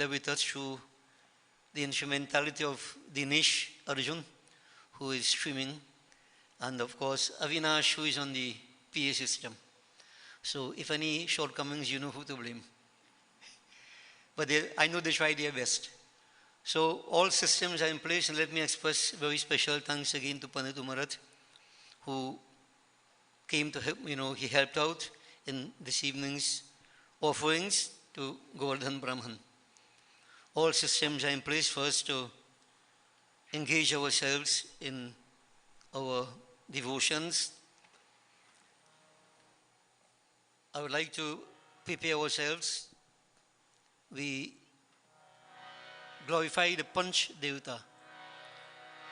together with us through the instrumentality of Dinesh Arjun, who is streaming, and of course Avinash, who is on the PA system. So if any shortcomings, you know who to blame. But I know they tried their best. So all systems are in place, and let me express very special thanks again to Pandit Umarat, who came to help, he helped out in this evening's offerings to Govardhan Brahman. All systems are in place for us to engage ourselves in our devotions. I would like to prepare ourselves. We glorify the Panch Devata,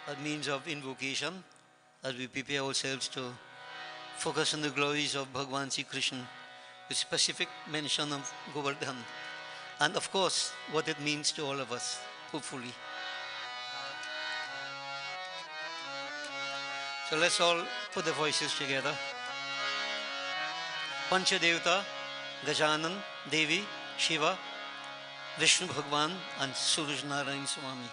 a means of invocation, as we prepare ourselves to focus on the glories of Bhagavan Sri Krishna, with specific mention of Govardhan, and of course, what it means to all of us, hopefully. So let's all put the voices together. Pancha Devata, Gajanan, Devi, Shiva, Vishnu Bhagwan, and Suraj Narayan Swami.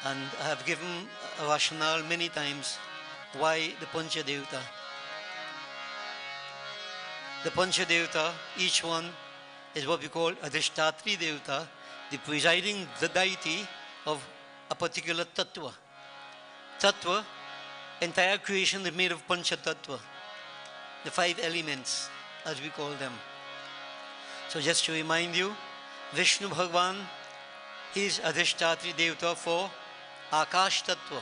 And I have given a rationale many times why the Pancha Devata. The Pancha Devata, each one is what we call Adhishtatri Devata, the presiding the deity of a particular tattva. Tattva, entire creation is made of Pancha Tattva, the 5 elements, as we call them. So just to remind you, Vishnu Bhagwan, he is Adhishtatri Devata for Akash Tattva.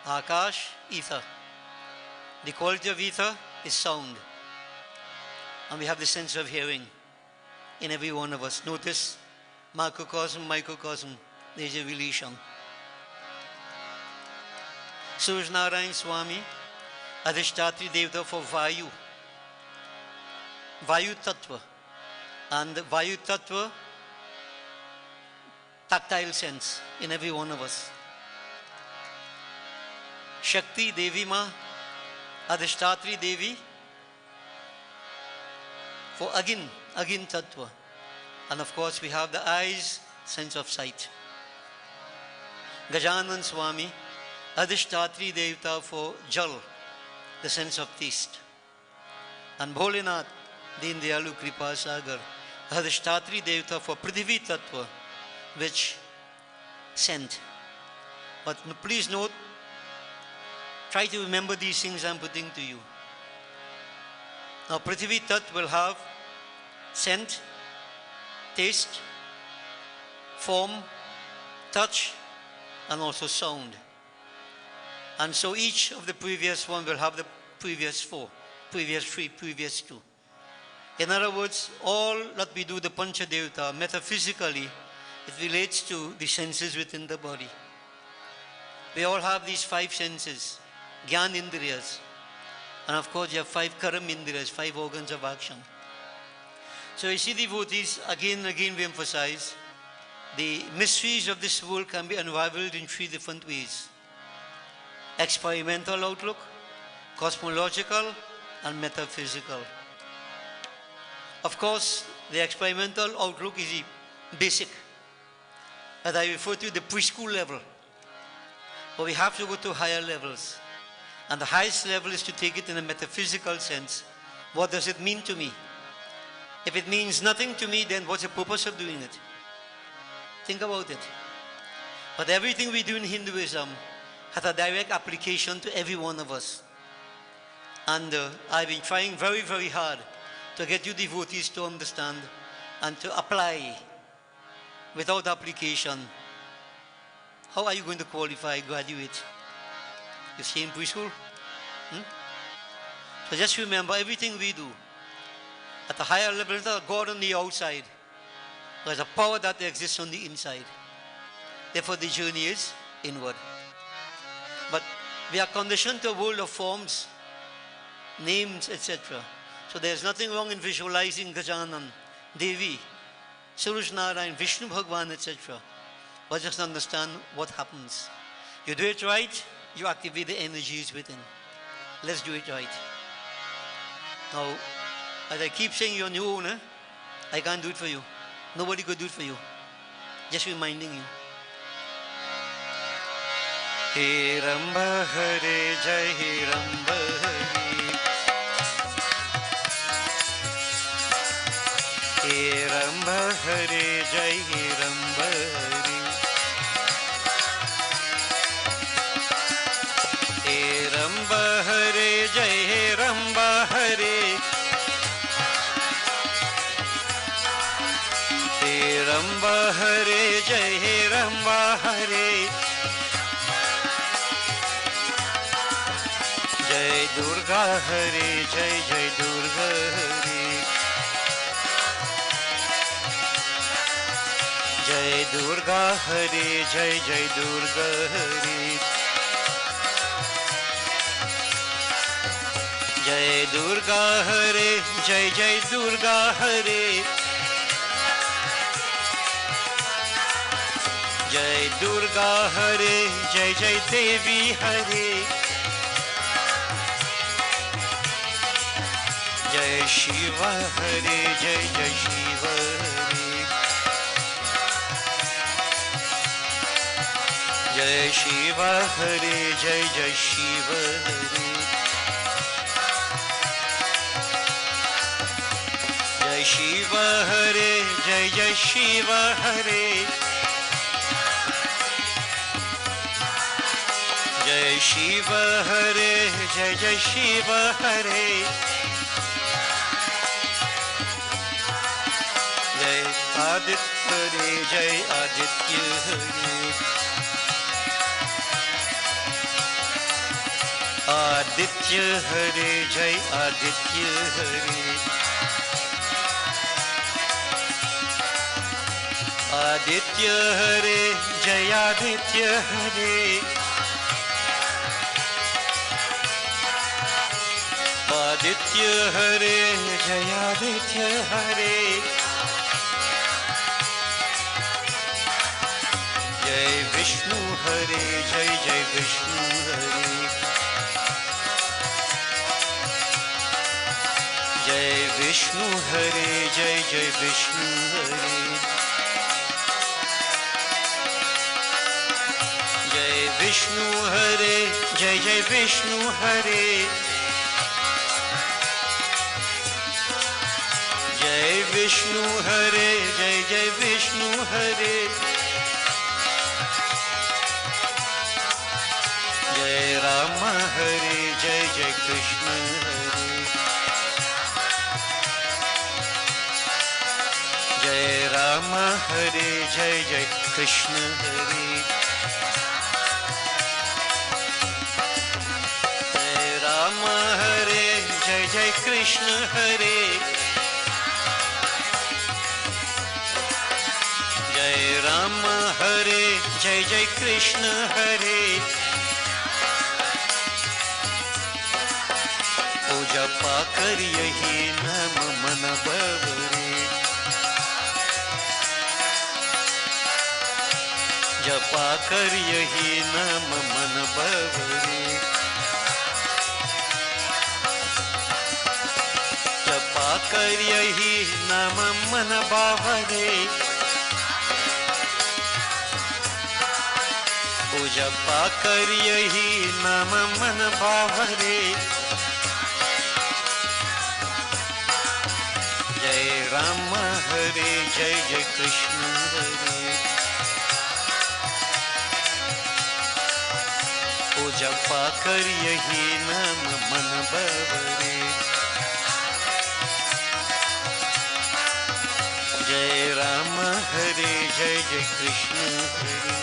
Akash, ether. The quality of ether is sound. And we have the sense of hearing in every one of us. Notice, macrocosm, microcosm, there is a relation. Suraj Narayan Swami, Adhishtatri Devata for Vayu. Vayu Tattva. And the Vayu Tattva, tactile sense in every one of us. Shakti Devi Ma, Adhishtatri Devi for Agin Tattva. And of course we have the eyes, sense of sight. Gajanan Swami, Adhishtatri Devata for Jal, the sense of taste. And Bholenath, Deen Dayalu Kripa Sagar, Adhishtatri Devata for Prithvi Tattva, which scent. But please note, try to remember these things I'm putting to you. Now Prithvi Tattva will have scent, taste, form, touch, and also sound. And so each of the previous one will have the previous 4, previous 3, previous 2. In other words, all that we do, the Pancha Devata, metaphysically, it relates to the senses within the body. We all have these 5 senses, Gyan Indriyas. And of course, you have 5 Karam Indriyas, 5 organs of action. So you see, devotees, again and again we emphasize, the mysteries of this world can be unraveled in 3 different ways. Experimental outlook, cosmological, and metaphysical. Of course, the experimental outlook is the basic, as I refer to the preschool level. But we have to go to higher levels. And the highest level is to take it in a metaphysical sense. What does it mean to me? If it means nothing to me, then what's the purpose of doing it? Think about it. But everything we do in Hinduism has a direct application to every one of us. And I've been trying very, very hard to get you devotees to understand and to apply. Without application, how are you going to qualify, graduate? You stay in preschool? So just remember, everything we do, at a higher level, there's a God on the outside. There's a power that exists on the inside. Therefore, the journey is inward. But we are conditioned to a world of forms, names, etc. So there's nothing wrong in visualizing Gajanan, Devi, Suraj Narayan, Vishnu Bhagwan, etc. But just understand what happens. You do it right, you activate the energies within. Let's do it right. Now, as I keep saying, you're on your own, I can't do it for you. Nobody could do it for you. Just reminding you. He Ramba Hare Jai, He Ramba Hare. He Ramba Hare Jai, He Ramba Hare. He Ramba Hare Jai, He Ramba Hare. He Ramba Hare Jai, He Ramba Hare. Jai Durga Hare, Jai Jai Durga Hare. Jai Durga Hare, Jai Jai Durga Hare. Jai Durga Hare, Jai Jai Durga Hare. Jai Durga Hare, Jai Jai Devi Hare. Jai Shiva Hare, Jai Jai Shiva Hare. Jai Shiva Hare, Jai Jai Shiva Hare. Jai Shiva Hare, Jai Jai Shiva Hare. Jai Shiva Hare, Jai Jai Shiva Hare. Jai Aditya Hare, Jai Aditya Hare. Aditya Hare, Jai Aditya Hare. Aditya Hare, Jai Aditya Hare. Aditya Hare, Jai Aditya Hare. Jai Vishnu Hare, Jai Jai Vishnu Hare. Jai Vishnu Hare, Jai Jai Vishnu Hare. Jai Vishnu Hare, Jai Jai Vishnu Hare. Jai Vishnu Hare, Jai Jai Vishnu Hare. Jai Rama Hare, Jai Jai Krishna Hare. Jai Rama Hare, Jai Jai Krishna Hare. Jai Rama Hare, Jai Jai Krishna Hare. Jai Rama Hare, Jai Jai Krishna Hare. पूजा पाकर यही नाम मन बवरे. जपा कर यही नाम मन बवरे. जपा कर यही नाम मन बावरे. पूजा पाकर यही नाम मन बावरे. जय राम हरे, जय जय कृष्ण हरे. पूजा पाकर यही नाम मन बवरे. जय राम हरे, जय जय कृष्ण हरे.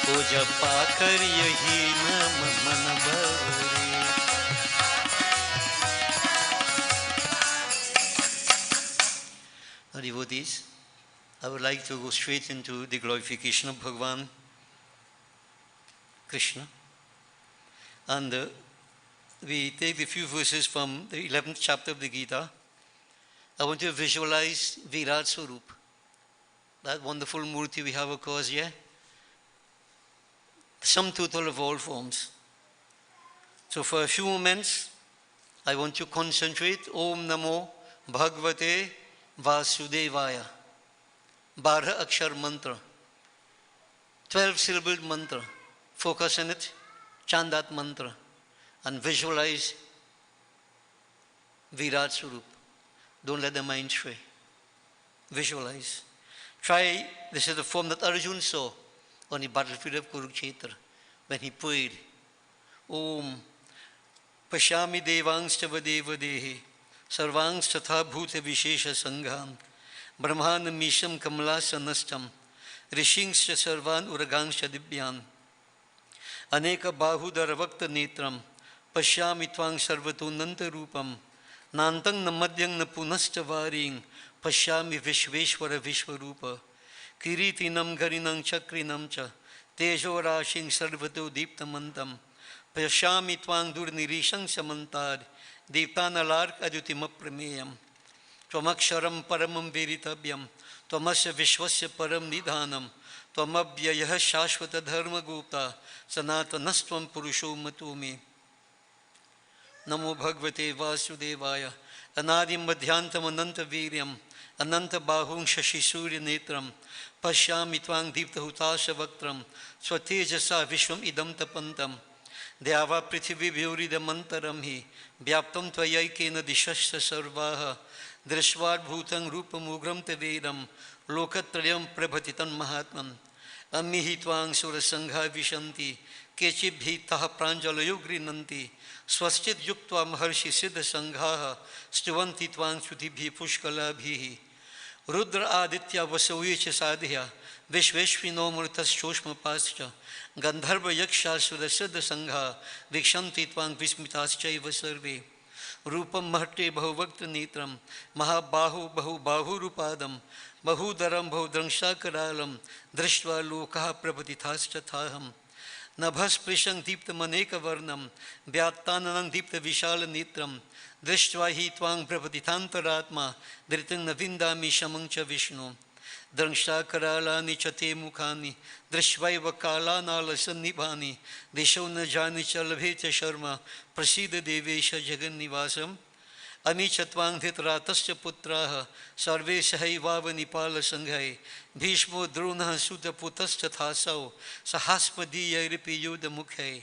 पूजा पाकर यही नाम मन बवरे. Devotees, I would like to go straight into the glorification of Bhagavan Krishna. And we take the few verses from the 11th chapter of the Gita. I want to visualize Virat Swarup, that wonderful Murti we have across here. Sum total of all forms. So for a few moments, I want to concentrate. Om Namo Bhagavate Vasudevaya. 12 akshar mantra. 12 syllabled mantra. Focus on it. Chant that mantra. And visualize Virat Swarup. Don't let the mind stray. Visualize. Try, this is the form that Arjuna saw on the battlefield of Kurukshetra when he prayed. Om Pashyami Devangshtava Deva Dehi Sarvangsthatha Bhuta Vishesha Sangham Brahmana Misham Kamalasa Nastam Rishingscha Sarvan Uragangscha Dibyan Aneka Bahudara Vakta Netram Pashyami Twang Sarvato Nanta Rupam Nantang Namadyang Napunasta Varing Pashyami Vishveshwara Vishwarupa Kiritinam Garinam Chakrinam Cha Tejo Rashing Sarvato Deeptamantam Pashyami Twang Durnirishang Samantad Deeptanalark Adutima Premiyam Twamaksharam Paramam Veritabyam Twamasya Vishwasya Param Nidhanam Twamabhyayah Shashvata Dharma Gupta Sanatanastvam Purusho Matumi Namo Bhagavate Vasudevaya Anadim Madhyantam Ananta Viryam Ananta Bahung Shashi Surya Netram Pashyami Twang Deepta Hutasha Vaktram Swatejasa Vishwam Idam Tapantam Deava Prithvi Vyurida Mantaram hi Vyaptam Tvayaikena Dishasya Sarvaha Drishvar Bhutang Rupam Ugram Tevedam Lokatrayam Prabhatitan Mahatman Ammihi Twang Surasangha Vishanti Kechibhi Taha Pranjalayo Nanti Swastit Yuktva Maharshi Siddha Sanghaha Stuvanti Twang Sutibhi Pushkalabhihi Rudra Aditya Vasavicha Sadhya Vishveshvino Murtas Choshma Pascha Gandharva Yaksha Sudasiddha Sangha Vikshanti Twang Vismitaschaiva Sarve Rupam Mahate Bahuvakta Netram Mahabahu Bahu Rupadam Bahudaram Bahudrangsha Karalam Drishtva Lokaha Prabhatitascha Thaham Nabhas Prishang Deepta Maneka Varnam Vyattananang Deepta Vishala Netram Drishtva Hi Twang Prabhatitantaratma Dritang Navindami Shamangcha Vishnu Drangsha Karalani Chate Mukhani Drishvaiva Kalana Lasannibhani Desho Najani Chalabheta Sharma Prasida Devesha Jagan Nivasam Anichatvang Dhitratasya Putraha Sarve Sahaivava Nipala Sanghai Bhishmo Drona Sutta Putascha Thasau Sahaspadiya Ripi Yuda Mukhai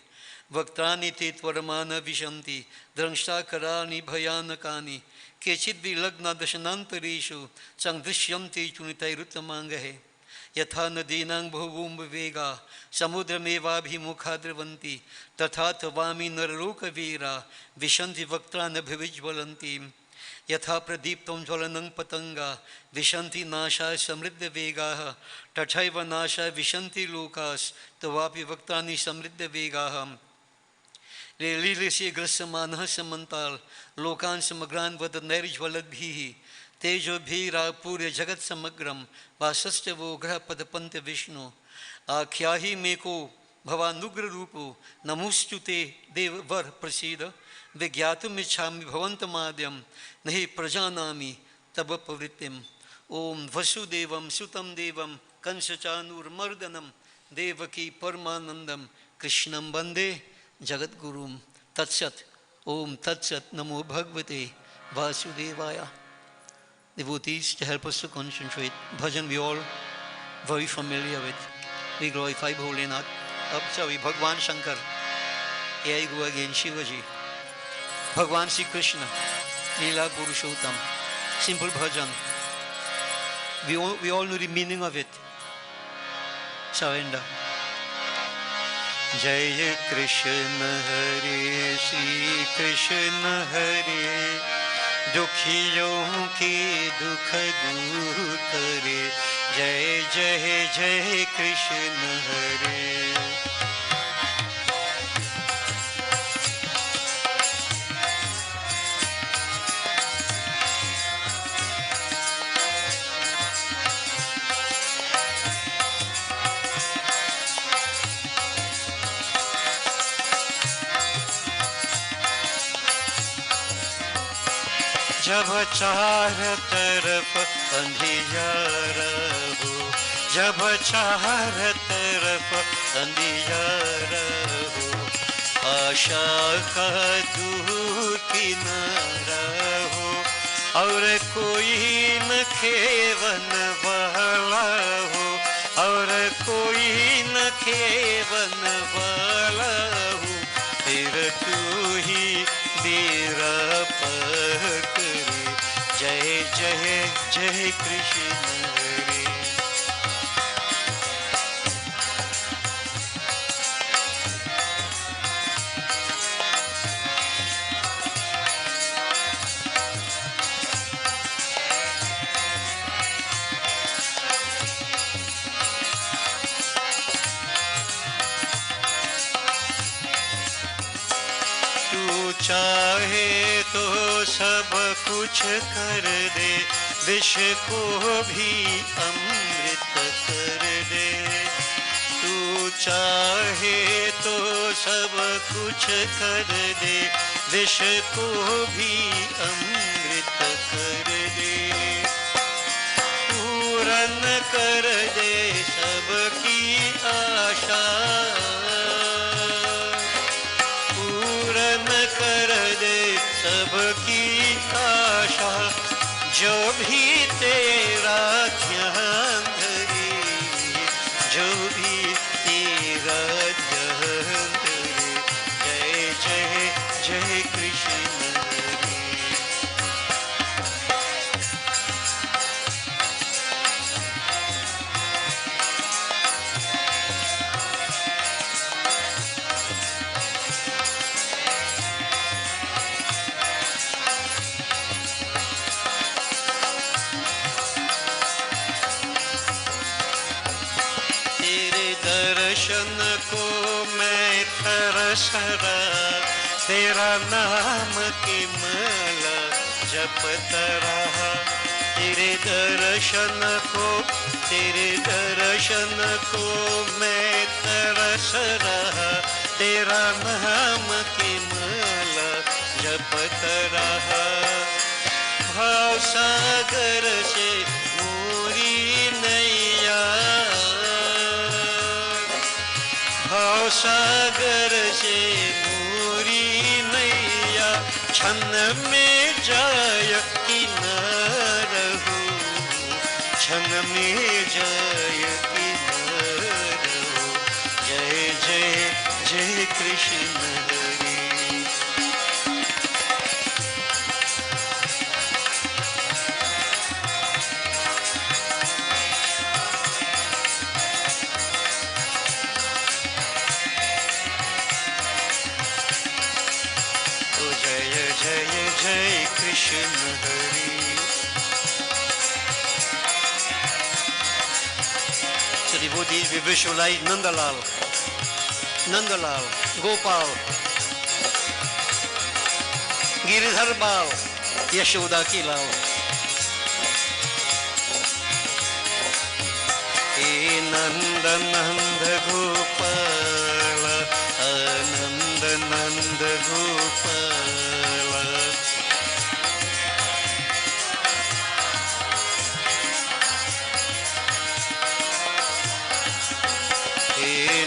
Vaktrani Tetvaramana Vishanti Drangsha Karani Bhayanakani Kechid Vilagna Dashanantarishu Sangdrishyanti Chunitai Rutamangahe Yatha Nadinang Bhuvumba Vega Samudra Mevabhi Mukhadravanti Tatha Tavami Nararuka Vira Vishanti Vaktrana Bhivijvalanti Yatha Pradiptam Jwalanang Patanga Vishanti Nasha Samriddha Vegaha Tathaiva Nasha Vishanti Lokas Tavapi Vaktani Samriddha Vegaham Lilisi Grasamana Samantal Lokan Samagran Vadanairijvaladbhihi Tejo Bhira Purya Jagat Samagram Vasastavo Graha Padapanta Vishnu Akhyahi Meko Bhavanugra Rupo Namustute Devar Prasida Vigyatum Ichhami Bhavantamadhyam Nahi Prajanami Taba Pavritim Om Vasudevam Sutam Devam Kansachanur Mardanam Devaki Parmanandam Krishnam Bande Jagat Gurum Tatsat Om Tatsat Namo Bhagavate Vasudevaya. Devotees, to help us to concentrate. Bhajan we all very familiar with. We glorify Bholenath. Sorry, Bhagwan Shankar. Here I go again, Shivaji. Bhagwan Sri Krishna. Leela Purushottam. Simple bhajan. We all know the meaning of it. Surrender. Jaya Krishna Hare Sri Krishna Hare दुखियों के दुख दूर करे जय जय जय कृष्ण हरे जब चार तरफ अंधियारा हो जब चार तरफ अंधियारा हो आशा का दूर किनारा हो, और कोई न खेवन वाला हो, और कोई न खेवन वाला हो, फिर तू ही मेरा पकड़े। जय जय जय कृष्ण हरे। चाहे तो सब कुछ कर दे, विष को भी अमृत कर दे। तू चाहे तो सब कुछ कर दे, विष को भी अमृत कर दे। पूरन कर दे सबकी आशा, कर दे सबकी आशा, जो भी तेरा ध्यान धरे, जो भी तेरा ध्यान धरे। जय जय जय कृष्ण हरे। दर्शन को मैं तरस रहा, तेरा नाम की माला जपता रहा। तेरे दर्शन को मैं तरस रहा, तेरा नाम की माला जपता रहा। भाव सागर से मोरी नैया, भाव सागर से मोरी नैया, क्षण में जाय किनार हो, क्षण में जाय किनार हो। जय जय जय कृष्ण हरे। जय जय Krishna Hari. So devotees, we visualize Nandalal, Nandalal, Gopal, Giridhar Bal, Yashoda ki Lal. He Nanda Nanda Gopala, Ananda Nanda Gopala.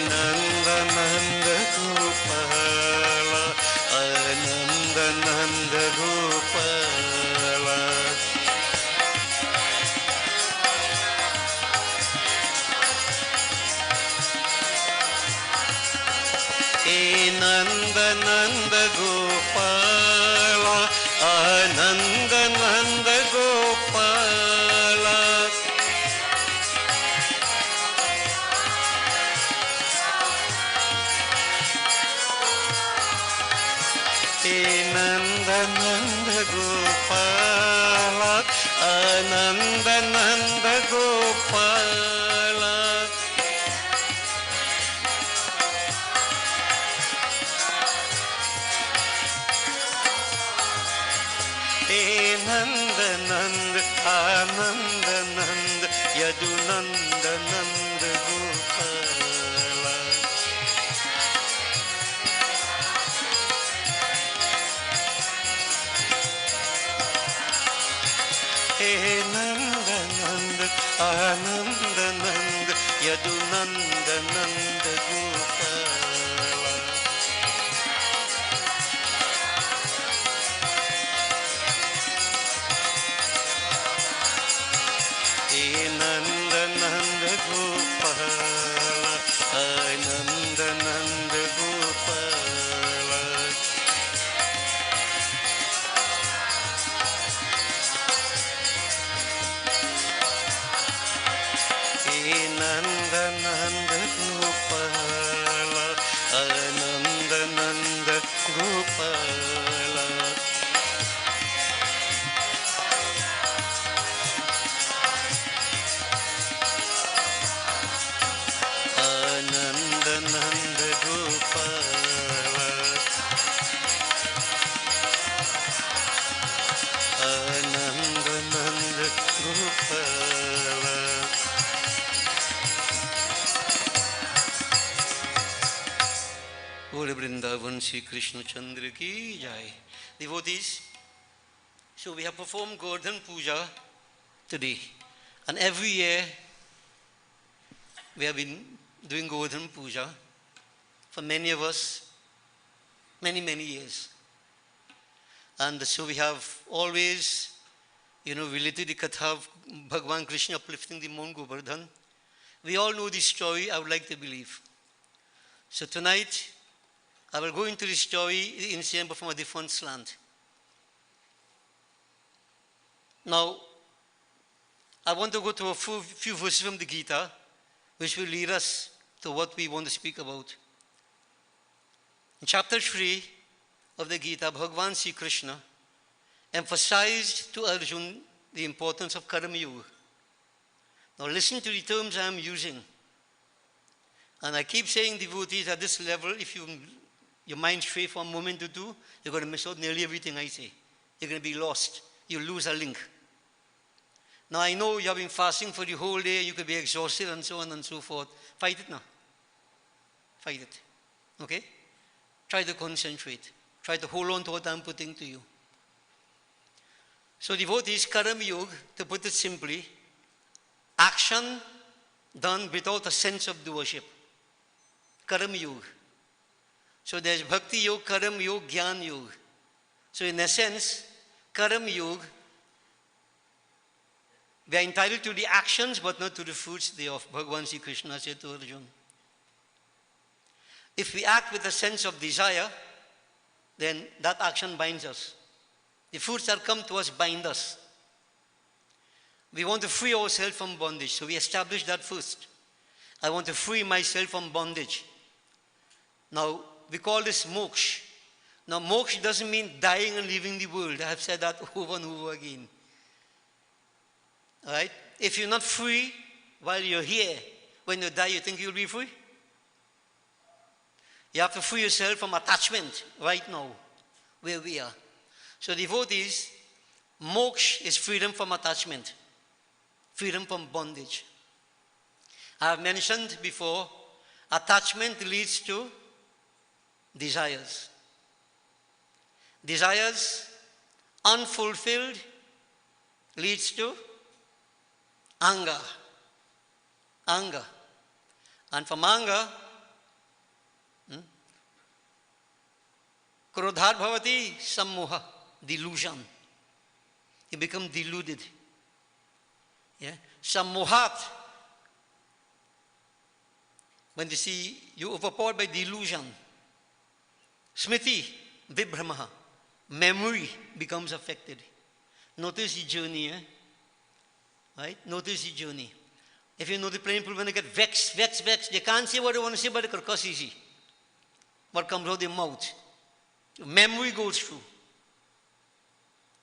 Nanda Nanda Gopala, Ananda Nanda Gopala. Nanda Nanda Gopala, Ananda Nanda Gopala. Nanda Nanda Gopala, Ananda Nanda Gopala. Nanda Nanda Ananda Nanda Yadu Nanda Nanda Gopala. Nanda Nanda Ananda Nanda Yadu Nanda Nanda Gopala. Nand Nand Gopala, Nand Nand Gopala. Nand Nand Gopala, Nand Nand Gopala. Nand Nand Gopala, Nand Nand Gopala. Bole Vrindavan Shri Krishna Chandra ki jai. Devotees, so we have performed Govardhan Puja today, and every year we have been doing Govardhan Puja for many of us, many years. And so we have always, related the Katha of Bhagavan Krishna uplifting the Mount Govardhan. We all know this story, I would like to believe. So tonight, I will go into this story, the incident, but from a different slant. Now, I want to go to a few verses from the Gita, which will lead us to what we want to speak about. In chapter 3 of the Gita, Bhagavan Sri Krishna emphasized to Arjuna the importance of Karma Yoga. Now listen to the terms I am using. And I keep saying, devotees, at this level, if your mind stray for a moment or two, you're going to miss out nearly everything I say. You're going to be lost. You'll lose a link. Now I know you have been fasting for the whole day, you could be exhausted and so on and so forth. Fight it now. Fight it. Okay? Try to concentrate. Try to hold on to what I'm putting to you. So devotees, Karma Yoga, to put it simply, action done without a sense of doership. Karma Yoga. So there's Bhakti Yoga, Karma Yoga, Jnana Yoga. So in essence, Karma Yoga, we are entitled to the actions but not to the fruits thereof, Bhagavan Sri Krishna said to Arjuna. If we act with a sense of desire, then that action binds us. The fruits that come to us bind us. We want to free ourselves from bondage, so we establish that first. I want to free myself from bondage. Now, we call this moksha. Now, moksha doesn't mean dying and leaving the world. I have said that over and over again. All right? If you're not free while you're here, when you die, you think you'll be free? You have to free yourself from attachment right now, where we are. So devotees, moksha is freedom from attachment, freedom from bondage. I have mentioned before, attachment leads to desires. Desires unfulfilled leads to anger. Anger. And from anger, krodhat bhavati sammoha, delusion. You become deluded. Yeah? Sammohat. When you see you overpowered by delusion. Smriti, vibhramaha. Memory becomes affected. Notice the journey, right? Notice the journey. If you know the plain people, when they get vexed, they can't say what they want to say, but they can curse easy. What comes out of their mouth. Memory goes through.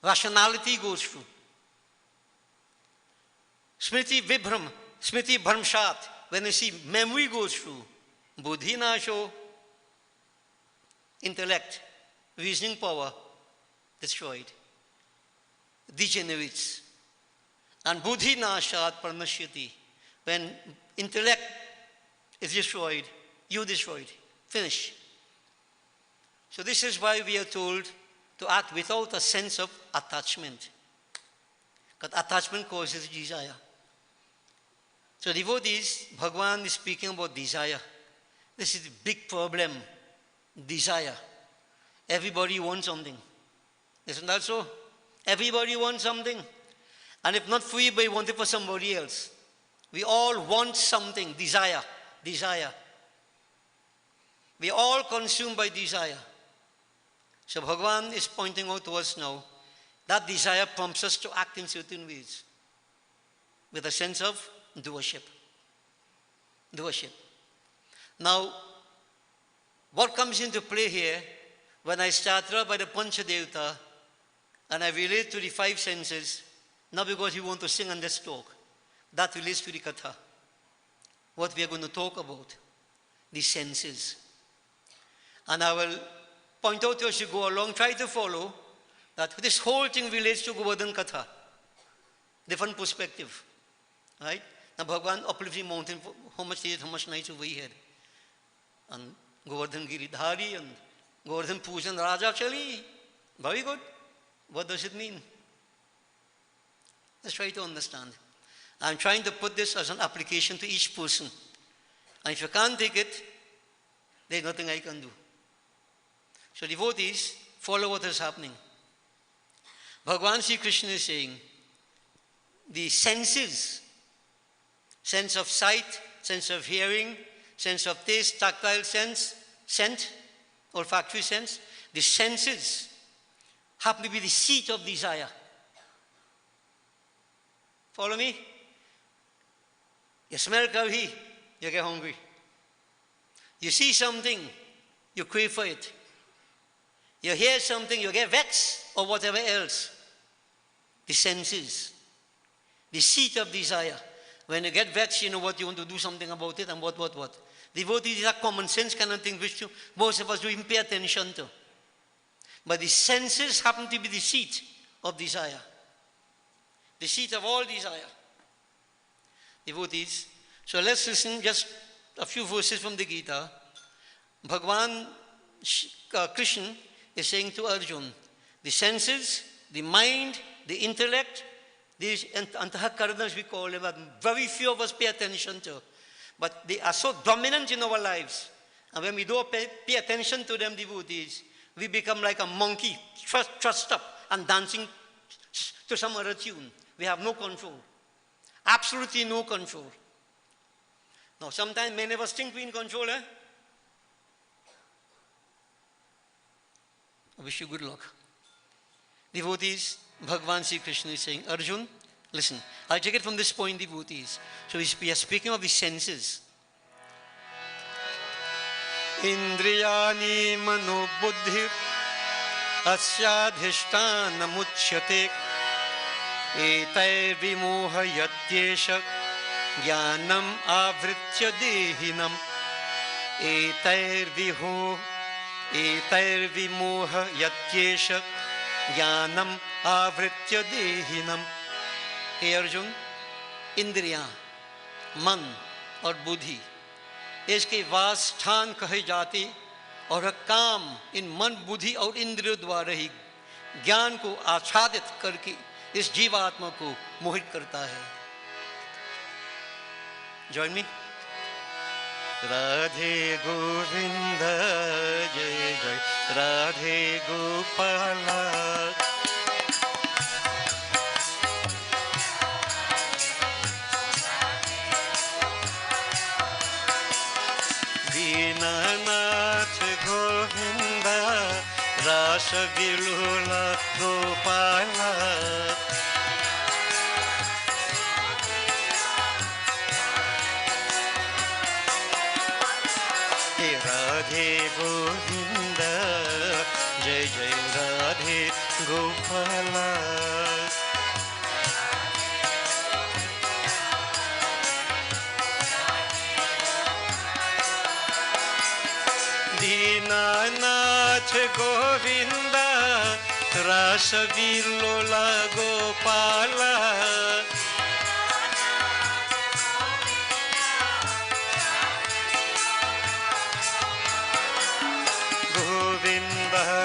Rationality goes through. Smriti vibhram, smriti bharmshat. When you see memory goes through, buddhi nasho, intellect, reasoning power, destroyed, degenerates. And buddhi nashat pranashyati. When intellect is destroyed, you destroyed. Finish. So this is why we are told to act without a sense of attachment. Because attachment causes desire. So devotees, Bhagavan is speaking about desire. This is the big problem. Desire. Everybody wants something. Isn't that so? Everybody wants something. And if not for you, but you want it for somebody else. We all want something, desire, desire. We are all consumed by desire. So Bhagavan is pointing out to us now, that desire prompts us to act in certain ways with a sense of doership. Doership. Now, what comes into play here, when I start off by the Panchadevta and I relate to the five senses, not because we want to sing and just talk, that relates to the Katha. What we are going to talk about, the senses. And I will point out to you as you go along, try to follow, that this whole thing relates to Govardhan Katha. Different perspective. Right? Now Bhagavan uplifting mountain, how much is it, how much nights over here? And Govardhan Giridhari and Govardhan Puja and Raja Chali. Very good. What does it mean? Let's try to understand. I'm trying to put this as an application to each person. And if you can't take it, there's nothing I can do. So devotees, follow what is happening. Bhagavan Sri Krishna is saying, the senses, sense of sight, sense of hearing, sense of taste, tactile sense, scent, olfactory sense, the senses happen to be the seat of desire. Follow me? You smell curry, you get hungry. You see something, you crave for it. You hear something, you get vexed, or whatever else. The senses, the seat of desire. When you get vexed, you know what, you want to do something about it, and what. Devotees are common sense kind of thing which most of us do even pay attention to. But the senses happen to be the seat of desire. The seat of all desire. Devotees. So let's listen just a few verses from the Gita. Bhagavan Krishna is saying to Arjuna, the senses, the mind, the intellect, these antahakaranas we call them, that very few of us pay attention to. But they are so dominant in our lives. And when we don't pay attention to them, devotees, we become like a monkey, trussed up and dancing to some other tune. We have no control. Absolutely no control. Now, sometimes many of us think we're in control, eh? I wish you good luck. Devotees, Bhagavan Sri Krishna is saying, Arjun, listen, I'll take it from this point, devotees. So we are speaking of the senses. Indriyani mano buddhi asyadhishtana muchyate etair vimoha yatyesha jnanam avritya dehinam etair vimoha yatyesha jnanam avritya dehinam. Hey Arjun, इंद्रियां, मन और बुद्धि इसके वास स्थान कहे जाते और काम इन मन बुद्धि और इंद्रियों द्वारा ही ज्ञान को आच्छादित करके इस जीवात्मा को मोहित करता है. Join me. राधे गोविंद जय जय राधे गोपाला. दीननाथ गोविंद रास विलोला गोपाला. राधे गोविंद जय जय राधे गोपाला. दीननाथ गोविंद रास विलोला गोपाला.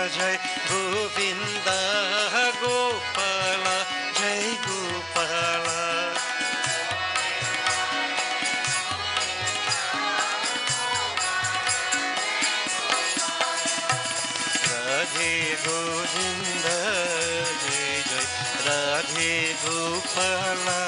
जय गोविंद गोपाला जय गोपाला. राधे गोविंद जय जय Radhe Gopala. Gopala.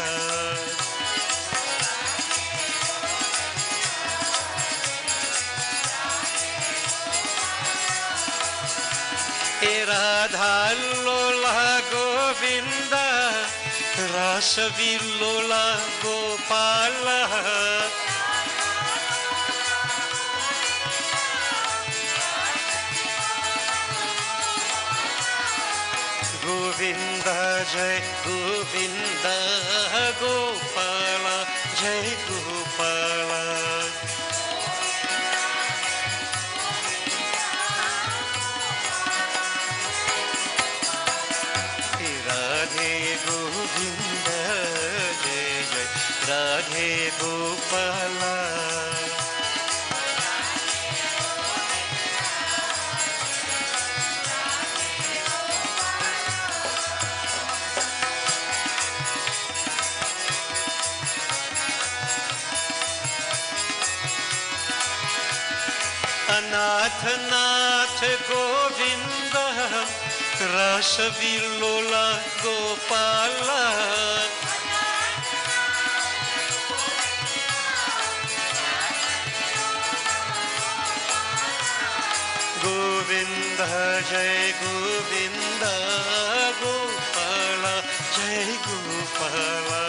He Radha Lola Govinda, Rasa Vilola Gopala. Govinda Jai Govinda Gopala Jai Gopala. Radhe Govinda Jai Jai Radhe Gopala. Anath Nath Govinda Rasa Vilola Gopala. Govinda Jai Govinda Gopala Jai Gopala.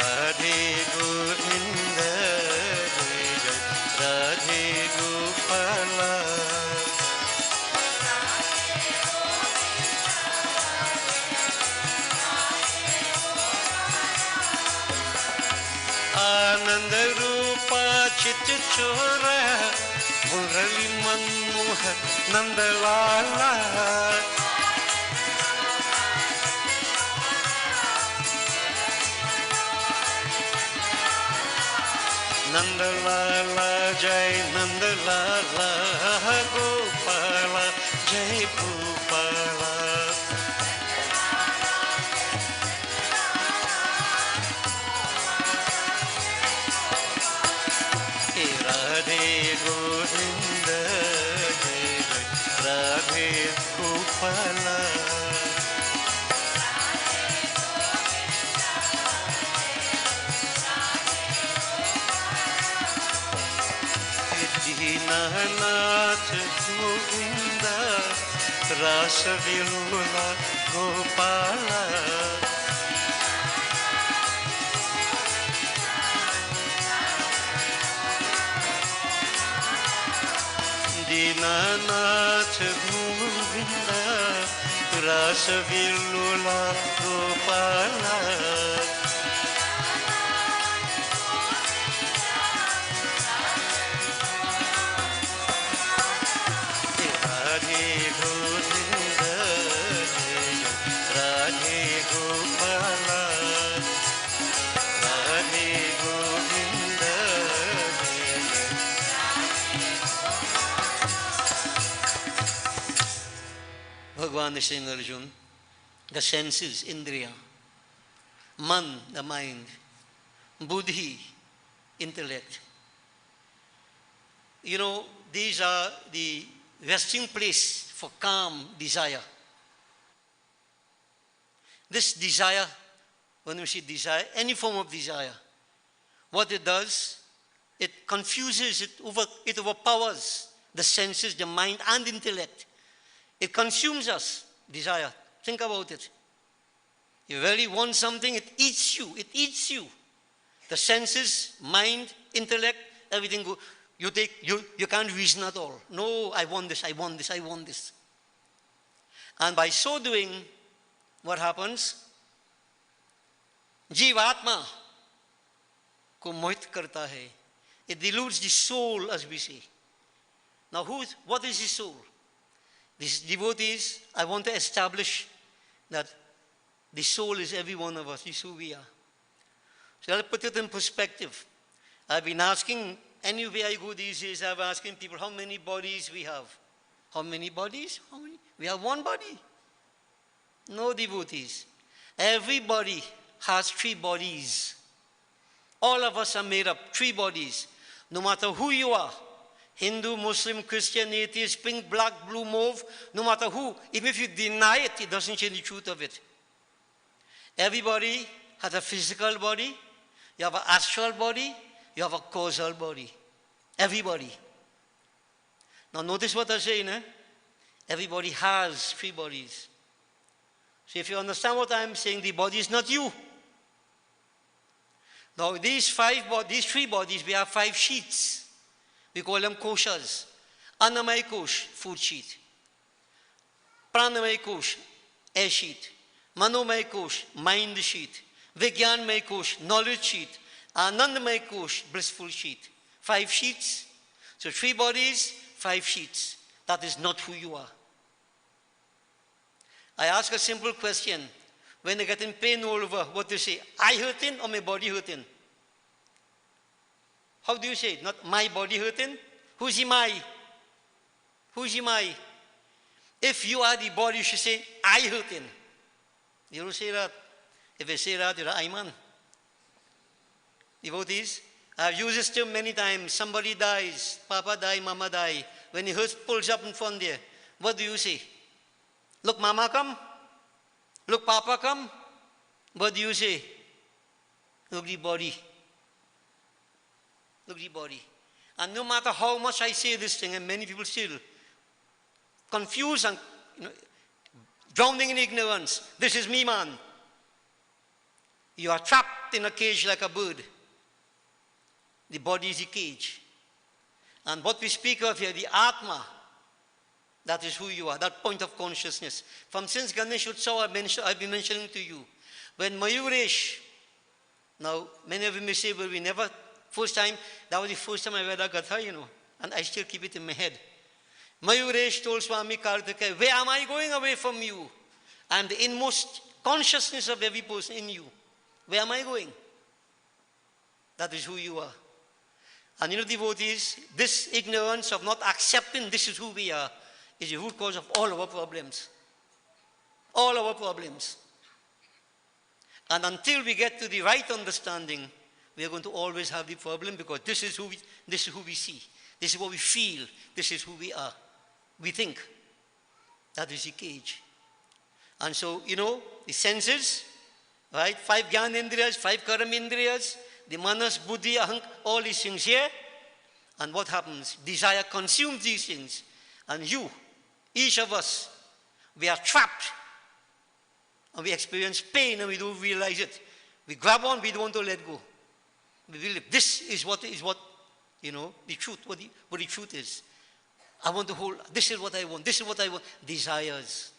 Radhe Govinda Jai Jai Radhe Gopala. Ananda Rupa Chit Chora Murali Manmohan Nandalala. Nandalala Jai Nandalala Gopala Jai Gopala. Radhe Govinda Jai Jai Radhe Gopala. Dinanath Govinda Rasa Vilola Gopala. Dinanath Govinda Rasa Vilola Gopala. Bhagavan is saying, Arjun, the senses, Indriya, Man, the mind, Buddhi, intellect. You know, these are the resting place for calm desire. This desire, when we say desire, any form of desire, what it does, it confuses, it overpowers the senses, the mind and intellect. It consumes us, desire. Think about it. You really want something, it eats you, it eats you. The senses, mind, intellect, everything go. You can't reason at all. No, I want this, I want this, I want this. And by so doing, what happens? Jivatma ko mohit karta hai. It deludes the soul, as we say. Now, what is the soul? These devotees, I want to establish that the soul is every one of us. This is who we are. So I'll put it in perspective. I've been asking, anywhere I go these days, I've been asking people how many bodies we have. How many bodies? How many? We have one body. No, devotees. Everybody has 3 bodies. All of us are made up, 3 bodies. No matter who you are, Hindu, Muslim, Christian, atheist, pink, black, blue, mauve, no matter who, even if you deny it, it doesn't change the truth of it. Everybody has a physical body, you have an astral body, you have a causal body. Everybody. Now notice what I'm saying, eh? Everybody has 3 bodies. So if you understand what I'm saying, the body is not you. Now these 3 bodies, we have 5 sheets. We call them koshas. Annamaya kosh, food sheet. Pranamaya kosh, air sheet. Manomaya kosh, mind sheet. Vigyanmaya kosh, knowledge sheet. Anandamaya kosh, blissful sheet. 5 sheets. So 3 bodies, 5 sheets. That is not who you are. I ask a simple question. When I get in pain all over, what do you say? I hurting or my body hurting? How do you say it? Not my body hurting? Who's the my? Who's the my? If you are the body, you should say, I hurting. You don't say that. If I say that, you're an I man. Devotees, I've used this term many times. Somebody dies, Papa die, Mama die. When he hurts, pulls up in front there. What do you say? Look, Mama come. Look, Papa come. What do you say? Look the body. Look the body. And no matter how much I say this thing, and many people still confused and drowning in ignorance. This is me, man. You are trapped in a cage like a bird. The body is a cage. And what we speak of here, the Atma, that is who you are, that point of consciousness. From since Ganesh Utsav, I've been mentioning to you, when Mayuresh, now many of you may say, well, we never, first time, that was the first time I read a Gatha, and I still keep it in my head. Mayuresh told Swami Karthikeya, where am I going away from you? I am the inmost consciousness of every person in you. Where am I going? That is who you are. And devotees, this ignorance of not accepting this is who we are is the root cause of all our problems. All our problems. And until we get to the right understanding, we are going to always have the problem because this is who we see. This is what we feel. This is who we are. We think. That is the cage. And so, the senses, right? 5 Gyanendriyas, 5 Karamendriyas, the manas, buddhi, ahank, all these things here. And what happens? Desire consumes these things. And you, each of us, we are trapped. And we experience pain and we don't realize it. We grab on, we don't want to let go. We believe this is what the truth, what the truth is. I want to hold, this is what I want, this is what I want. Desires.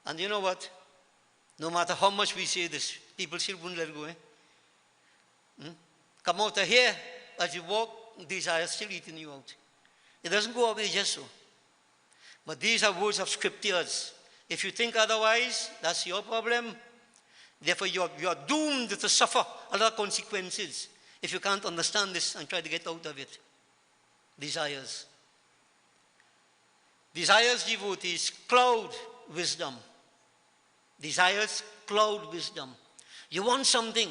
And you know what? No matter how much we say this, people still won't let go. Come out of here, as you walk, desire is still eating you out. It doesn't go away just so. But these are words of scriptures. If you think otherwise, that's your problem. Therefore, you are doomed to suffer a lot of consequences if you can't understand this and try to get out of it. Desires. Desires, devotees, cloud wisdom. Desires cloud wisdom. You want something.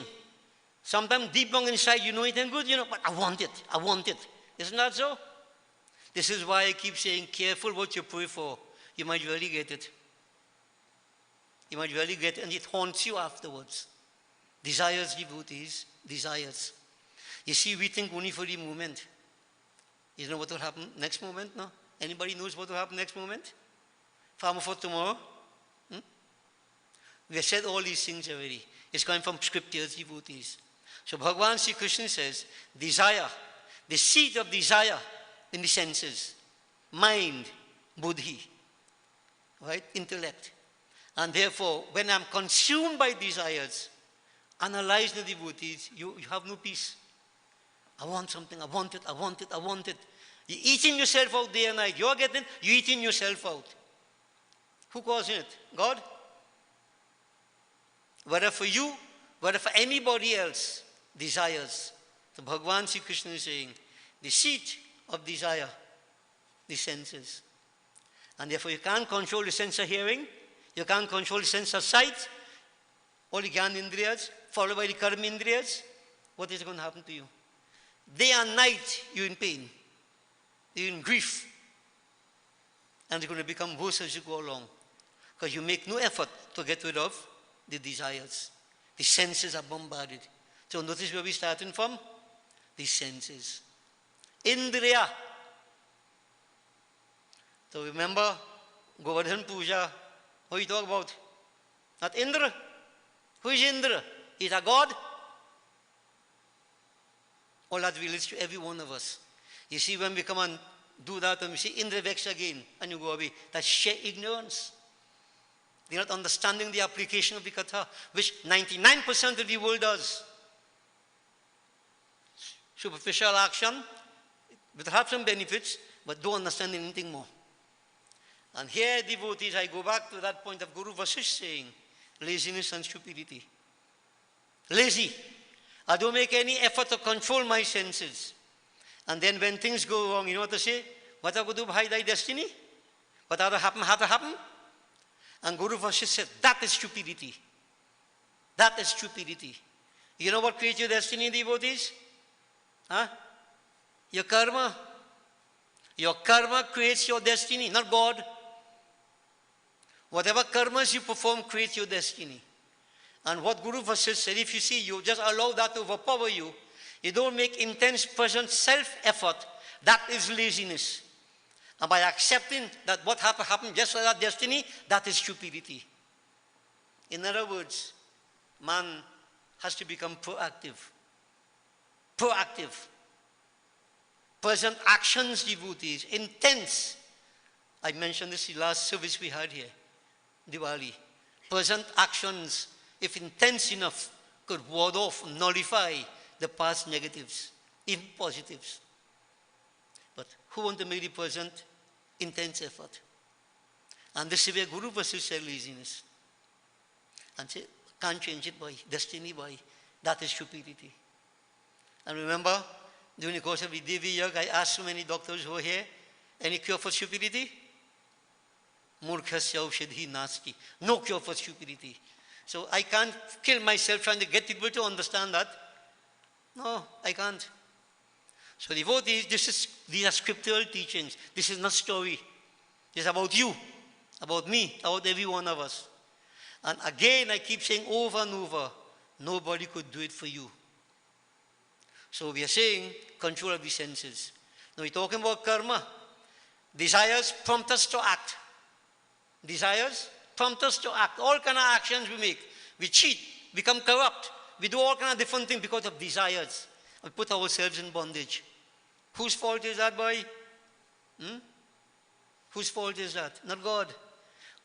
Sometimes deep down inside, you know it ain't good, but I want it. I want it. Isn't that so? This is why I keep saying, careful what you pray for. You might really get it. You might really get it, and it haunts you afterwards. Desires, devotees, desires. You see, we think only for the moment. You know what will happen next moment, no? Anybody knows what will happen next moment? Farmer for tomorrow? We have said all these things already. It's coming from scriptures, devotees. So Bhagavan Sri Krishna says, desire, the seed of desire in the senses, mind, buddhi, right, intellect. And therefore, when I'm consumed by desires, analyze the devotees, you have no peace. I want something, I want it, I want it, I want it. You're eating yourself out day and night. You're eating yourself out. Who causing it? God? Whether for you, whether for anybody else, desires. So Bhagavan Sri Krishna is saying, the seat of desire, the senses. And therefore you can't control the sense of hearing, you can't control the sense of sight, all the Gyanendriyas, followed by the Karmendriyas. What is going to happen to you? Day and night, you're in pain. You're in grief. And it's going to become worse as you go along. Because you make no effort to get rid of the desires. The senses are bombarded. So notice where we're starting from? The senses. Indriya. So remember, Govardhan Puja, who you talk about? Not Indra. Who is Indra? He's a god. All that relates to every one of us. You see, when we come and do that, and we see Indra Vex again, and you go away, that's sheer ignorance. They're not understanding the application of the Katha, which 99% of the world does. Superficial action, with have some benefits, but don't understand anything more. And here, devotees, I go back to that point of Guru Vasisht saying, laziness and stupidity. Lazy. I don't make any effort to control my senses. And then when things go wrong, you know what to say? What I could do by thy destiny? What had to happen? And Guru Vasisht said, that is stupidity. That is stupidity. You know what creates your destiny, devotees? Huh? Your karma. Your karma creates your destiny, not God. Whatever karmas you perform creates your destiny. And what Guru Vasisht said, if you see, you just allow that to overpower you, you don't make intense present self-effort, that is laziness. And by accepting that what happened just like that destiny, that is stupidity. In other words, man has to become proactive. Proactive. Present actions, devotees, intense. I mentioned this in the last service we had here, Diwali. Present actions, if intense enough, could ward off, nullify the past negatives, even positives. But who want to make the present intense effort? And this is where Guru Vasisht said laziness. And say, can't change it by destiny, by that is stupidity. And remember, during the course of the Devi Yag, I asked so many doctors who were here, any cure for stupidity? Murkhasya aushadhi nasti. No cure for stupidity. So I can't kill myself trying to get people to understand that. No, I can't. So devotees, these are scriptural teachings. This is not story. This is about you, about me, about every one of us. And again, I keep saying over and over, nobody could do it for you. So we are saying control of the senses. Now we're talking about karma. Desires prompt us to act. Desires prompt us to act. All kind of actions we make. We cheat, become corrupt. We do all kind of different things because of desires. We put ourselves in bondage. Whose fault is that, boy? Whose fault is that? Not God.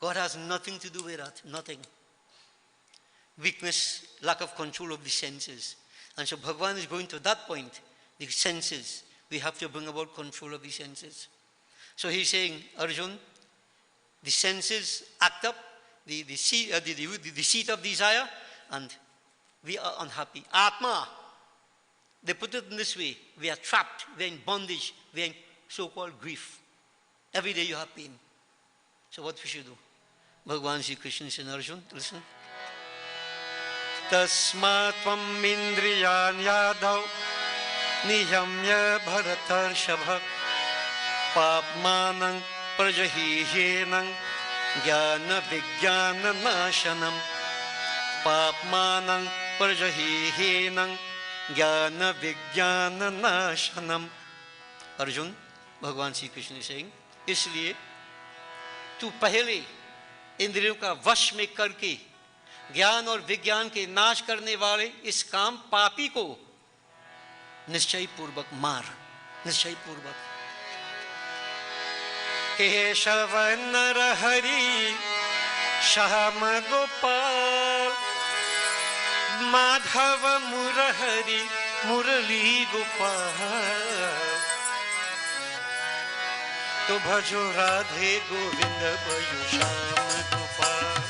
God has nothing to do with that. Nothing. Weakness, lack of control of the senses. And so Bhagavan is going to that point, the senses. We have to bring about control of the senses. So he's saying, Arjun, the senses act up, the seat of desire, and we are unhappy. Atma, they put it in this way, we are trapped, we are in bondage, we are in so-called grief. Every day you have pain. So what we should do? Bhagavan Sri Krishna said, Arjun, listen. Tasmatvam indriyan yadav niyamya bharatarshava papmanam prajahihenam jnana vijnana nashanam papmanam prajahihenam jnana vijnana nashanam. Arjun, Bhagavan Sri Krishna is saying, इसलिए तू पहले इंद्रियों का वश में करके ज्ञान और विज्ञान के नाश करने वाले इस काम पापी को निश्चय पूर्वक मार, निश्चय पूर्वक। केशव नर हरि श्याम गोपाल माधव मुरहरि मुरली गोपाल तो भजो राधे गोविंद भजो श्याम गोपाल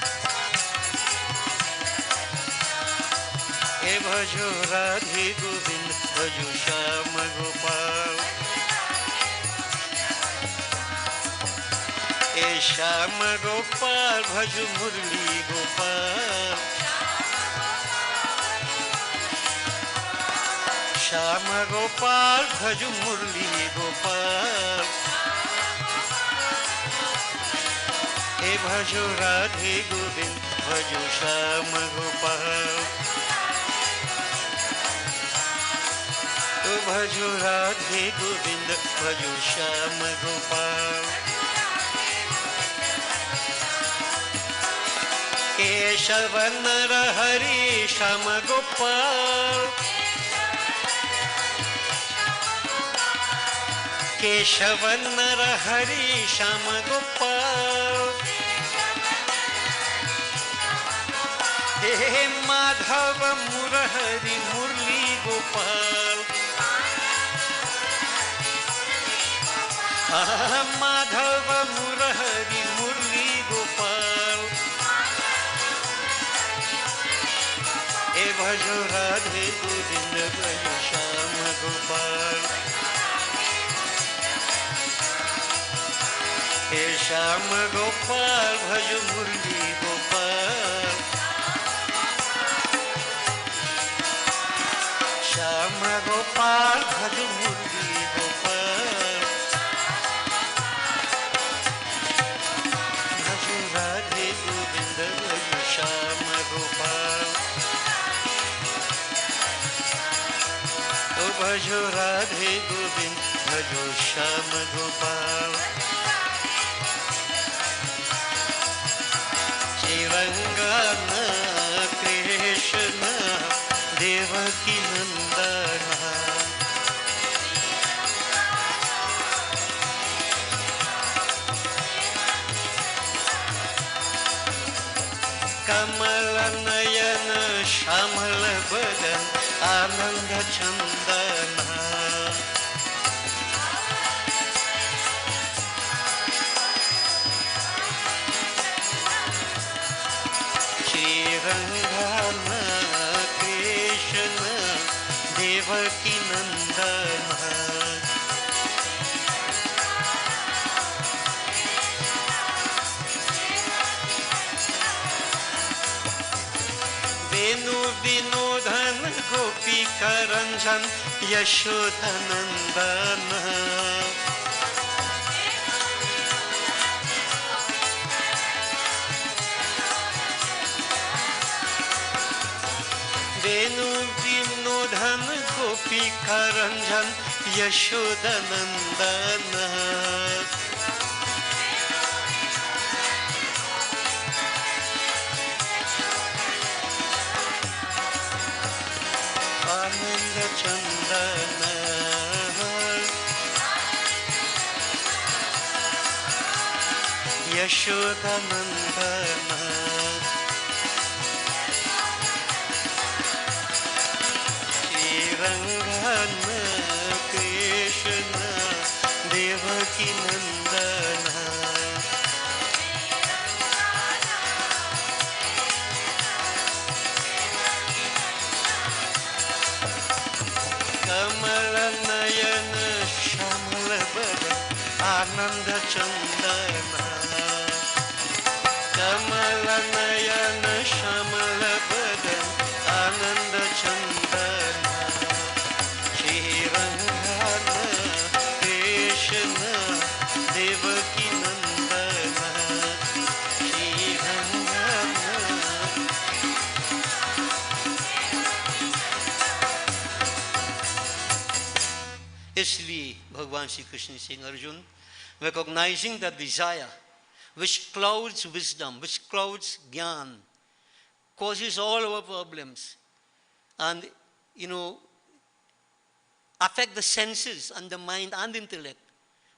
ए भजो राधे गोविंद भजो श्याम गोपाल ए श्याम गोपाल भजो मुरली गोपाल श्याम गोपाल भजु मुरली गोपाल हे भजो राधे गोविंद भजो श्याम गोपाल तो भजो राधे गोविंद भजो श्याम गोपाल केशव नर हरि श्याम गोपाल केशव नर हरि श्याम गोपाल हे माधव मुरहरि मुरली गोपाल माधव मुरहरि मुरली गोपाल हे भजो राधे गोविंद भजो श्याम गोपाल हे श्याम गोपाल भजो मुरली गोपाल श्याम गोपाल भजो मुरली गोपाल भजो राधे गोविंद भजो श्याम गोपाल तो भजो राधे गोविंद भजो श्याम गोपाल श्रीरंगन कृष्ण देवकी नंदन कमल नयन श्यामल बदन आनंद चंदन श्रीरंगन कृष्ण देवकी नंदन वेणु विनोदन गोपी करंजन यशोदनंदन वेणु विनोदन गोपी करंजन यशोदनंदन आनंद चंदन यशोदनंदन श्रीरंगन कृष्ण देवकी नंदन कमल नयन श्यामल बदन आनंद चंदन कमल नयन श्यामल बदन आनंद चंदन श्रीरंगन कृष्ण देवकी नंदन श्रीरंगन इसलिए भगवान Shri Krishna Singh Arjun, recognizing that desire which clouds wisdom, which clouds jnana, causes all our problems and, affect the senses and the mind and intellect.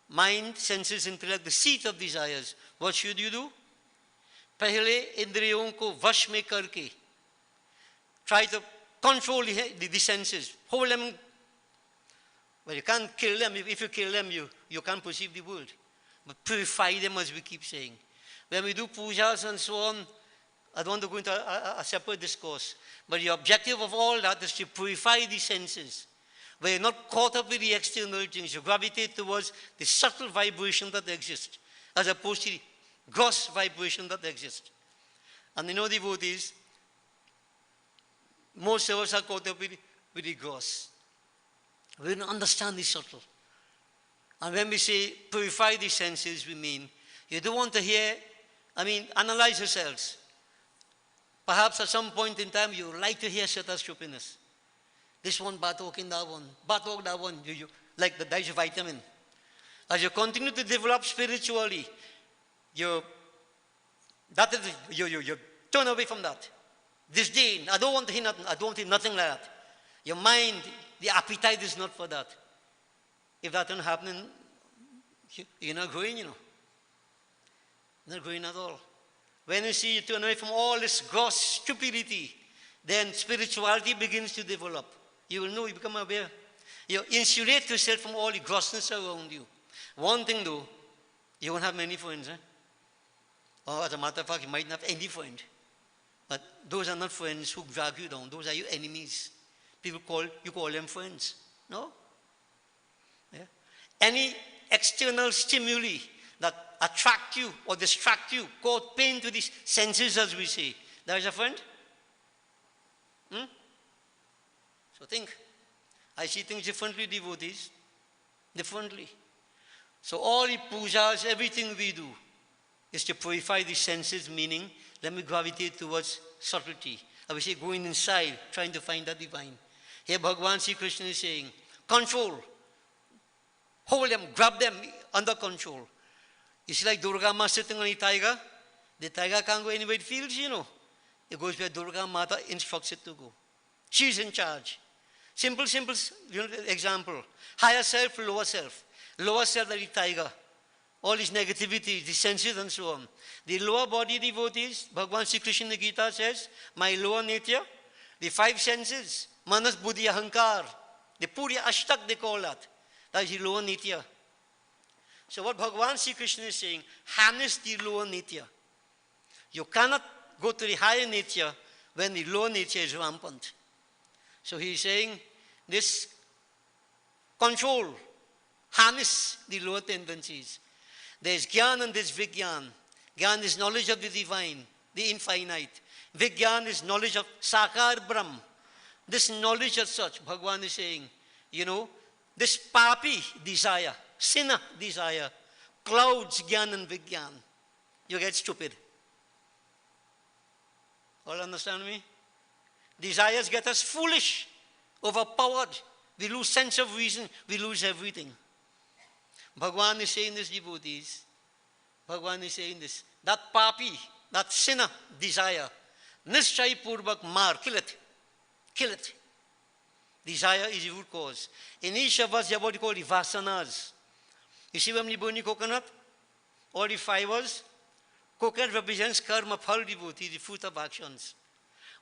Mind, senses, intellect, the seat of desires. What should you do? पहले इंद्रियों को वश में करके try to control the senses, hold them. Well, you can't kill them. If you kill them, you can't perceive the world. But purify them, as we keep saying. When we do pujas and so on, I don't want to go into a separate discourse. But the objective of all that is to purify the senses. Where you're not caught up with the external things. You gravitate towards the subtle vibration that exists, as opposed to the gross vibration that exists. And devotees, most of us are caught up with the gross. We don't understand the subtle. And when we say purify the senses, we mean you don't want to hear, analyze yourselves. Perhaps at some point in time you like to hear certain stupidness. This one batok in that one, batok that one, you like the dice vitamin. As you continue to develop spiritually, you turn away from that. Disdain, I don't want to hear nothing, I don't want to hear nothing like that. Your mind, the appetite is not for that. If that don't happen, you're not growing, Not growing at all. When you see you turn away from all this gross stupidity, then spirituality begins to develop. You will know, you become aware. You insulate yourself from all the grossness around you. One thing though, you won't have many friends. Or as a matter of fact, you might not have any friend. But those are not friends who drag you down. Those are your enemies. You call them friends. No? Yeah. Any external stimuli that attract you or distract you, cause pain to the senses, as we say, that is a friend? So think. I see things differently, devotees. Differently. So all the pujas, everything we do, is to purify the senses, meaning let me gravitate towards subtlety. I would say going inside, trying to find the divine. Here Bhagavan Sri Krishna is saying, control. Hold them, grab them under control. It's like Durga Ma sitting on a tiger. The tiger can't go anywhere it feels, It goes where Durga Mata instructs it to go. She's in charge. Simple example. Higher self, lower self. Lower self like the tiger. All this negativity, the senses and so on. The lower body devotees, Bhagavan Sri Krishna in the Gita says, my lower nature, the five senses, manas, buddhi, ahankar, the puri ashtak they call that. That is the lower nature. So what Bhagavan Sri Krishna is saying, harness the lower nature. You cannot go to the higher nature when the lower nature is rampant. So he is saying, this control, harness the lower tendencies. There is Gyan and there is Vigyan. Gyan is knowledge of the divine, the infinite. Vigyan is knowledge of Sakar Brahm. This knowledge as such, Bhagavan is saying, this papi desire, sinner desire, clouds Gyan and Vigyan. You get stupid. All understand me? Desires get us foolish, overpowered. We lose sense of reason. We lose everything. Bhagavan is saying this, devotees. Bhagavan is saying this. That papi, that sinner desire, Nishchay Purvak mar, kill it. Kill it. Desire is the root cause. In each of us, you have what you call the vasanas. You see when we burn the coconut? All the fibers. Coconut represents karma, phal, devotee, the fruit of actions.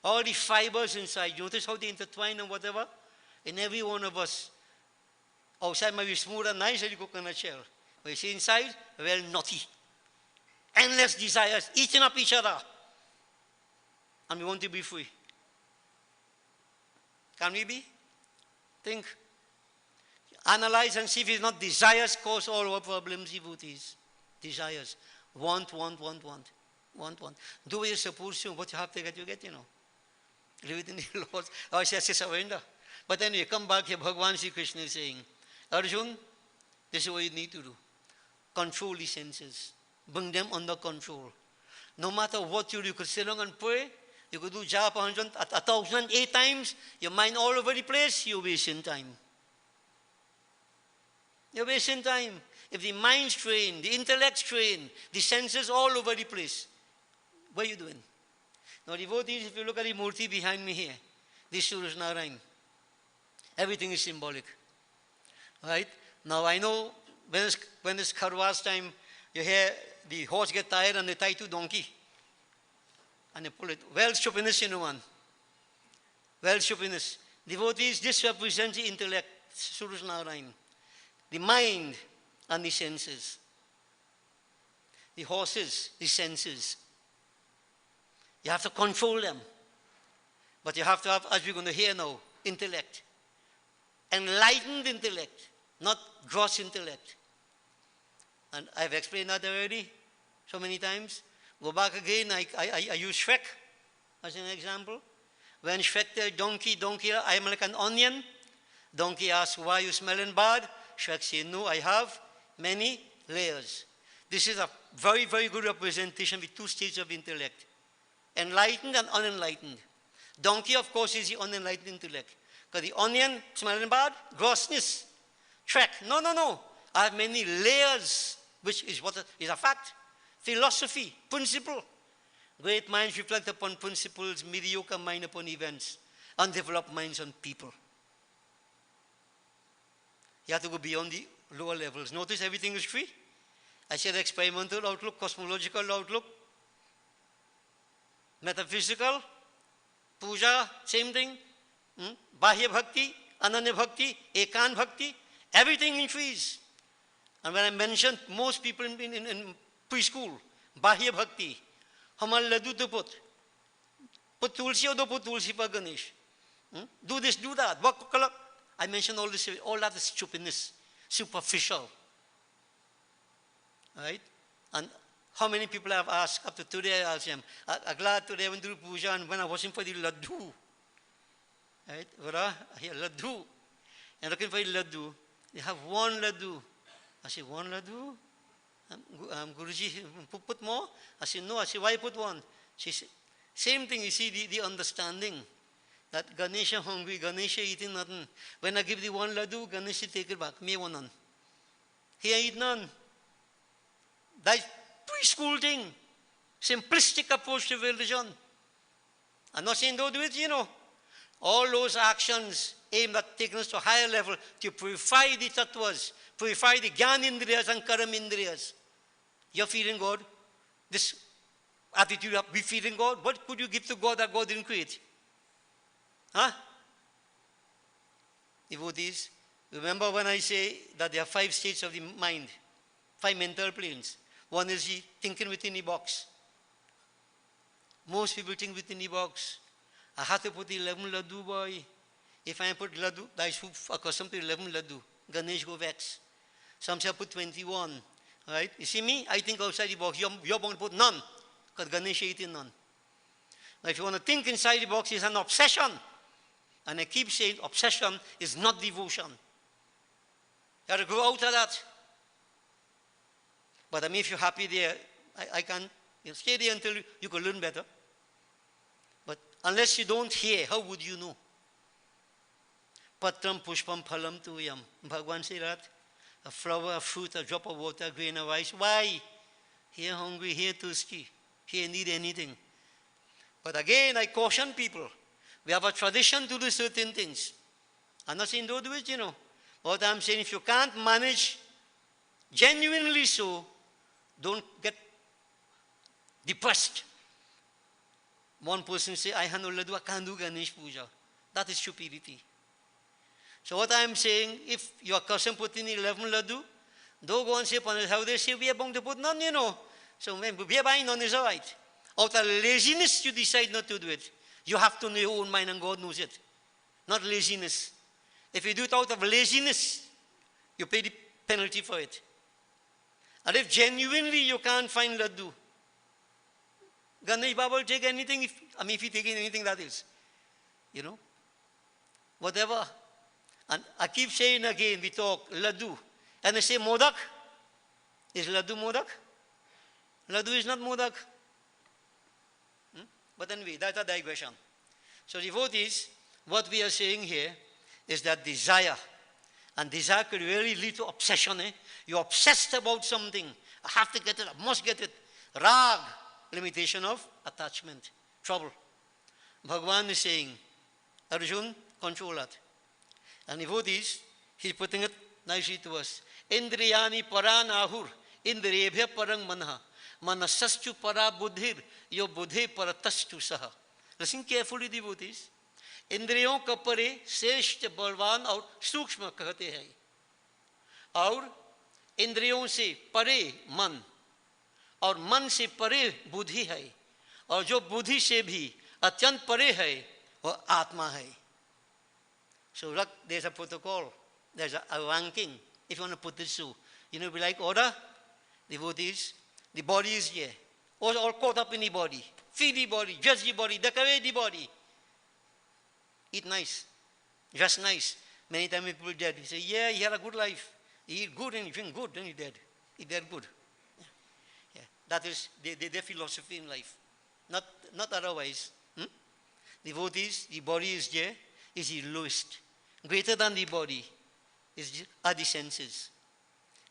All the fibers inside, you notice how they intertwine and whatever? In every one of us. Outside might be smooth and nice as the coconut shell. But you see inside, well, naughty. Endless desires, eating up each other. And we want to be free. Can we be? Think. Analyze and see if it's not desires cause all our problems, devotees. Desires. Want. Do what you're supposed to, what you have to get, you get, Live it in the laws. I say surrender. But then you come back here, Bhagavan Sri Krishna is saying, Arjun, this is what you need to do. Control the senses. Bring them under control. No matter what you do, you could sit down and pray. You could do japa 1,008 times. Your mind all over the place, you're wasting time. You're wasting time. If the mind's trained, the intellect's trained, the senses all over the place, what are you doing? Now, devotees, if you look at the murti behind me here, this Suraj Narayan, everything is symbolic. Right? Now, I know when it's Kharwas time, you hear the horse get tired and they tie to donkey. And they pull it. Well, stupidness, one. Well, stupidness. Devotees, this represents the intellect, Suraj Narayan. The mind and the senses. The horses, the senses. You have to control them. But you have to have, as we're going to hear now, intellect. Enlightened intellect, not gross intellect. And I've explained that already so many times. Go back again, I use Shrek as an example. When Shrek tells donkey, I am like an onion. Donkey asks, why are you smelling bad? Shrek says, no, I have many layers. This is a very, very good representation with two states of intellect. Enlightened and unenlightened. Donkey, of course, is the unenlightened intellect. Because the onion, smelling bad, grossness. Shrek, no, no, no. I have many layers, which is what is a fact. Philosophy, principle. Great minds reflect upon principles, mediocre mind upon events, undeveloped minds on people. You have to go beyond the lower levels. Notice everything is free. I said experimental outlook, cosmological outlook, metaphysical, puja, same thing. Bahya bhakti, ananya bhakti, ekan bhakti, everything in trees. And when I mentioned most people in preschool, bahya bhakti, hamal laddu to put tulsi or do put tulsi for Ganesh. Do this, do that. I mentioned all this, all that is stupidness, superficial. Right? And how many people have asked up to today, I asked them, I'm glad today I went to do puja and when I was in for the laddu. Right? Here, laddu. And looking for the laddu. They have one laddu. I said, one laddu? Guruji, put more? I said, no. I said, why put one? She said, same thing, you see, the understanding. That Ganesha hungry, Ganesha eating nothing. When I give the one laddu, Ganesha take it back. Me want none. He eat none. That's preschool thing. Simplistic approach to religion. I'm not saying don't do it, you know. All those actions aimed at taking us to a higher level to purify the tattvas, purify the gyan indriyas and karam indriyas. You're feeling God. This attitude of be feeling God. What could you give to God that God didn't create? Huh? Devotees, remember when I say that there are 5 states of the mind, 5 mental planes. One is the thinking within the box. Most people think within the box. I have to put 11 laddu, boy. If I put laddu, I should accustomed to 11 laddu. Ganesh go vex. Some say put 21. Right? You see me? I think outside the box. You're going to put none. Because Ganesh eating none. Now if you want to think inside the box, it's an obsession. And I keep saying obsession is not devotion. You have to grow out of that. But I mean, if you're happy there, I can stay there until you can learn better. But unless you don't hear, how would you know? Patram pushpam phalam tuyam. Bhagwan say that. A flower, a fruit, a drop of water, a grain of rice. Why? Here hungry, here thirsty, here need anything. But again, I caution people. We have a tradition to do certain things. I'm not saying don't do it, you know. But I'm saying if you can't manage genuinely so, don't get depressed. One person say, I can't do Ganesh Puja. That is stupidity. So what I'm saying, if your cousin put in 11 laddu, don't go and say, how they say, we are going to put none, you know. So we are buying none is all right. Out of laziness, you decide not to do it. You have to know your own mind and God knows it. Not laziness. If you do it out of laziness, you pay the penalty for it. And if genuinely you can't find laddu, Ganesh Baba will take anything, if he takes anything that is. You know? Whatever. And I keep saying again, we talk laddu. And I say modak. Is laddu modak? Laddu is not modak. But anyway, that's a digression. So devotees, what we are saying here is that desire, and desire could really lead to obsession. You're obsessed about something. I have to get it, I must get it. Rag, limitation of attachment, trouble. Bhagavan is saying, Arjun, control that. And devotees, he's putting it nicely to us. Indriyani paran ahur, indriyebhya parang manha. Manasastu para buddhir, yo buddhe paratastu saha. Listen carefully, devotees. इंद्रियों का परे श्रेष्ठ बलवान और सूक्ष्म कहते हैं और इंद्रियों से परे मन और मन से परे बुद्धि है और जो बुद्धि से भी अत्यंत परे है वह आत्मा है. So look, there's a protocol, there's a ranking, if you want to put it so. You know, be like order, devotees, the body is here, all caught up in the body. Feed the body, dress the body, decorate the body. Eat nice, dress nice, Many times people are dead. He say, yeah, he had a good life. He eat good and he drink good, then he dead. He dead good. Yeah. Yeah. That is their philosophy in life. Not otherwise. Devotees, the body is there, is the lowest. Greater than the body are the senses.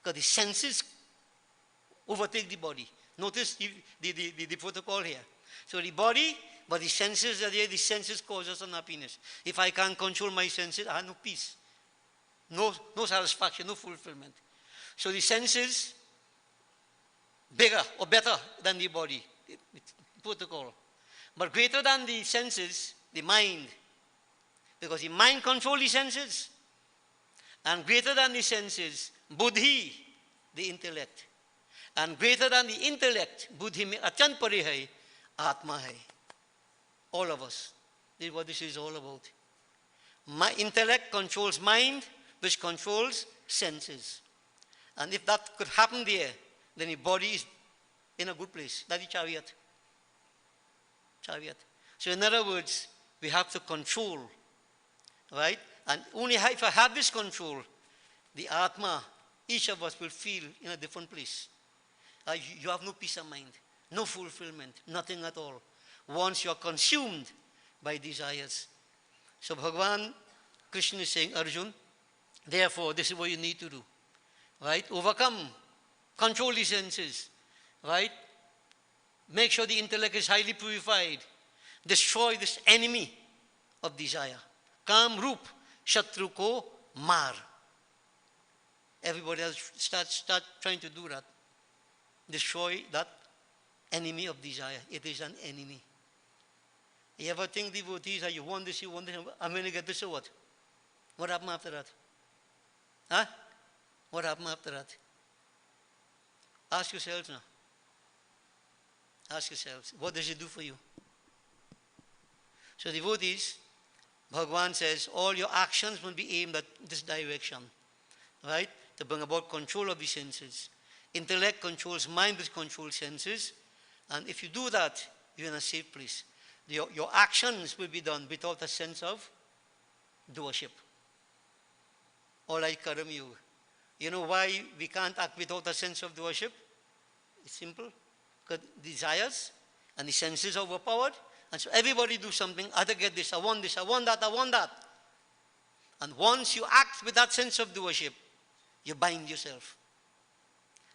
Because the senses overtake the body. Notice the protocol here. So the body, but the senses are there, the senses cause us unhappiness. If I can't control my senses, I have no peace. No satisfaction, no fulfillment. So the senses, bigger or better than the body. Protocol. But greater than the senses, the mind. Because the mind controls the senses. And greater than the senses, buddhi, the intellect. And greater than the intellect, buddhi mein atyant pare hai, atma hai. All of us. This is what this is all about. My intellect controls mind, which controls senses. And if that could happen there, then the body is in a good place. That's the chariot. So in other words, we have to control, right? And only if I have this control, the Atma, each of us will feel in a different place. You have no peace of mind, no fulfillment, nothing at all. Once you are consumed by desires. So Bhagavan Krishna is saying, Arjun, therefore, this is what you need to do, right? Overcome, control the senses, right? Make sure the intellect is highly purified. Destroy this enemy of desire. Kam Roop, Shatru ko Mar. Everybody else start trying to do that. Destroy that enemy of desire. It is an enemy. You ever think, devotees, you want this, I'm going to get this or what? What happened after that? Huh? What happened after that? Ask yourselves now. Ask yourselves, what does it do for you? So devotees, Bhagavan says, all your actions must be aimed at this direction, right? To bring about control of the senses. Intellect controls mind, which controls senses. And if you do that, you're in a safe place. Your actions will be done without a sense of doership. Or like Karam Yoga. You know why we can't act without a sense of doership? It's simple. Because desires and the senses are overpowered. And so everybody do something, other get this, I want this, I want that, I want that. And once you act with that sense of doership, you bind yourself.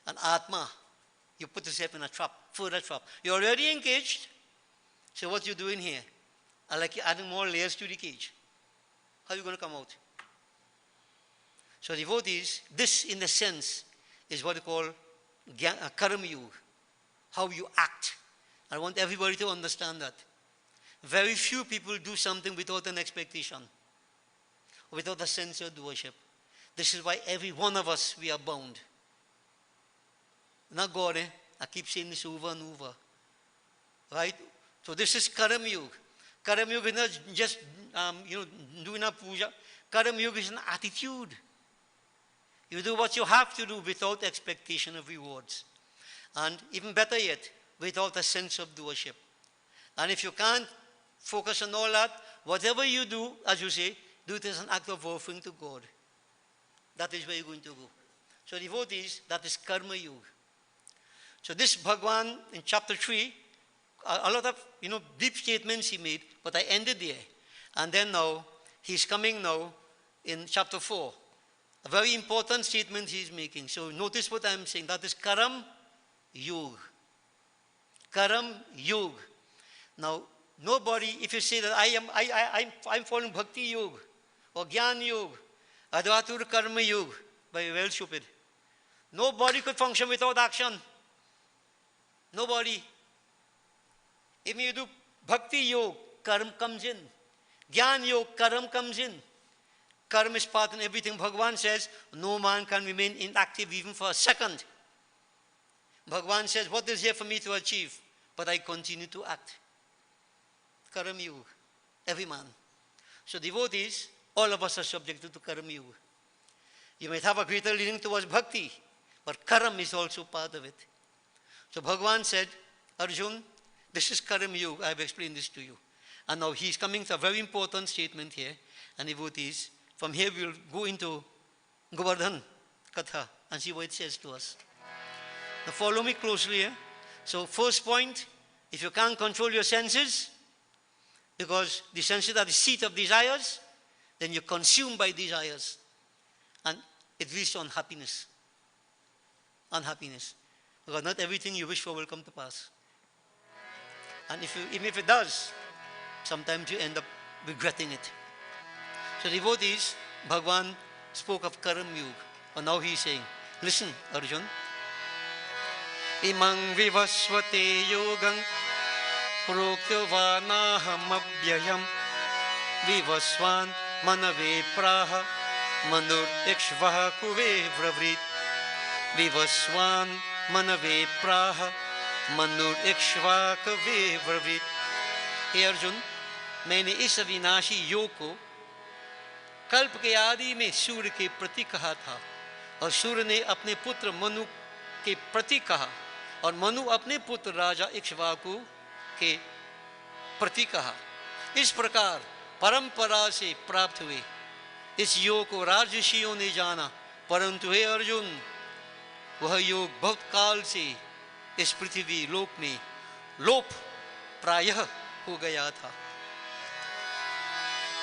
And Atma, you put yourself in a trap, further trap. You're already engaged. So what you doing here? I like you adding more layers to the cage. How are you going to come out? So devotees, this in a sense is what we call Karma Yoga. How you act. I want everybody to understand that. Very few people do something without an expectation, without a sense of doership. This is why every one of us, we are bound. Not God, I keep saying this over and over. Right? So this is Karma Yoga. Karma Yoga is not just, doing a puja. Karma Yoga is an attitude. You do what you have to do without expectation of rewards. And even better yet, without a sense of doership. And if you can't focus on all that, whatever you do, as you say, do it as an act of offering to God. That is where you're going to go. So devotees, that is Karma Yoga. So this Bhagwan in chapter 3, a lot of deep statements he made, but I ended there. And then now, he's coming now in chapter 4. A very important statement he's making. So notice what I'm saying. That is Karam Yoga. Karam Yoga. Now, nobody, if you say that I'm following Bhakti Yoga or Gyan Yoga, Advaita Karma Yoga, but you're well stupid. Nobody could function without action. Nobody. If you do Bhakti Yoga, Karma comes in. Gyan Yoga, Karma comes in. Karma is part in everything. Bhagavan says, no man can remain inactive even for a second. Bhagavan says, what is here for me to achieve? But I continue to act. Karma Yoga. Every man. So devotees, all of us are subjected to Karma Yoga. You might have a greater leaning towards Bhakti, but Karma is also part of it. So Bhagavan said, Arjun, this is Karma Yoga. I have explained this to you. And now he's coming to a very important statement here. And devotees, From here we will go into Govardhan Katha and see what it says to us. Now follow me closely here. So first point, if you can't control your senses, because the senses are the seat of desires, then you're consumed by desires. And it leads to unhappiness. Unhappiness. Because not everything you wish for will come to pass. And even if it does, sometimes you end up regretting it. So devotees, Bhagwan spoke of Karam Yuga. And now he is saying, listen, Arjun. Imang vivasvate yogam proktavanaham abhyayam vivasvan manave praha manur ikshvaha kuve vravrit vivasvan manave praha manur ikshvaha kuve vravrit. हे अर्जुन, मैंने इस अविनाशी योग को कल्प के आदि में सूर्य के प्रति कहा था और सूर्य ने अपने पुत्र मनु के प्रति कहा और मनु अपने पुत्र राजा इक्ष्वाकु के प्रति कहा। इस प्रकार परंपरा से प्राप्त हुए इस योग को राजर्षियों ने जाना, परंतु हे अर्जुन, वह योग बहुत काल से इस पृथ्वी लोक में लोप प्रायः हो गया था।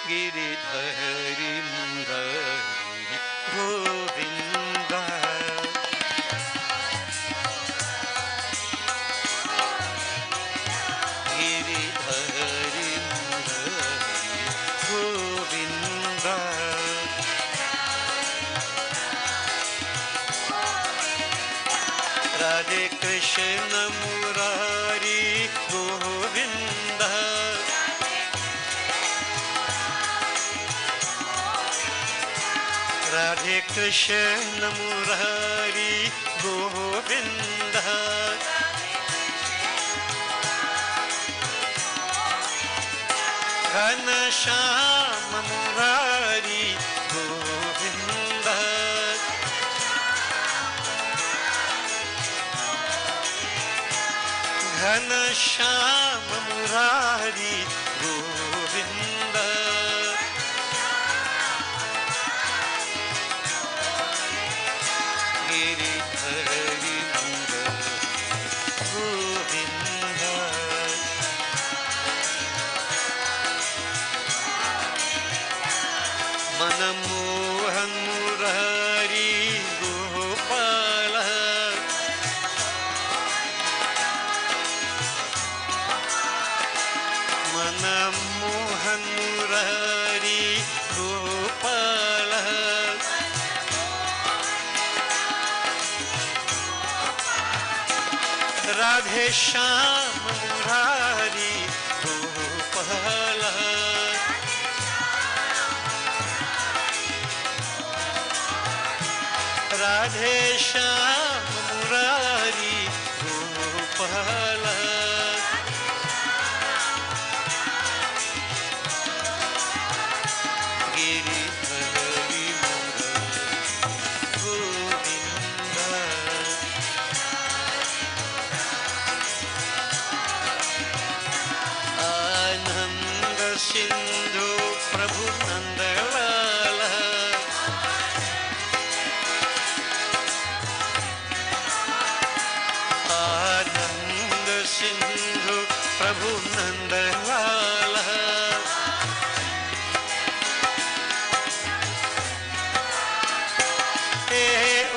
गिरिधरि मुरारी गोविंदा, गिरिधरि मुरारी गोविंदा, राधे कृष्ण मुरारी गोविंदा, राधे कृष्ण मुरारी गोविंद, घनश्याम मुरारी गोविंद, घनश्याम मुरारी गोविंद, गिरिधरि मुरारी गोविंद, मनमोहन मुरारी गोपाल, मनमोहन मुरारी गोपाल, राधे श्याम मुरारी गोपाल, राधे श्याम मुरारी गोपाल, गिरिधरि मुरारी गोविंद, आनंद सिंधु प्रभु नंदलाल, आनंद सिंधु प्रभु नंदलाल, हे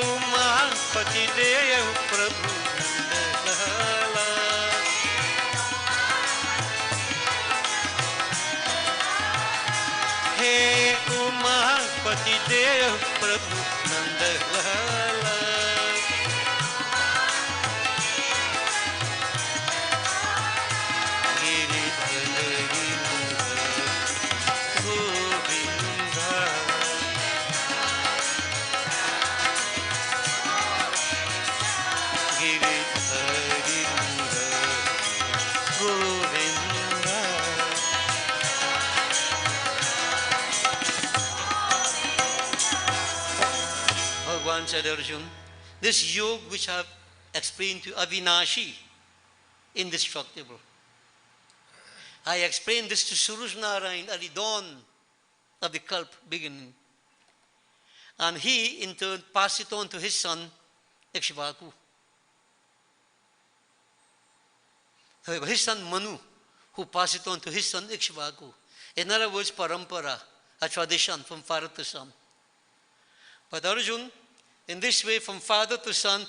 उमापति देव प्रभु नंदलाल, हे उमापति देव प्रभु Nandlal, गिरिधरि Murari Govind, गिरिधरि Murari Govind. Bhagavan said, Arjun, this yoga which I have explained to you, Avinashi, indestructible. I explained this to Suraj Narayan at the dawn of the Kalp beginning, And he, in turn, passed it on to his son, Ikshvaku. However, his son Manu, who passed it on to his son Ikshvaku. In other words, parampara, a tradition from father to son. But Arjun, in this way, from father to son,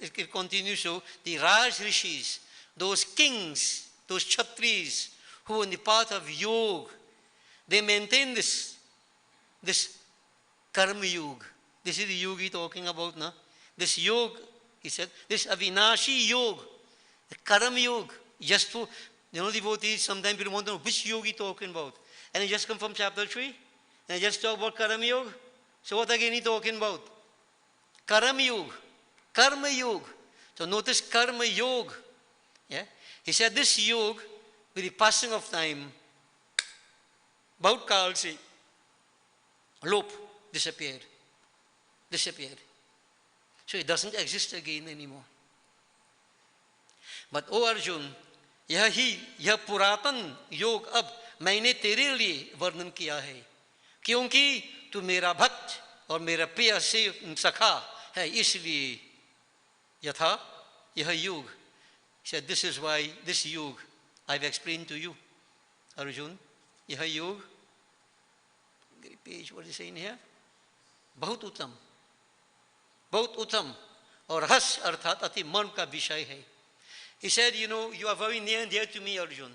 it continues. So the Raj Rishis, those kings, those Kshatris, who in the path of yoga, they maintain this karma yoga. This is the yogi talking about now. This yoga, he said, this avinashi yoga, the karma yoga. Just to, devotees, sometimes people want to know which yoga he talking about. And he just come from chapter 3, and he just talk about karma yoga. So what again he talking about? Karma yoga. Karma yoga. So notice karma yoga. Yeah? He said this yoga, with the passing of time, about Kalsi, lop, disappeared. Disappeared. So it doesn't exist again anymore. But O Arjun, यह पुरातन योग अब मैंने तेरे लिए वर्णन किया है, क्योंकि तू मेरा भक्त और मेरा प्रिय सखा है, इसलिए यथा यह योग. He said, this is why this yoga I've explained to you, Arjun. यह योग, page, what is saying here? बहुत उत्तम, बहुत उत्तम और हस अर्थात अति मर्म का विषय है. He said, you are very near and dear to me, Arjun.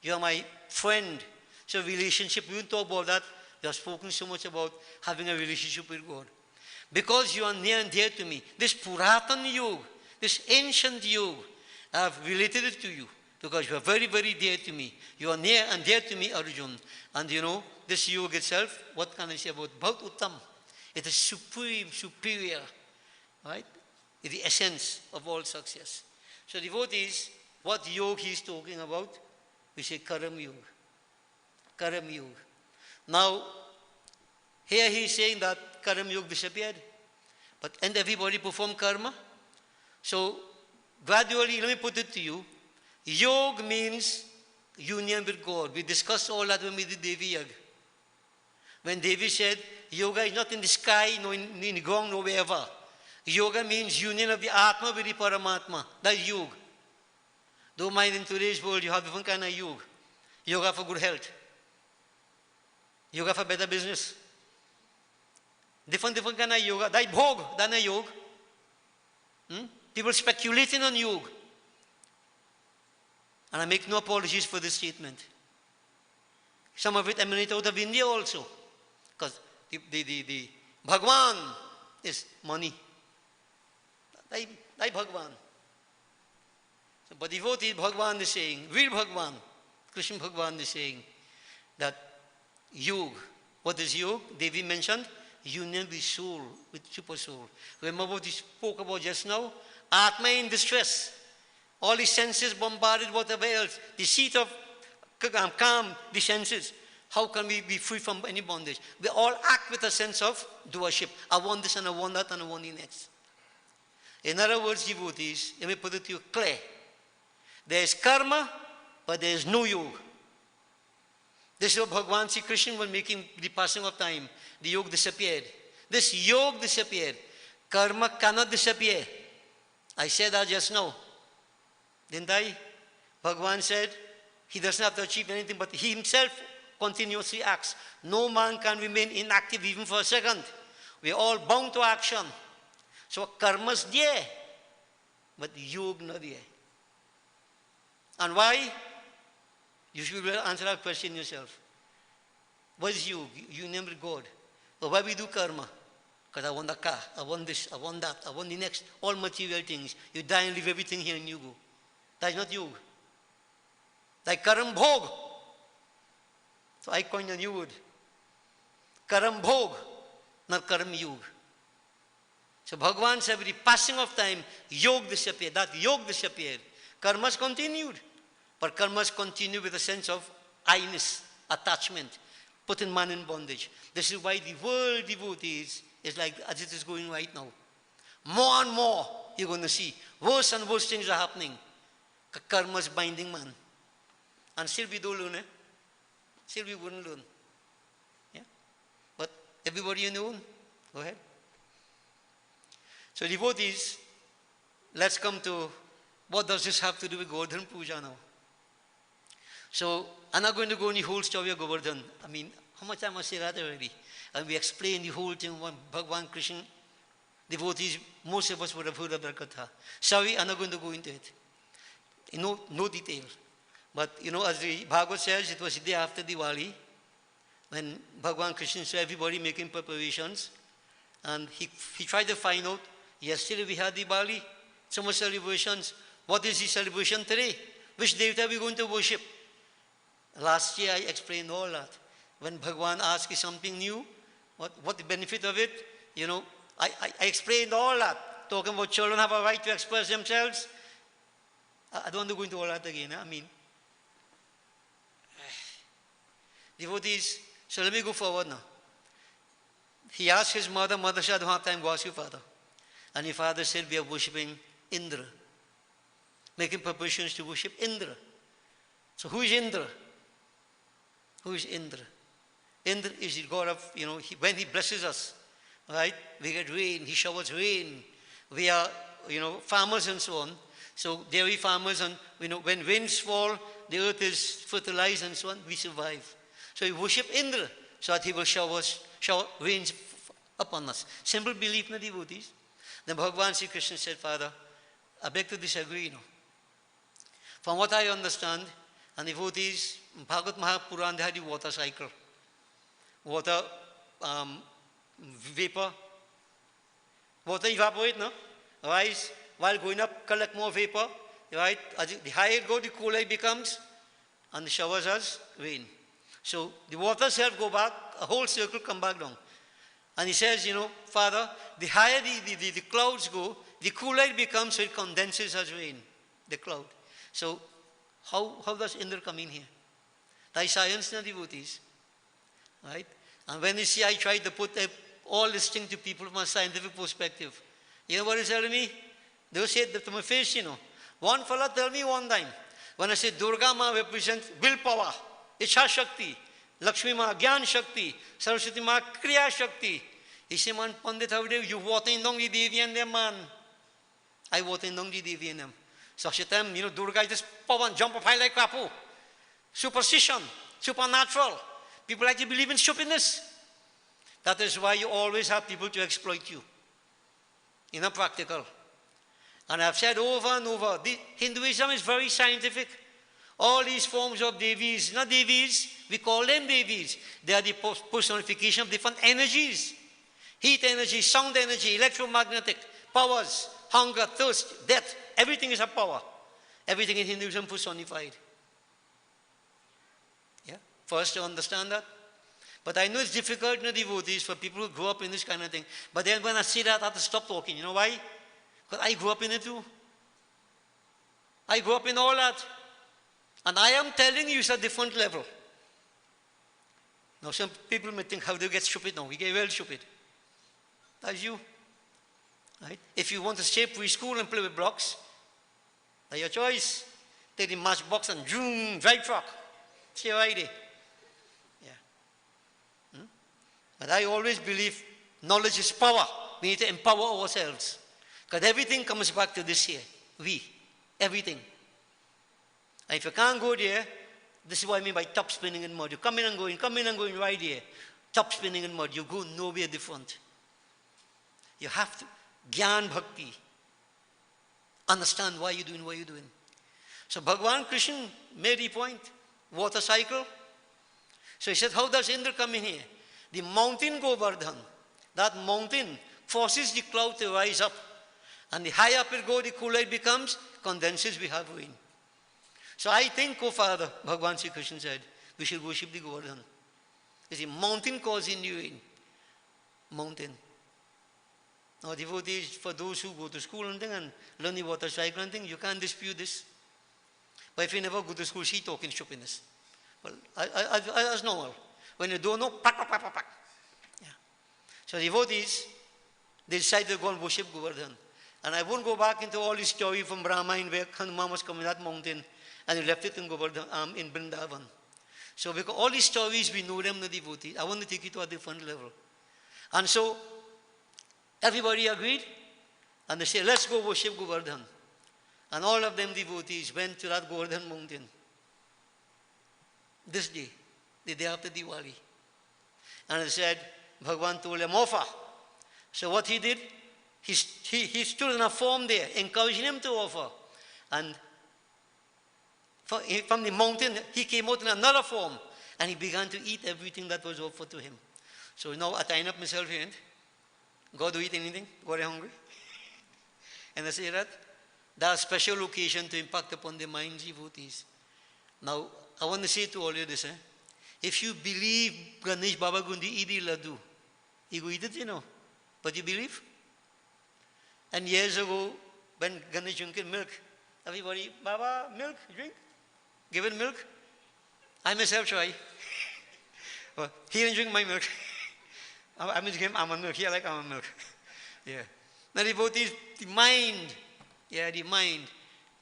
You are my friend. So relationship, we won't talk about that. You have spoken so much about having a relationship with God. Because you are near and dear to me, this Puratan Yoga, this ancient yoga, I have related it to you because you are very, very dear to me. You are near and dear to me, Arjun. And this yoga itself, what can I say about Bhaut Uttam? It is supreme, superior, right? It is the essence of all success. So devotees, what yoga he is talking about? We say Karam Yoga. Karam Yoga. Now, here he is saying that Karam Yoga disappeared. And everybody perform karma. So, gradually, let me put it to you. Yoga means union with God. We discussed all that when we did Devi Yag. When Devi said, yoga is not in the sky, no in the ground, no wherever. Yoga means union of the Atma with the Paramatma. That's yoga. Don't mind in today's world, you have different kind of yoga. Yoga for good health. Yoga for better business. Different kind of yoga. That's bhog, that's not yoga. People speculating on yoga. And I make no apologies for this statement. Some of it emanate out of India also. Because the Bhagwan is money. Like Bhagwan. So, but devotee Bhagwan is saying, real Bhagwan, Krishna Bhagwan is saying that yoga, what is yoga? Devi mentioned union with soul, with super soul. Remember what we spoke about just now? Atma in distress. All the senses bombarded, whatever else. The seat of calm, the senses. How can we be free from any bondage? We all act with a sense of doership. I want this and I want that and I want the next. In other words, devotees, let me put it to you clear. There is karma, but there is no yoga. This is what Bhagavan Sri Krishna was making the passing of time. The yoga disappeared. This yoga disappeared. Karma cannot disappear. I said that just now. Didn't I? Bhagavan said he doesn't have to achieve anything, but he himself continuously acts. No man can remain inactive even for a second. We are all bound to action. So karma's there, but yoga not there. And why? You should be able to answer that question yourself. What is yoga? Union with God. But why we do karma? Because I want a car, I want this, I want that, I want the next, all material things. You die and leave everything here and you go. That's not yoga. Like karam bhog. So I coined a new word. Karam bhog, not karam yoga. So Bhagavan said with the passing of time, yoga disappeared. That yoga disappeared. Karmas continued. But karmas continue with a sense of I-ness, attachment, putting man in bondage. This is why the world devotees is like as it is going right now. More and more you're going to see. Worse and worse things are happening. Karma's binding man. And still we don't learn, eh? Still we wouldn't learn. Yeah? But everybody you know, Go ahead. So devotees, let's come to what does this have to do with Govardhan Puja now. So I'm not going to go in the whole story of Govardhan. I mean, how much time I say that already? And we explain the whole thing, Bhagwan Krishna. Devotees, most of us would have heard of that katha. Sorry, I'm not going to go into it. No detail. But, as the Bhagavad says, it was the day after Diwali, when Bhagwan Krishna saw everybody making preparations, and he tried to find out, yesterday we had Diwali, so much celebrations. What is the celebration today? Which devata are we going to worship? Last year I explained all that. When Bhagwan asks something new, what the benefit of it? I explained all that, talking about children have a right to express themselves. I don't want to go into all that again. I mean, devotees, so let me go forward now. He asked his mother said, I don't have time, go ask your father. And your father said, we are worshipping Indra. Making preparations to worship Indra. So who is Indra? Who is Indra? Indra is the god of, when he blesses us, right? We get rain, he showers rain. We are, farmers and so on. So dairy farmers, and when winds fall, the earth is fertilized and so on, we survive. So we worship Indra so that he will shower rains upon us. Simple belief, na devotees. Then Bhagavan Sri Krishna said, Father, I beg to disagree, From what I understand, and devotees, Bhagavad Mahapuran, they had the water cycle. Water, vapor, water evaporate, no? Rise, while going up, collect more vapor, right? As the higher it goes, the cooler it becomes, and the showers us rain. So the water self go back, a whole circle come back down. And he says, Father, the higher the clouds go, the cooler it becomes, so it condenses as rain, the cloud. So how does Indra come in here? That is science, na devotees. Right? And when you see I try to put all this thing to people from a scientific perspective, you know what he's telling me? They say that to my face, One fella tell me one time, when I say Durga Ma represents willpower, Ichha Shakti, Lakshmi Ma Gyan Shakti, Saraswati Ma Kriya Shakti. He said, man, Pandit, how do you water in the Devi and them, man? I water in the Devi and them. So she tell him, Durga is just power and jump up high like Kapu. Superstition, supernatural. People like to believe in stupidness. That is why you always have people to exploit you. Practical. And I've said over and over, Hinduism is very scientific. All these forms of devis, not devis, we call them devis. They are the personification of different energies. Heat energy, sound energy, electromagnetic, powers, hunger, thirst, death. Everything is a power. Everything in Hinduism personified. Yeah? For us to understand that. But I know it's difficult in the devotees for people who grow up in this kind of thing. But then when I see that, I have to stop talking. You know why? Because I grew up in it too. I grew up in all that. And I am telling you it's a different level. Now some people may think, how do you get stupid now? We get well stupid. That's you. Right? If you want to stay preschool and play with blocks, that's your choice. Take the matchbox and drive truck. It's your idea. Yeah. But I always believe knowledge is power. We need to empower ourselves. Because everything comes back to this here. We. Everything. And if you can't go there, this is what I mean by top spinning in mud. You come in and going right here. Top spinning in mud. You go nowhere different. You have to. Gyan Bhakti. Understand why you're doing what you're doing. So Bhagavan Krishna made the point. Water cycle. So he said, how does Indra come in here? The mountain Govardhan. That mountain forces the cloud to rise up. And the higher up it goes, the cooler it becomes, condenses, we have rain. So I think, oh Father, Bhagavan Sri Krishna said, we should worship the Govardhan. You see, mountain causing the rain. Mountain. Now devotees, for those who go to school and thing and learn the water cycle and thing, you can't dispute this. But if you never go to school, she talking stupidness. Well, that's normal. When you don't know, pak. Yeah. So devotees, they decided to go and worship Govardhan. And I won't go back into all this story from Brahma where Hanuman was coming that mountain and he left it in Govardhan, in Vrindavan. So because all these stories, we know them, the devotees. I want to take it to a different level. And so, Everybody agreed, and they said, let's go worship Govardhan. And all of them devotees went to that Govardhan mountain. This day, the day after Diwali. And they said, Bhagwan told them, offer. So what he did, he stood in a form there, encouraging him to offer. And from the mountain, he came out in another form, and he began to eat everything that was offered to him. So now I tying up myself here, God do eat anything? God are hungry? And I say that? That's a special occasion to impact upon the minds of devotees. Now, I want to say to all of you this, if you believe Ganesh Baba Gundi eat the laddu, he go eat it, you know. But you believe? And years ago, when Ganesh drinking milk, everybody, Baba, milk, drink. Given milk. I myself try. Well, he didn't drink my milk. I mean, him almond milk. He like almond milk. Yeah. Now, devotees, the mind. Yeah, the mind.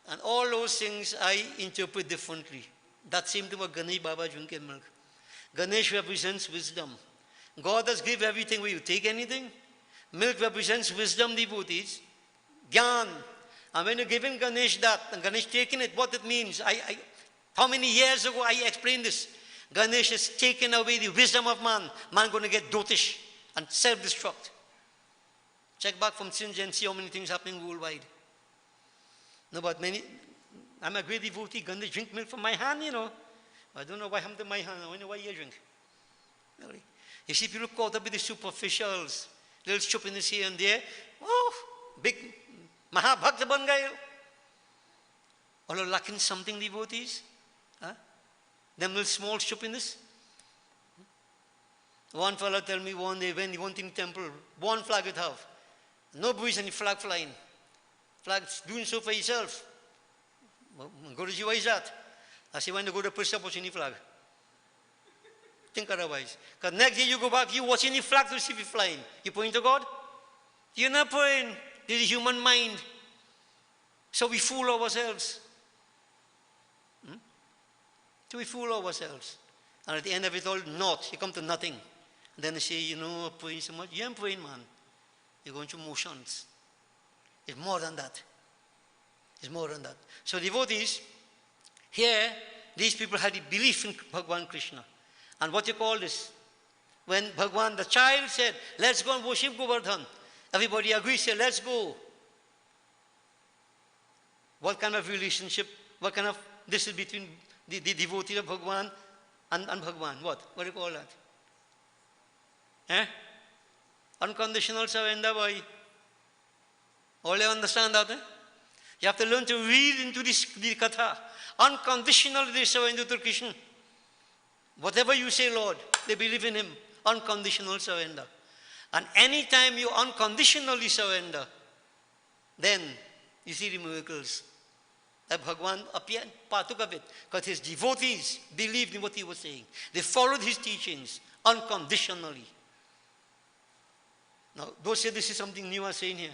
And all those things I interpret differently. That same thing about Ganesh Baba drinking milk. Ganesh represents wisdom. God has given everything. Will you take anything? Milk represents wisdom, devotees. Gyan. And when you're giving Ganesh that, and Ganesh taking it, what it means, how many years ago I explained this? Ganesh has taken away the wisdom of man. Man going to get dotish and self-destruct. Check back from Sinja and see how many things happening worldwide. No, but I'm a great devotee. Ganesh drink milk from my hand, you know. I don't know why happened to my hand. I wonder why you drink. Really. You see people caught up with the superficials. Little stupidness here and there. Oh, big Mahabhakta Bangay. All are lacking something, devotees. Huh? Them little small stupidness. One fellow tell me one day when he went in the temple, one flag it have. No breeze and the flag flying. Flag's doing so for yourself. Guruji, why is that? I say, when you go to press up, what's in the flag? Think otherwise. Because next day you go back, you watching the flag to see it flying. You point to God? You're not praying. This is human mind. So we fool ourselves. So we fool ourselves. And at the end of it all, not. You come to nothing. And then they say, you know, praying so much. You ain't praying, man. You're going through motions. It's more than that. It's more than that. So devotees, here, these people had a belief in Bhagwan Krishna. And what you call this? When Bhagwan, the child said, let's go and worship Govardhan. Everybody agrees, said, let's go. What kind of relationship, what kind of, this is between the devotee of Bhagwan and Bhagwan. What do you call that? Unconditional surrender, boy. All you understand that? You have to learn to read into the katha. Unconditionally they surrender to Krishna. Whatever you say, Lord, they believe in Him. Unconditional surrender. And anytime you unconditionally surrender, then you see the miracles. That Bhagwan appeared, partook of it, because his devotees believed in what he was saying. They followed his teachings unconditionally. Now, those say this is something new I'm saying here.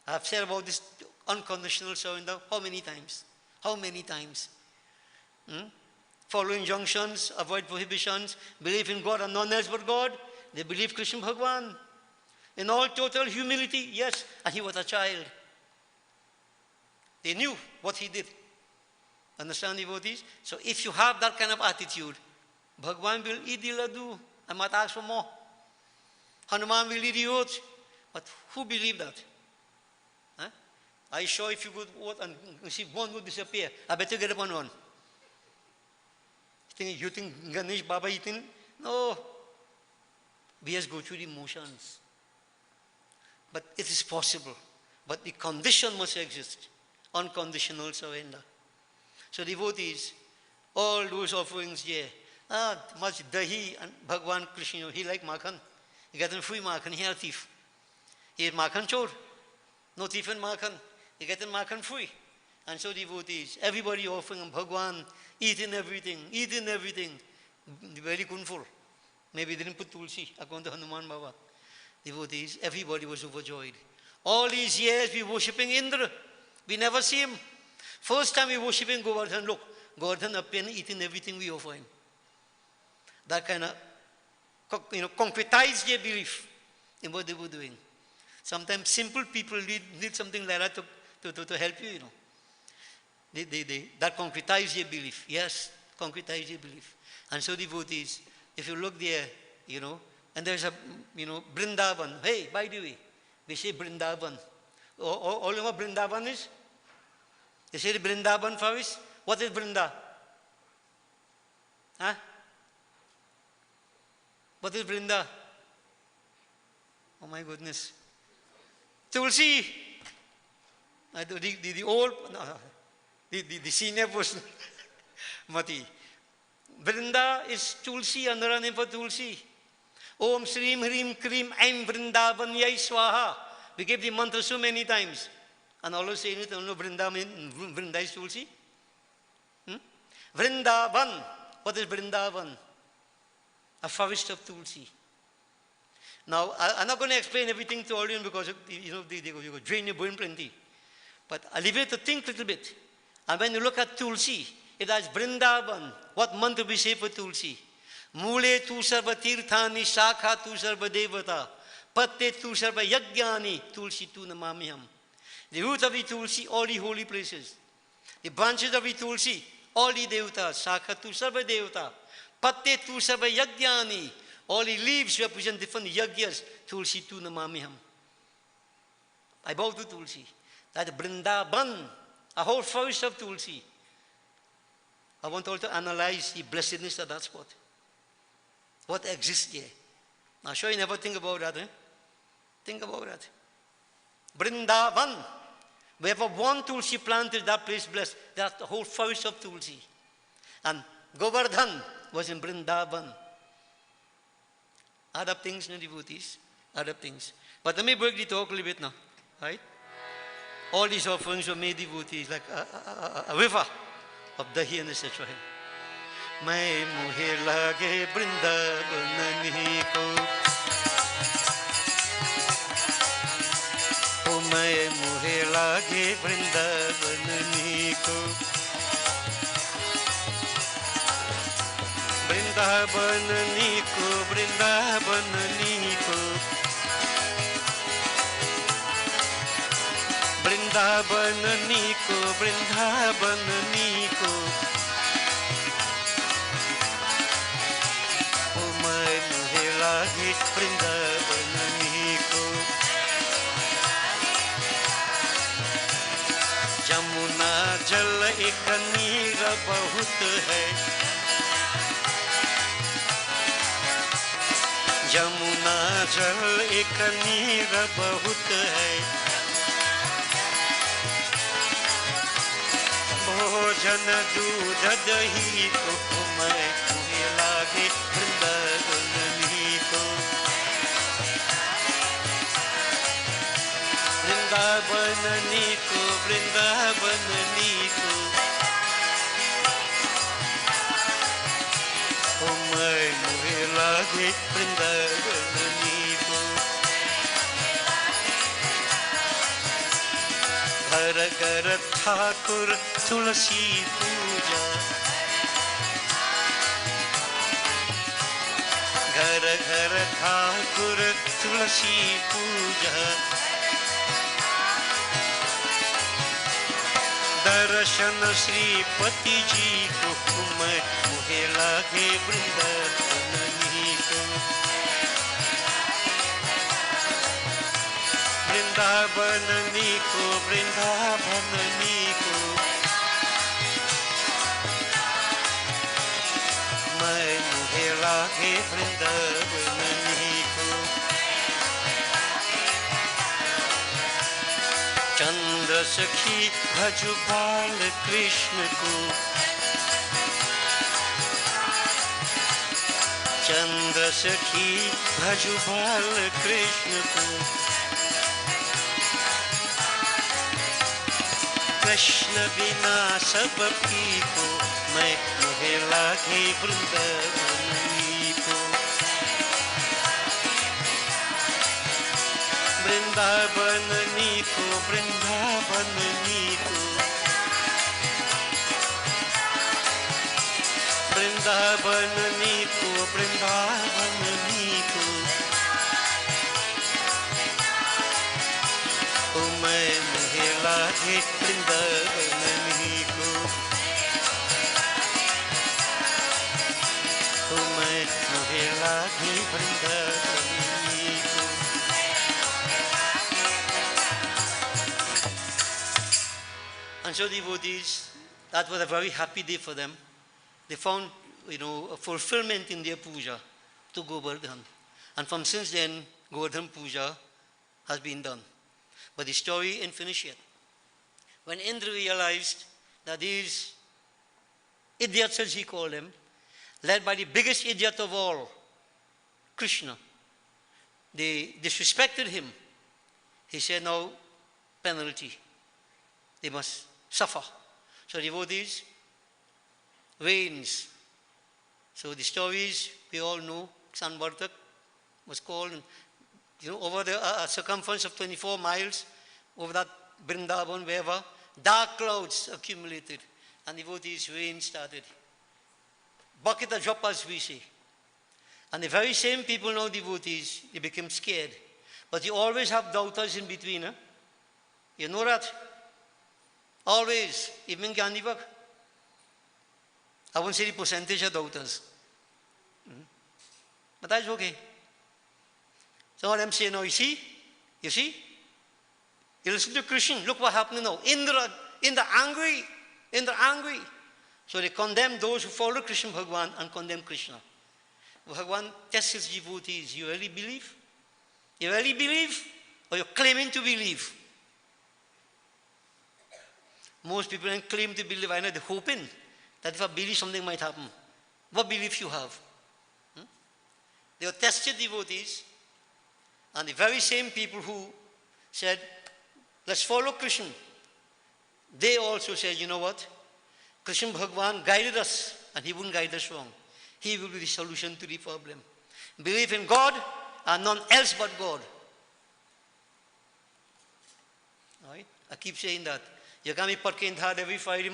I have said about this unconditional surrender how many times? How many times? Follow injunctions, avoid prohibitions, believe in God and none else but God. They believe Krishna Bhagwan. In all total humility, yes, and he was a child. They knew what he did. Understand, devotees? So if you have that kind of attitude, Bhagwan will eat the laddu. I might ask for more. Hanuman will eat the oats. But who believed that? Huh? I sure if you go and see one would disappear, I better get upon one. You think Ganesh Baba eating? No. We just go through the motions. But it is possible. But the condition must exist. Unconditional surrender. So devotees, all those offerings here, much dahi and Bhagwan Krishna, he like makhan. He got him free makhan, he had a thief. He had makhan chor. No thief in makhan. He got him makhan free. And so devotees, everybody offering Bhagwan, eating everything. Very kunful. Maybe they didn't put tulsi, according to Hanuman Baba. Devotees, everybody was overjoyed. All these years we worshipping Indra. We never see him. First time we worshipping Govardhan, look, Govardhan appeared eating everything we offer him. That kind of, concretized their belief in what they were doing. Sometimes simple people need something like that to help you, you know. That concretize your belief. Yes, concretize your belief. And so devotees, if you look there, you know, and there's a, you know, Vrindavan. Hey, by the way, we say Vrindavan. All you know what Vrindavan is? They say the Vrindavan first. What is Vrinda? Huh? What is Vrinda? Oh my goodness. Tulsi. The old, no, the senior person. Mati. Vrinda is Tulsi, another name for Tulsi. Om Shrim Hrim Krim Aim Vrindavan Yai Swaha. We gave the mantra so many times. And always saying it, no, Vrinda is Tulsi. Vrindavan. What is Vrindavan? A forest of Tulsi. Now, I'm not going to explain everything to all you because, you know, they go drain your brain plenty. But I'll leave you to think a little bit. And when you look at Tulsi, it has Vrindavan. What mantra we say for Tulsi? Mule tu sarva tirthani, shakha tu sarva devata, patte tu sarva yajnani, Tulsi tu namamiham. The root of the Tulsi, all the holy places. The branches of the Tulsi, all the devatas, shakha tu sarva devata, patte tu sarva yajnani, all the leaves represent different yagyas, Tulsi tu namamiham. I bow to Tulsi. That Vrindavan, a whole forest of Tulsi. I want all to analyze the blessedness of that spot. What exists here? Now, sure you never think about that, eh? Think about that. Vrindavan. Wherever one Tulsi planted, that place blessed. That's the whole forest of Tulsi. And Govardhan was in Vrindavan. Other things, no devotees. Other things. But let me break the talk a little bit now. Right? All these offerings were made devotees like a river of dahi and etc. मैं मुहे लागे वृंदावन को ओ मैं मुहे लागे वृंदावन को वृंदावन को वृंदावन को वृंदावन को वृंदावन को लागे वृंदावन को जमुना जल एक नीर बहुत है जमुना जल एक नीर बहुत है भोजन दूध दही को मैं मुझे लागे वृंदावन वृंदावन को वृंदावन को ओ मैं मुझे लागे वृंदावन को घर घर ठाकुर तुलसी पूजा घर घर ठाकुर तुलसी पूजा दर्शन श्रीपति जी को मैं मुझे लागे वृंदावन को वृंदावन को वृंदावन को मैं मुझे लागे वृंदावन को चंद्र सखी भजु बाल कृष्ण को चंद्र सखी भजु बाल कृष्ण को कृष्ण बिना सब पी को मैं मुझे लागे वृंदावन को वृंदावन को वृंदावन को वृंदावन को वृंदावन को And so devotees, that was a very happy day for them. They found, a fulfillment in their puja to Govardhan. And from since then, Govardhan Puja has been done. But the story ain't finished yet. When Indra realized that these idiots, as he called them, led by the biggest idiot of all, Krishna, they disrespected him. He said, now, penalty. They must suffer. So devotees, rains. So the stories we all know, Sanvartak was called, over the circumference of 24 miles, over that Vrindavan, wherever, dark clouds accumulated, and devotees, rain started. Bucket of drop, as we say. And the very same people now, devotees, they became scared. But you always have doubters in between. Huh? You know that? Always, even in Gandhivak. I won't say the percentage of doubters. But that's okay. Some of them say, no, you see? You listen to Krishna, look what happened now. Indra angry. So they condemn those who follow Krishna Bhagwan and condemn Krishna. Bhagwan tests his devotees. You really believe? You really believe? Or you're claiming to believe? Most people don't claim to believe. I know they're hoping that if I believe, something might happen. What belief you have? They are tested devotees, and the very same people who said, let's follow Krishna, they also said, you know what? Krishna Bhagwan guided us, and he wouldn't guide us wrong. He will be the solution to the problem. Believe in God and none else but God. All right? I keep saying that. You can't be parking hard every Friday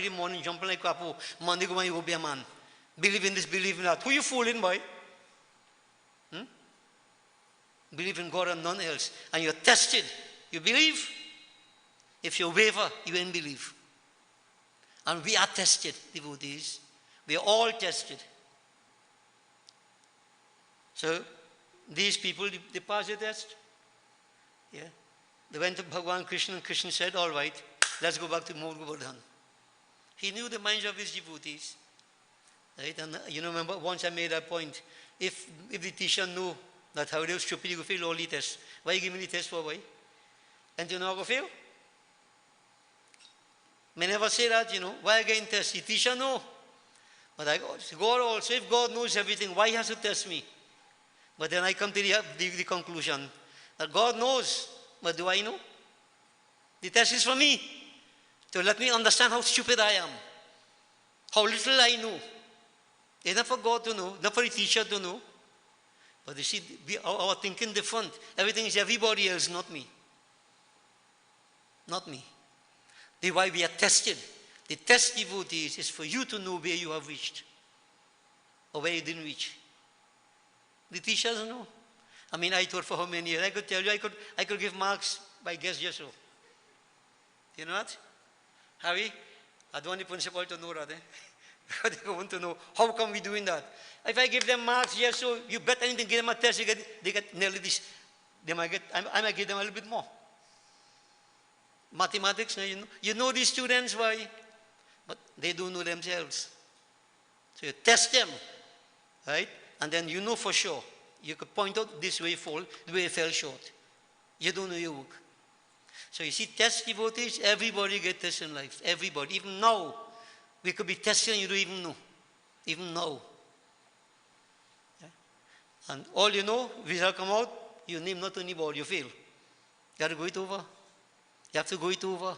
morning, jumping like Kapu, Monday go you be a man. Believe in this, believe in that. Who you fooling, boy? Believe in God and none else. And you're tested. You believe? If you waver, you won't believe. And we are tested, devotees. We are all tested. So, these people, they passed the test. Yeah. They went to Bhagwan Krishna, and Krishna said, all right, let's go back to Mount Govardhan. He knew the minds of his devotees. Right? And remember, once I made that point, if the teacher knew that how they were stupid, you go fail all the tests. Why you give me the test for, why? And you know how to fail? May never say that, why again test? The teacher know. But God also, if God knows everything, why he has to test me? But then I come to the conclusion that God knows, but do I know? The test is for me, to let me understand how stupid I am, how little I know. It's not for God to know, not for the teacher to know. But you see, our thinking different. Everything is everybody else, not me. Not me. That's why we are tested. The test, devotees, is for you to know where you have reached or where you didn't reach. The teachers know. I mean, I taught for how many years? I could tell you, I could give marks by guess just so. You know what? Harry, I don't want the principal to know that. Because they want to know, how come we doing that? If I give them marks, yes, so you bet anything, give them a test, they get nearly this. I might give them a little bit more. Mathematics, you know these students, why? But they don't know themselves. So you test them, right? And then you know for sure. You could point out this way the way you fell short. You don't know your work. So you see, test devotees, everybody gets tests in life. Everybody. Even now, we could be tested and you don't even know. Even now. Yeah? And all you know, result come out, you name not anybody, you fail. You have to go it over. You have to go it over.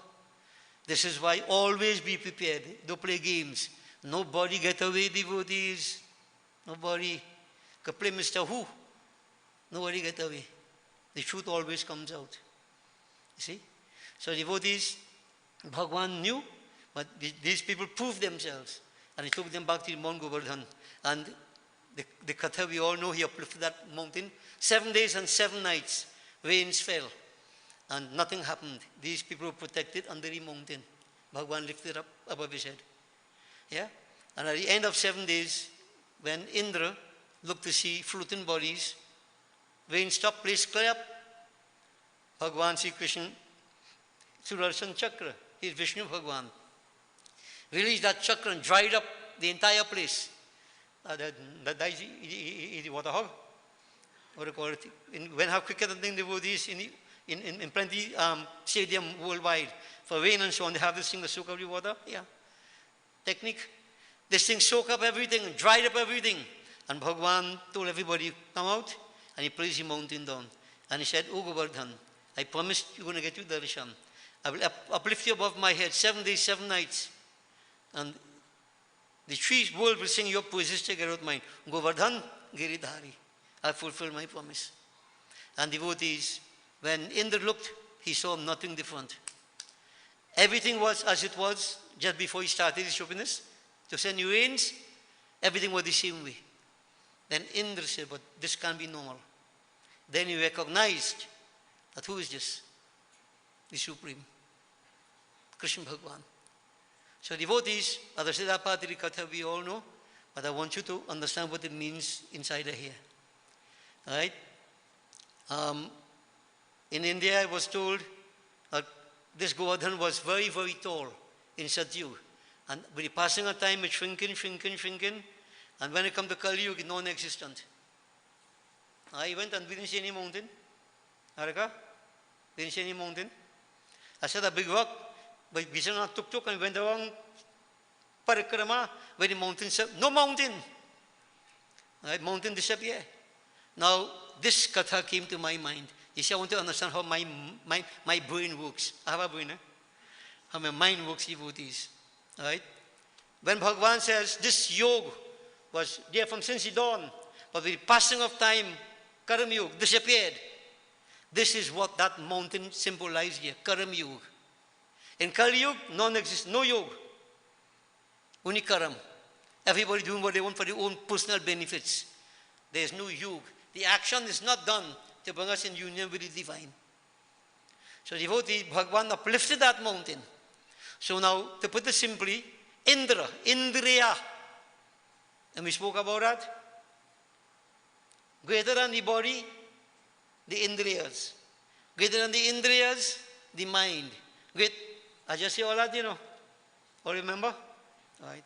This is why always be prepared. Don't play games. Nobody get away, devotees. Nobody. Could play Mr. Who. Nobody get away. The truth always comes out. You see? So devotees, Bhagwan knew, but these people proved themselves. And he took them back to Mount Govardhan. And the Katha, we all know, he uplifted that mountain. 7 days and 7 nights, rains fell. And nothing happened. These people were protected under the mountain. Bhagwan lifted up above his head. Yeah? And at the end of 7 days, when Indra, look to see floating bodies. Rain stop, place clap. Bhagwan Sri Krishna, Sudarshan Chakra, he is Vishnu Bhagwan. Released that chakra and dried up the entire place. That is water hog. What do you call it? When how quicker than the devotees in plenty stadium worldwide for rain and so on, they have this thing to soak up the water. Yeah. Technique. This thing soak up everything and dried up everything. And Bhagwan told everybody, come out. And he placed the mountain down. And he said, O Govardhan, I promised you're going to get you darshan. I will uplift you above my head 7 days, 7 nights. And the trees world will sing your praises together with mine. Govardhan Giridhari. I fulfilled my promise. And devotees, when Indra looked, he saw nothing different. Everything was as it was just before he started his happiness. To send you rains, everything was the same way. Then Indra said, but this can't be normal. Then he recognized that who is this? The Supreme, Krishna Bhagwan. So devotees, as I said, that part of the Katha we all know, but I want you to understand what it means inside here. Right? In India, I was told this Govardhan was very, very tall in Satyug. And with the passing of time, it's shrinking. And when it comes to Kali Yuga, it's non-existent. I went and we didn't see any mountain. Harika? Didn't see any mountain. I said a big rock, but we said tuk and went around Parikrama, where the mountain said, no mountain. Right? Mountain disappeared. Now, this katha came to my mind. You see, I want to understand how my brain works. I have a brain, eh? How my mind works, devotees. Right? When Bhagavan says this yoga was there from since the dawn, but with the passing of time, Karam Yuga disappeared. This is what that mountain symbolized here, Karam Yuga. In Kali Yuga, non-existent, no yoga. Only Karam. Everybody doing what they want for their own personal benefits. There is no yoga. The action is not done to bring us in union with the divine. So devotee, Bhagavan uplifted that mountain. So now, to put it simply, Indra, Indriya, and we spoke about that. Greater than the body, the Indriyas. Greater than the Indriyas, the mind. I just say all that, you know. All remember? All right.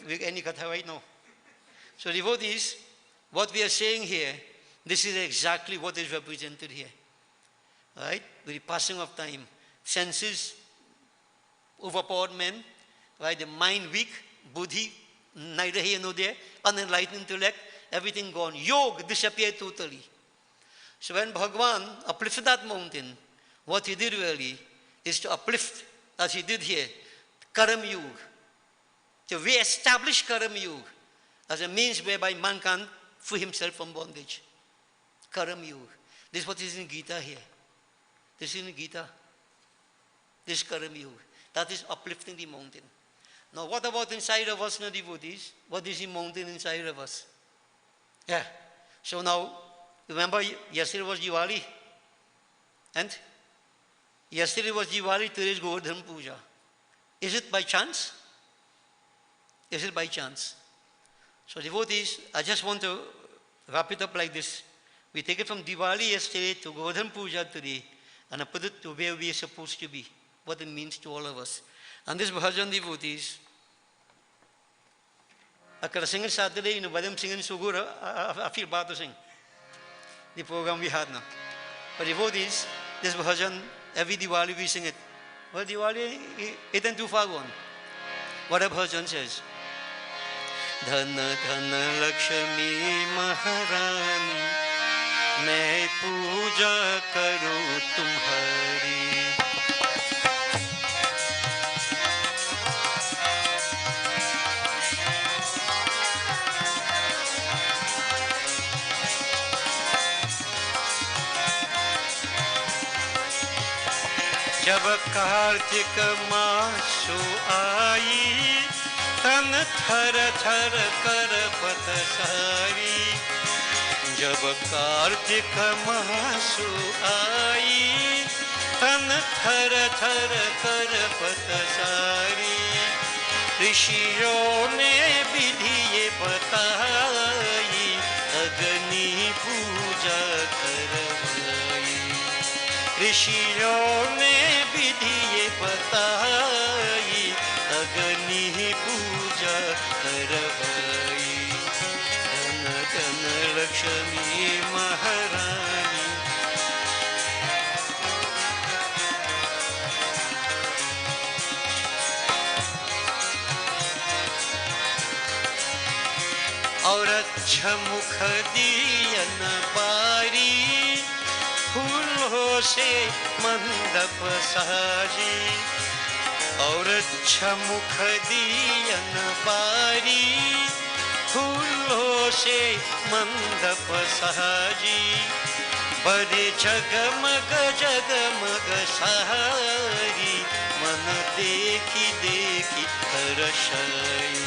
We're any katha right now. So devotees, what we are saying here, this is exactly what is represented here. Right? With the passing of time, senses overpowered men, right? The mind weak, buddhi, neither here nor there, unenlightened intellect, everything gone. Yoga disappeared totally. So when Bhagavan uplifted that mountain, what he did really is to uplift, as he did here, Karam Yuga, to re-establish Karam Yuga as a means whereby man can free himself from bondage. Karam Yuga. This is what is in Gita here. This is in Gita. This is Karam Yuga. That is uplifting the mountain. Now what about inside of us, no devotees? What is the mountain inside of us? Yeah. So now, remember yesterday was Diwali. And yesterday was Diwali, today is Govardhan Puja. Is it by chance? Is it by chance? So devotees, I just want to wrap it up like this. We take it from Diwali yesterday to Govardhan Puja today, and I put it to where we are supposed to be, what it means to all of us. And this bhajan, devotees, I could sing it Saturday, but I'm singing so good, I feel bad to sing. The program we had now. But devotees, this bhajan, every Diwali we sing it. Well, Diwali, it ain't too far gone. What a bhajan says. Dhana Dhana Lakshmi Maharani, मैं पूजा करूं तुम्हारी. जब कार्तिक मासु आई, तन थर थर कर पत सारी. जब कार्तिक मासु आई, तन थर थर कर पत सारी. ऋषियों ने विधि ये बताई, ऋषियों ने विधि ये बताई, अग्नि पूजा करवाई। धन धन लक्ष्मी महारानी, और अच्छा मुख दियन बारी, फूलों से मंडप साजी। और अच्छा मुख दियन बारी, फूलों से मंडप साजी। बड़े जगमग जगमग सारी, मन देखी देखी हर्षाई।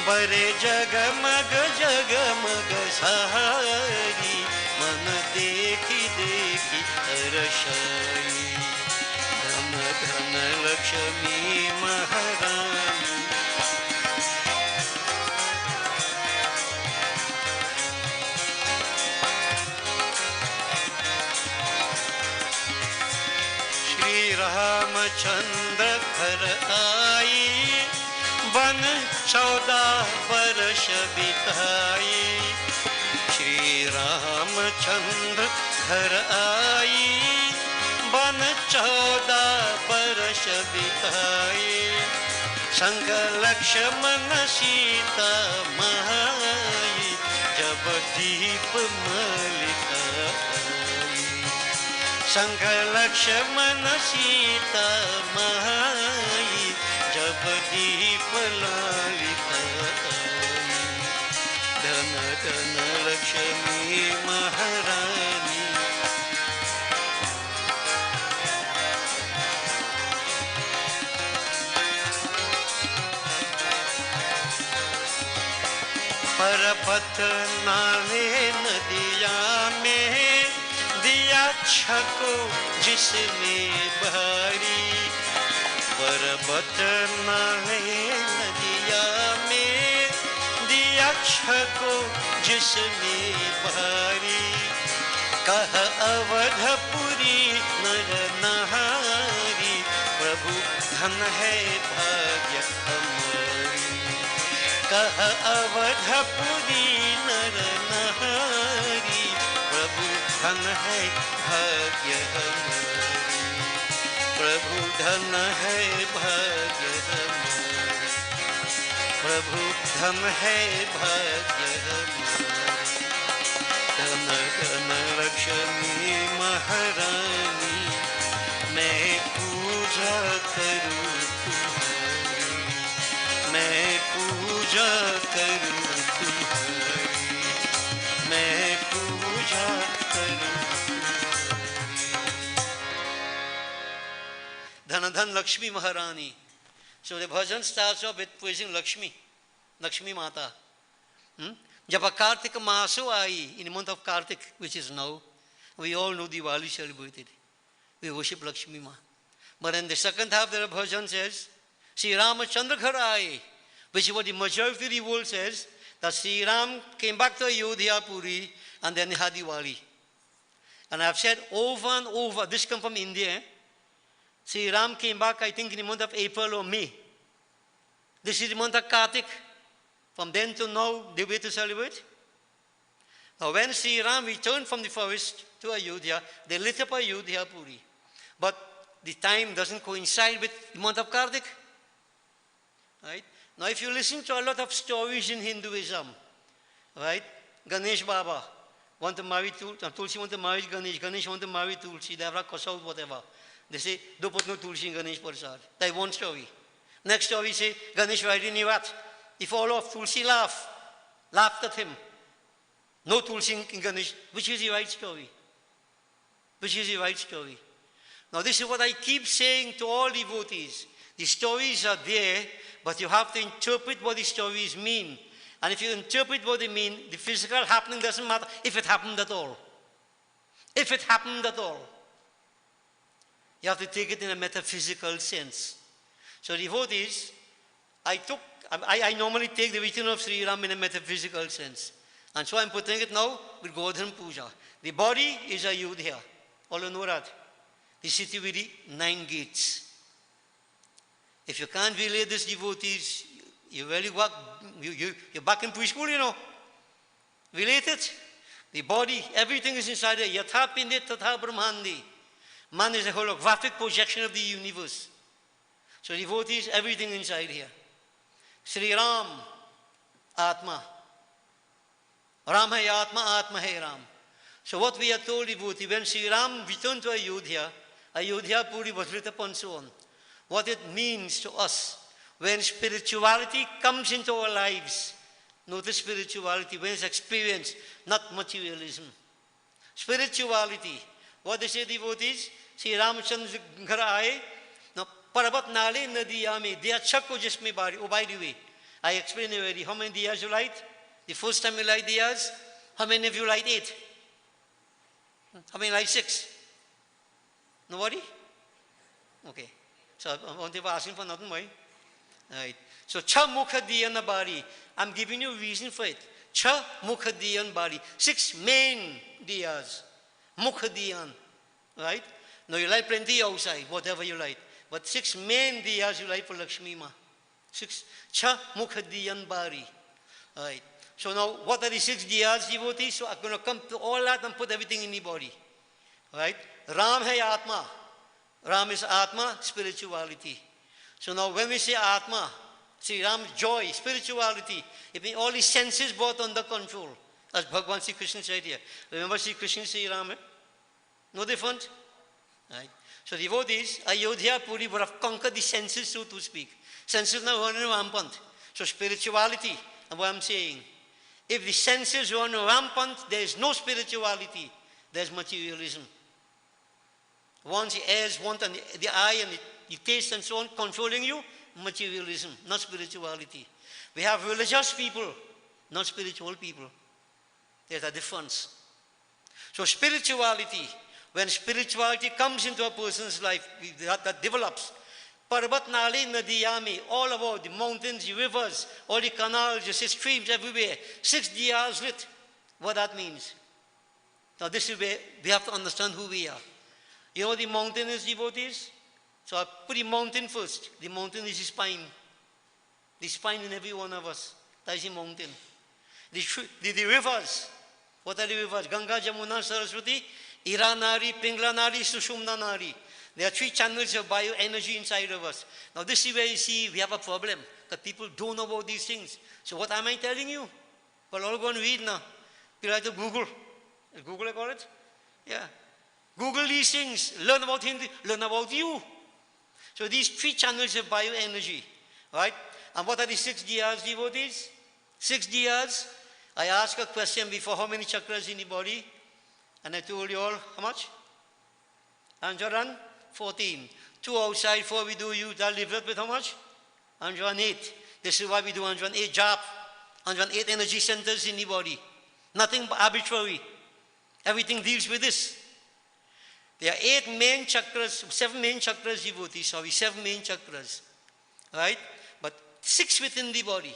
बड़े जगमग जगमग सारी, मन देखी देखी हर्षाई। धन धन लक्ष्मी महारानी, श्री रामचंद्र घर आई, वन 14 वर्ष बिताई। श्री रामचंद्र घर आई, वन 14 वर्ष बिताई। संग लक्ष्मण सीता माई, जब दीप मालिका आई। संग लक्ष्मण सीता माई, जब दीप लालिका आई। धन धन लक्ष्मी महारानी, पर्वत नाले नदिया में, दिया छको जिसने भारी। पर्वत नाले नदिया में, दिया छको जिसने भारी। कह अवधपुरी नर नारी, प्रभु धन है भाग्य हमारी। कह अवधपुरी नर नारी, प्रभु धन है भाग्य हमारी। प्रभु धन है भाग्य हमारी, प्रभु धन है भाग्य हमारी। धन धन लक्ष्मी महारानी, मैं पूजा करूँ तुम्हारी, मैं पूजा करूँ तुम्हारी, मैं पूजा करूँ तुम्हारी। धन धन लक्ष्मी महारानी. So the bhajan starts off with praising Lakshmi, Lakshmi Mata. जब कार्तिक मासो आई, in the month of Kartik, which is now, we all know Diwali celebrated. We worship Lakshmi Ma. But in the second half, the bhajan says, Sri Ramachandra ghar aaye, which is what the majority of the world says, that Sri Ram came back to Ayodhya Puri and then had Diwali. And I've said over and over, this comes from India, Sri Ram came back, I think, in the month of April or May. This is the month of Kartik. From then to now, they wait to celebrate. Now, when Sri Ram returned from the forest to Ayodhya, they lit up Ayodhya Puri. But the time doesn't coincide with the month of Kartik. Right? Now, if you listen to a lot of stories in Hinduism, right? Ganesh Baba want to marry Tulsi, want to marry Ganesh, Ganesh want to marry Tulsi, they have a kosaut, whatever. They say, don't put no Tulsi in Ganesh Prasad. That's one story. Next story say, Ganesh riding Nivat. He fall off, Tulsi laughed at him. No Tulsi in Ganesh. Which is the right story? Which is the right story? Now this is what I keep saying to all devotees. The stories are there, but you have to interpret what the stories mean. And if you interpret what they mean, the physical happening doesn't matter if it happened at all. If it happened at all. You have to take it in a metaphysical sense. So devotees, I normally take the return of Sri Ram in a metaphysical sense. And so I'm putting it now with Govardhan Puja. The body is Ayodhya. All you know that. the city with the 9 gates. If you can't relate this, devotees, you're back in preschool, you know. Relate it. The body, everything is inside there. Yatha pindit tatha brahmandi. Man is a holographic projection of the universe. So devotees, everything inside here. Sri Ram, Atma. Ram hai Atma, Atma hai Ram. So what we are told, devotee, when Sri Ram returned to Ayodhya, Ayodhya Puri was lit upon stone. What it means to us when spirituality comes into our lives. Notice spirituality, when it's experienced, not materialism. Spirituality. What they say, devotees? Sri Ramchandra ghar aaye. Now, Parvat nale nadiya mein, diya chak ko jisme bari. Oh, by the way, I explained already. How many diyas you light? The first time you light diyas, how many of you light 8? How many light 6? Nobody? Okay. So, I want to be asking for nothing, right? Right. So, cha mukha diyan bari. I'm giving you a reason for it. Cha mukha diyan bari. 6 main diyas. Mukha diyan. Right? Now, you light plenty outside, whatever you light. But 6 main diyas you light for Lakshmi Ma. 6. Cha mukha diyan bari. Right. So, now, what are the 6 diyas, devotees? So, I'm going to come to all that and put everything in the body. Right? Ram hai Atma. Ram is Atma, spirituality. So now when we say Atma, Sri Ram, joy, spirituality, it means all his senses brought under control. As Bhagavan Sri Krishna said here. Remember Sri Krishna, Sri Ram? No different? Right? So devotees, Ayodhya Puri would have conquered the senses, so to speak. Senses now run rampant. So spirituality, and what I'm saying, if the senses run rampant, there is no spirituality, there's materialism. Once the ears want and the eye and the taste and so on controlling you, materialism, not spirituality. We have religious people, not spiritual people. There's a difference. So spirituality, when spirituality comes into a person's life, that develops. Parvat nali nadiyami, all about the mountains, the rivers, all the canals, the streams everywhere. 6 diyas lit. What that means. Now this is where we have to understand who we are. You know what the mountain is, devotees? So I put the mountain first. The mountain is the spine. The spine in every one of us. That is the mountain. The rivers. What are the rivers? Ganga, Jamuna, Saraswati, Ira Nari, Pingla Nari, Sushumna Nari. There are 3 channels of bioenergy inside of us. Now this is where you see we have a problem. That people don't know about these things. So what am I telling you? Well, all go and read now. You have to Google. Is Google I call it? Yeah. Google these things, learn about him, learn about you. So these 3 channels of bioenergy, right? And what are the 6 diyas, devotees? 6 diyas. I asked a question before, how many chakras in the body? And I told you all, how much? 114. 2 outside, 4 we do you, that leave it with how much? 108. This is why we do 108 jap, 108 energy centers in the body. Nothing arbitrary. Everything deals with this. There are 8 main chakras, 7 main chakras, devotees, 7 main chakras, right? But 6 within the body.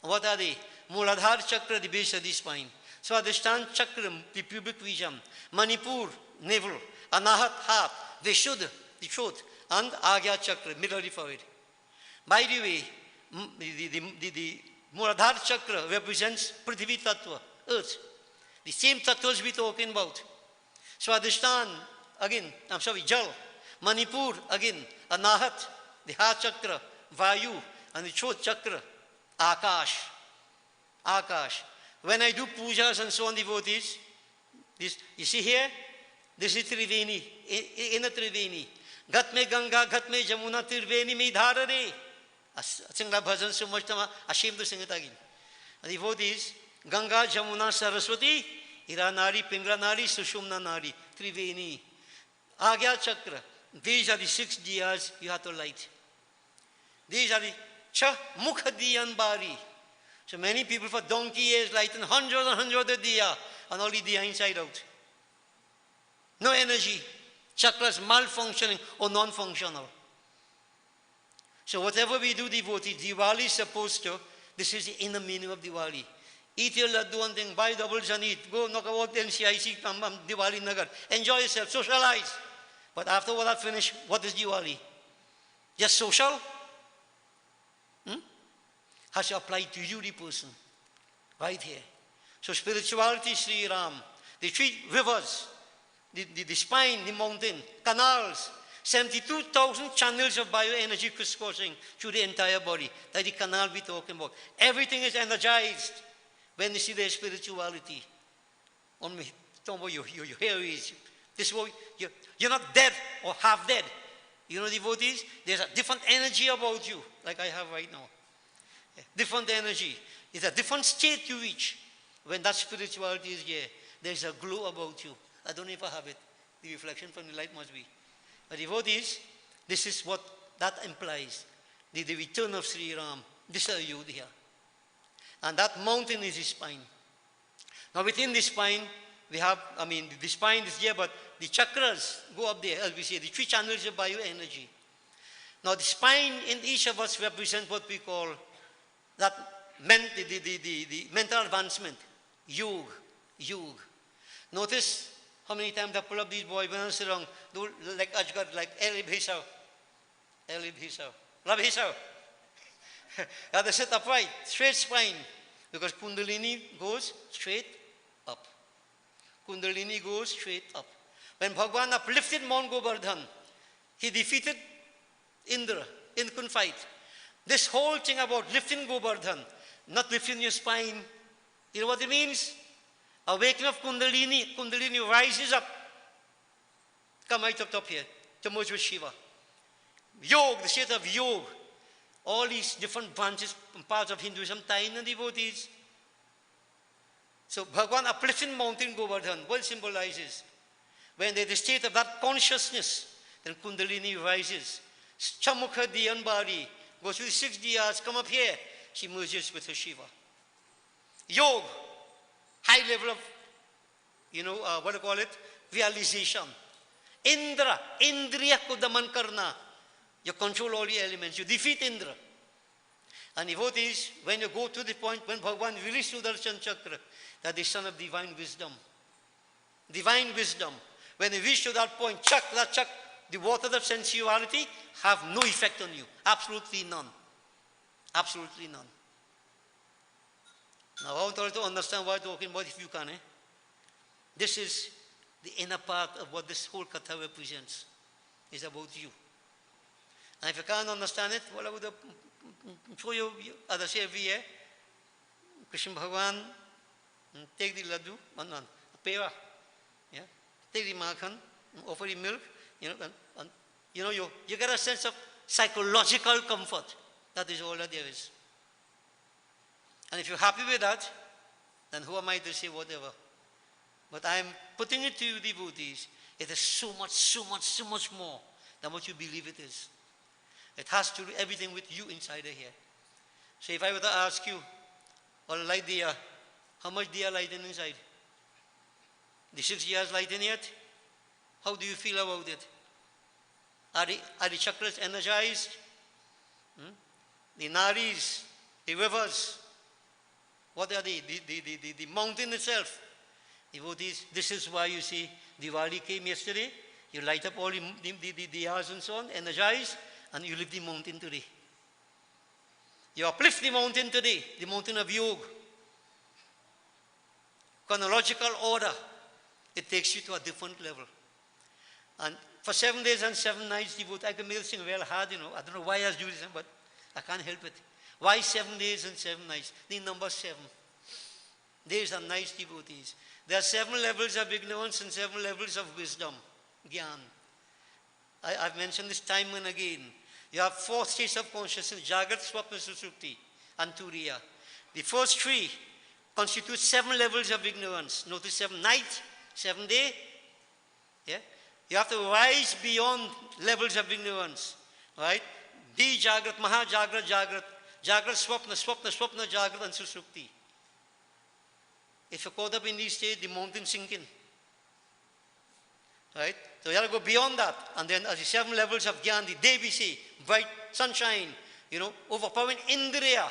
And what are they? Muladhara chakra, the base of the spine. Swadhisthana chakra, the pubic region. Manipur, navel. Anahat, heart. Vishuddha, the throat. And Agya chakra, middle of the forehead. By the way, the Muladhara chakra represents Prithvi Tattva, earth. The same tattvas we're talking about. Swadhisthana, again, Jal. Manipur, again, Anahat, the heart chakra, Vayu, and the throat chakra, Akash. Akash. When I do pujas and so on, devotees, this, you see here, this is Triveni, inner Triveni. Gat me Ganga, gat me Jamuna, Triveni me dharare. I sing that bhajan so much, I'm ashamed to sing it again. And devotees, Ganga, Jamuna, Saraswati, Ira Nari, Pingla Nari, Sushumna Nari, Triveni. Agya chakra. These are the 6 diyas you have to light. These are the cha mukha diyan bari. So many people for donkey years lighting hundreds and hundreds of diya and only diya inside out. No energy. Chakras malfunctioning or non-functional. So whatever we do, devotee, Diwali is supposed to, this is the inner meaning of Diwali. Eat your laddu and thing, buy doubles and eat. Go knock out NCIC, Diwali Nagar. Enjoy yourself, socialize. But after all that finished, what is Diwali? Just social? Has to apply to you, the person, right here. So spirituality, Sri Ram, the three rivers, the spine, the mountain, canals, 72,000 channels of bioenergy crisscrossing through the entire body. That's the canal we're talking about. Everything is energized when you see their spirituality. On me, talking about your hair is. This is what you're not dead or half dead. You know, devotees, there's a different energy about you, like I have right now. Different energy. It's a different state you reach. When that spirituality is here, there's a glow about you. I don't know if I have it. The reflection from the light must be. But devotees, this is what that implies. The return of Sri Ram. This is Ayodhya. And that mountain is his spine. Now within the spine, we have, the spine is here, but the chakras go up there, as we say, the three channels of bioenergy. Now the spine in each of us represents what we call that the mental advancement, yoga. Notice how many times I pull up these boys when I sit down, do like Ajgar, like Elib Hisav. Love Hisav. They sit upright, straight spine, because Kundalini goes straight up. Kundalini goes straight up. When Bhagavan uplifted Mount Govardhan, he defeated Indra in the fight. This whole thing about lifting Govardhan, not lifting your spine, you know what it means? Awakening of Kundalini. Kundalini rises up. Come right up top here, to merge with Shiva. Yoga, the state of yoga. All these different branches and parts of Hinduism tie in the devotees. So Bhagavan uplifting mountain Govardhan, what it symbolizes? When there's the state of that consciousness, then Kundalini rises. Chamukha Diyanbari goes through the 6 diyas, come up here. She merges with her Shiva. Yoga, high level of, what do you call it? Realization. Indra, Indriya ko daman karna. You control all the elements. You defeat Indra. And devotees, when you go to the point when Bhagavan released Sudarshan Chakra, that the son of divine wisdom. Divine wisdom. When you reach to that point, the water of sensuality have no effect on you. Absolutely none. Absolutely none. Now I want you to understand what I'm talking about if you can. This is the inner part of what this whole katha represents. It's about you. And if you can't understand it, well, I would show you, as I say every year, Krishna Bhagavan, take the laddu, a pera, yeah? Take the makhan, offer the milk, and you get a sense of psychological comfort. That is all that there is. And if you're happy with that, then who am I to say whatever? But I'm putting it to you, devotees, it is so much more than what you believe it is. It has to do everything with you inside of here. So if I were to ask you, or light diya, how much diya lighting inside? The 6 diyas lighting yet? How do you feel about it? Are the chakras energized? The nadis, the rivers, what are they? The mountain itself. Devotees, this is why you see Diwali came yesterday. You light up all the diyas and so on, energized, and you lift the mountain today. You uplift the mountain today, the mountain of yoga. Chronological order. It takes you to a different level. And for 7 days and 7 nights, I can make this thing real hard, I don't know why I do this, but I can't help it. Why 7 days and 7 nights? The number 7. Days and nights, devotees. There are 7 levels of ignorance and 7 levels of wisdom, Gyan. I've mentioned this time and again. You have 4 states of consciousness, Jagat, Swapna, Susupti, and Turiya. The first 3 constitute 7 levels of ignorance. Notice 7 night, 7 day. Yeah? You have to rise beyond levels of ignorance. Right? Be Jagrat, Maha Jagrat, Jagrat, Jagrat, Swapna, Swapna, Swapna, Jagrat, and Susupti. If you're caught up in these states, the mountain sinking. Right? So you have to go beyond that. And then as the 7 levels of Gyan, the day we see, bright sunshine, overpowering Indriya,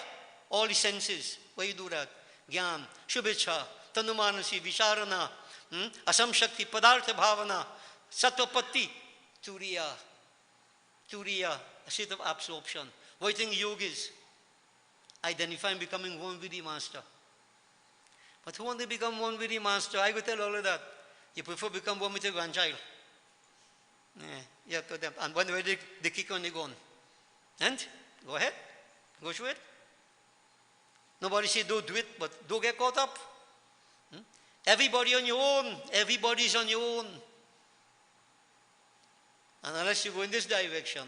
all the senses. Where you do that? Gyan, Shubhecha, Tanumanasi, Visharana, Asam Shakti, Padartha Bhavana, Sattva-patti, turiya, a state of absorption. What do you think yoga is? Identifying becoming one with the master. But who want to become one with the master? I could tell all of that. You prefer become one with your grandchild. Yeah, to them. And one way they kick on, they go on. And go ahead, go through it. Nobody say don't do it, but don't get caught up. Everybody on your own. Everybody's on your own. And unless you go in this direction,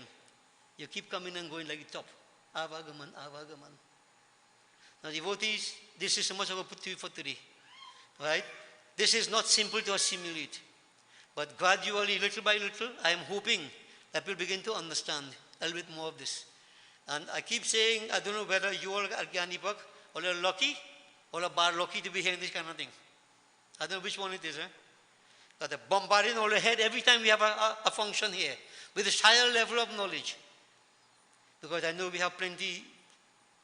you keep coming and going like the top. Avagaman, avagaman. Now devotees, this is so much of a put to you for today. Right? This is not simple to assimilate. But gradually, little by little, I am hoping that we'll begin to understand a little bit more of this. And I keep saying, I don't know whether you all are Gyanipak, or are lucky, or are bar lucky to be hearing this kind of thing. I don't know which one it is. But they're bombarding all ahead every time we have a function here with this higher level of knowledge. Because I know we have plenty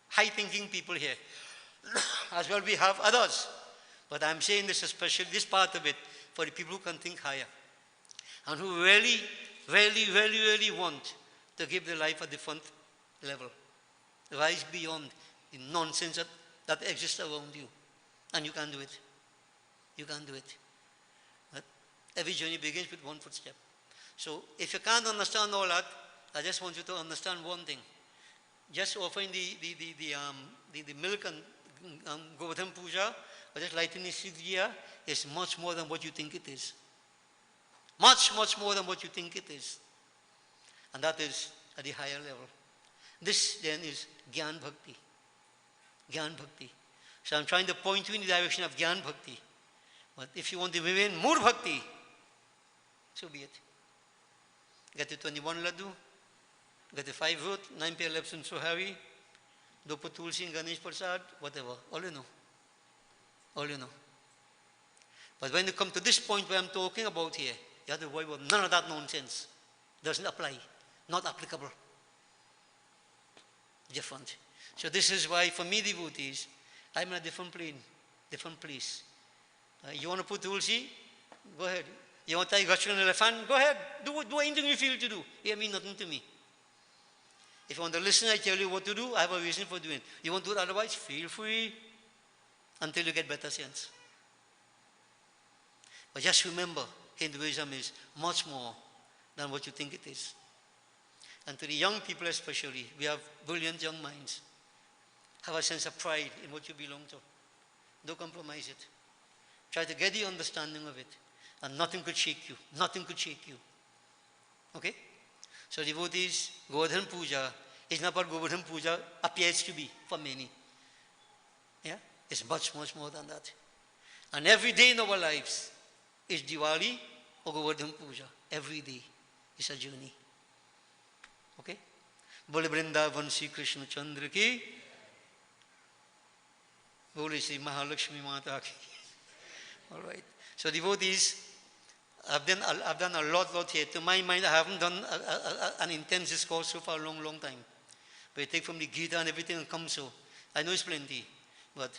high-thinking people here. As well we have others. But I'm saying this especially, this part of it, for the people who can think higher. And who really, really, really, really want to give their life a different level. Rise beyond the nonsense that exists around you. And you can do it. You can do it. But every journey begins with one footstep. So if you can't understand all that, I just want you to understand one thing. Just offering the milk and Govardhan Puja, or just lighting the Siddhiya, is much more than what you think it is. Much, much more than what you think it is. And that is at the higher level. This then is Gyan Bhakti. Gyan Bhakti. So I'm trying to point you in the direction of Gyan Bhakti. But if you want to remain more Bhakti, so be it. Get the 21 laddu, get the 5 root, 9 pair lips and sohari, do put tulsi and Ganesh Prasad, whatever. All you know. All you know. But when you come to this point where I'm talking about here, you have to worry about none of that nonsense. Doesn't apply. Not applicable. Different. So this is why for me devotees, I'm in a different plane, different place. You want to put tulsi? Go ahead. You want to tie Gachran elephant? Go ahead. Do anything you feel to do. It means nothing to me. If you want to listen, I tell you what to do. I have a reason for doing it. You want to do it otherwise? Feel free until you get better sense. But just remember, Hinduism is much more than what you think it is. And to the young people especially, we have brilliant young minds. Have a sense of pride in what you belong to. Don't compromise it. Try to get the understanding of it. And nothing could shake you. Nothing could shake you. Okay? So devotees, Govardhan Puja is not what Govardhan Puja appears to be for many. Yeah? It's much, much more than that. And every day in our lives is Diwali or Govardhan Puja. Every day is a journey. Okay? Bole Vrindavan Sri Krishna Chandra ki. Bole Sri Mahalakshmi Mata ki. All right. So devotees, I've done a lot here. To my mind, I haven't done an intense discourse so for a long, long time. But I take from the Gita and everything and come so. I know it's plenty. But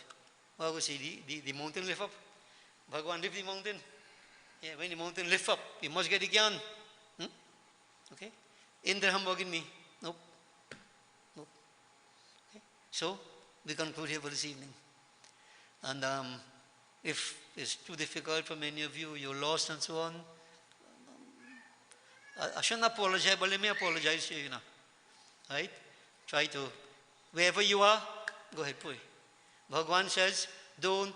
what would say, the mountain lift up? Bhagavan lift the mountain. Yeah, when the mountain lift up, you must get the Gyan. Okay? Indra Hambogin me. Nope. Nope. Okay? So, we conclude here for this evening. And if it's too difficult for many of you, you're lost and so on, I shouldn't apologize, but let me apologize to you now. Right? Try to, wherever you are, go ahead, pray. Bhagavan says, don't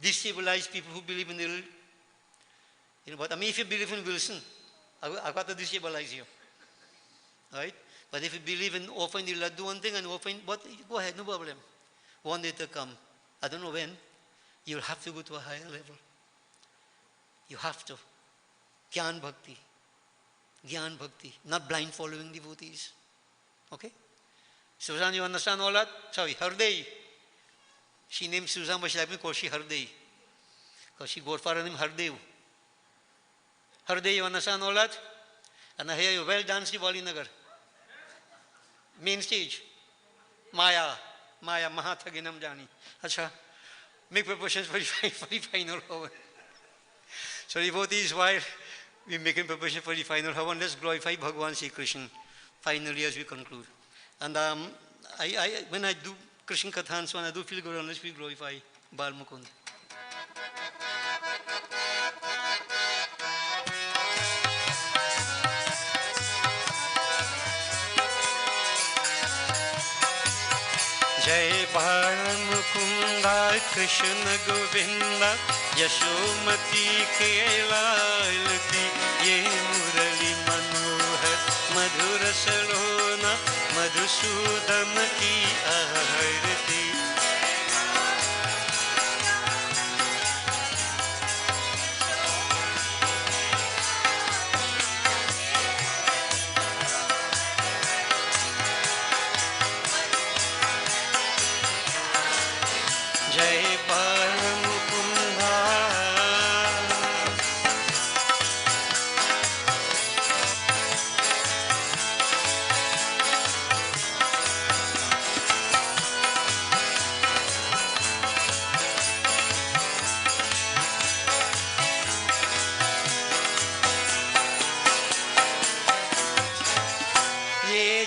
destabilize people who believe in the, you know, but I mean, if you believe in Wilson, I've got to destabilize you. Right? But if you believe in offering the laddu one thing and offering, but go ahead, no problem. One day to come, I don't know when, you'll have to go to a higher level. You have to. Gyan Bhakti. Gyan Bhakti. Not blind following devotees. Okay? Susan, you understand all that? Sorry, Harday. She named Susan, but she liked me call she Harday. Because she got for her name Hardev. Harday, you understand all that? And I hear you well dance Diwali Nagar. Main stage. Maya. Maya Mahathaginam Jani. Acha. Make preparations for the final hour. So devotees, while we make preparation for the final Havan. Let's glorify Bhagavan Sri Krishna finally as we conclude. And when I do Krishna Katha and so on, I do feel good unless we glorify Bal Mukund. जय बाल मुकुंदा कृष्ण गोविंदा यशोमती के लाल की ये मुरली मनोहर मधुर सलोना मधुसूदन की आरती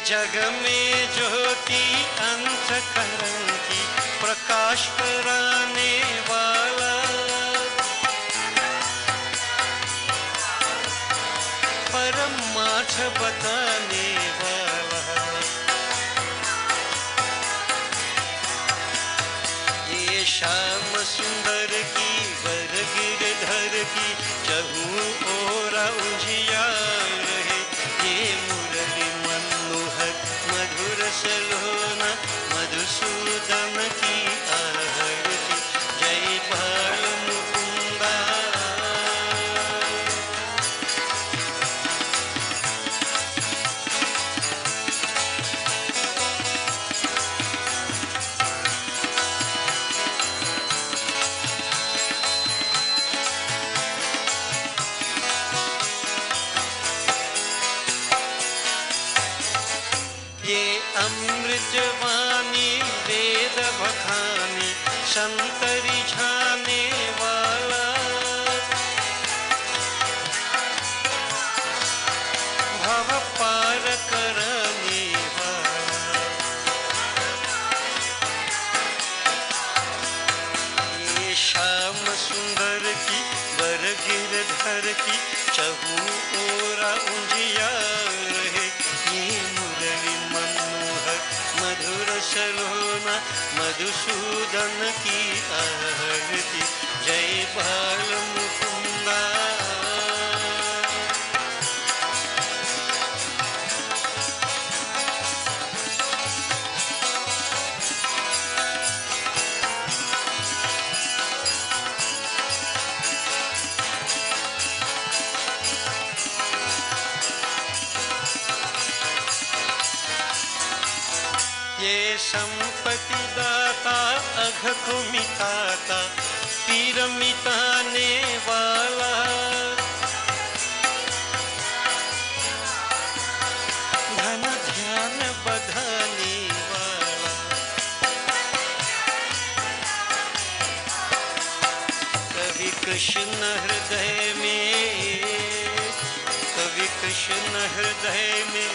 जग में ज्योति अंतकरण की प्रकाश कराने वाला परमार्थ बताने वाला ये श्याम सुंदर की वर गिरधर की चहु ओर उजियार है ये मुरली मधुर सलोना मधुसूदन की आरती जय बाल मुकुंदा अमृतवाणी वेद बखानी संत रिझाने वाला भव पार करने वाला ये श्याम सुंदर की वर गिरधर की चहु ओरा उजियार है ये मुरली मधुर सलोना मधुसूदन की आरती जय बाल मुकुंदा ये संपत्ति दाता अघ को मिटाता पीर मिटाने वाला धन ध्यान बधाने वाला कवि कृष्ण हृदय में कवि कृष्ण हृदय में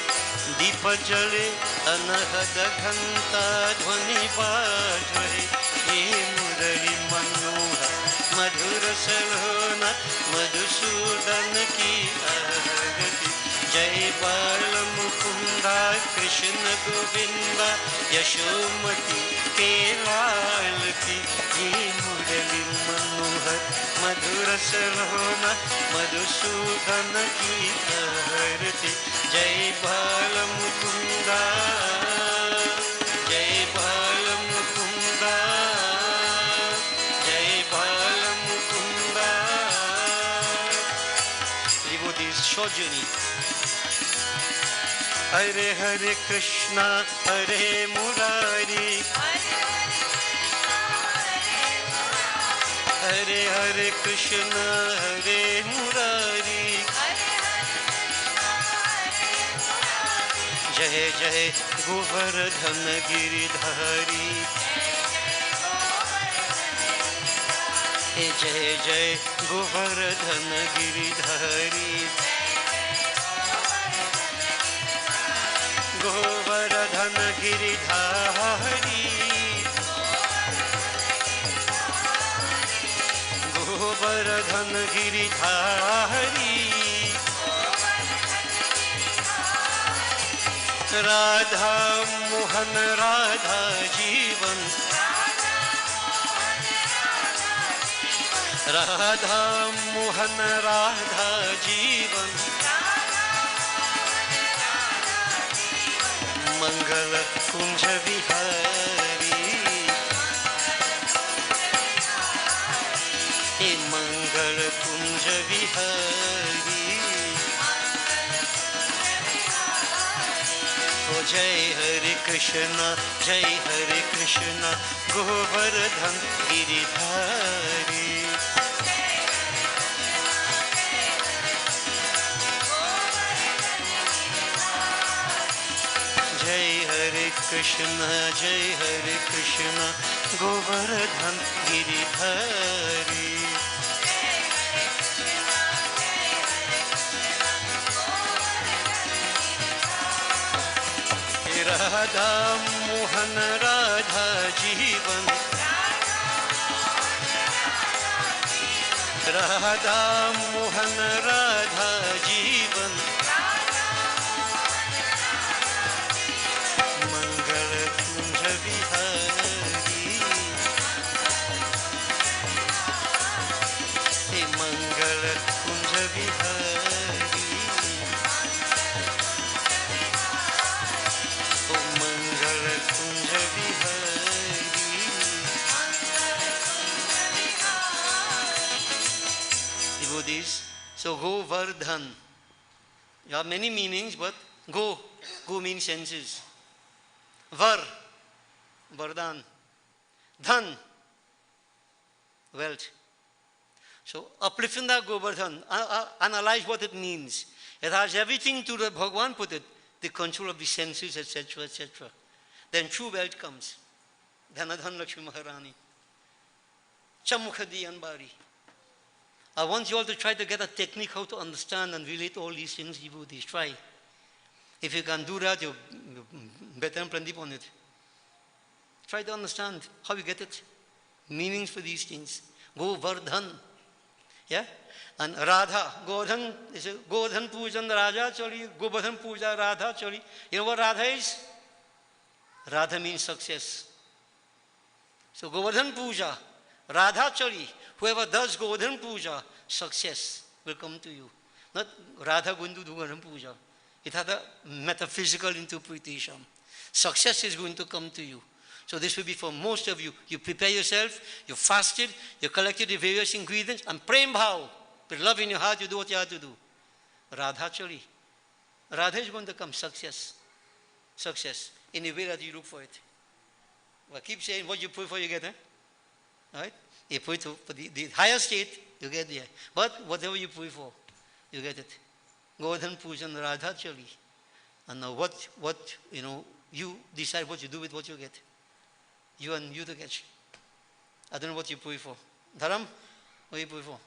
दीप जले अनहद घंटा ध्वनि बाजे ये मुरली मनोहर मधुर सलोना मधुसूदन की आरती जय बाल मुकुंदा कृष्ण गोविंदा यशोमती के लाल की ये मुरली मनोहर मधुर सलोना मधुसूदन की आरती जय बाल मुकुंदा जय बाल मुकुंदा जय बाल Mukunda devotees short journey Hare Hare Krishna हरे मुरारी हरे हरे कृष्णा हरे मुरारी जय जय गोवर्धन गिरिधारी जय जय गोवर्धन गिरिधारी, गोवर्धन गिरिधारी, गोवर्धन गिरिधारी, राधा मोहन राधा जीवन, राधा मोहन राधा जीवन, मंगल कुंज विहारी, हे मंगल कुंज विहारी। ओ जय हरे कृष्णा गोवर्धन गिरिधारी, जय हरे कृष्ण गोवर्धन गिरिधारी, राधा मोहन राधा जीवन, राधा मोहन राधा जीवन, मंगल कुंज विहारी, हे मंगल कुंज विहारी, ओ मंगल कुंज Vihari. Devotees, so Govardhan, you have many meanings, but go means senses. Vardhan, dhan, wealth. So uplifting the Govardhan, analyze what it means. It has everything to the Bhagavan put it, the control of the senses, etc., etc. Then true wealth comes. Dhanadhan Lakshmi Maharani. Chamukhadi Anbari. I want you all to try to get a technique how to understand and relate all these things, devotees. Try. If you can do that, you're better than plenty on it. Try to understand how you get it. Meanings for these things. Govardhan. Yeah? And Radha. Govardhan is a Govardhan Puja and Raja Chali. Govardhan Puja, Radha Chali. You know what Radha is? Radha means success. So Govardhan Puja, Radha Chali. Whoever does Govardhan Puja, success will come to you. Not Radha going to do Govardhan Puja. It had a metaphysical interpretation. Success is going to come to you. So this will be for most of you. You prepare yourself, you fasted, you collected the various ingredients, and prem bhav, with love in your heart, you do what you have to do. Radha Chali. Radha is going to come, success. Success. In the way that you look for it. Well, keep saying what you pray for, you get, right? You pray for the higher state, you get there. But whatever you pray for, you get it. Govardhan Puja and Radha Chali. And now you decide what you do with what you get. You and you to catch. I don't know what you pray for. Dharam, what you pray for?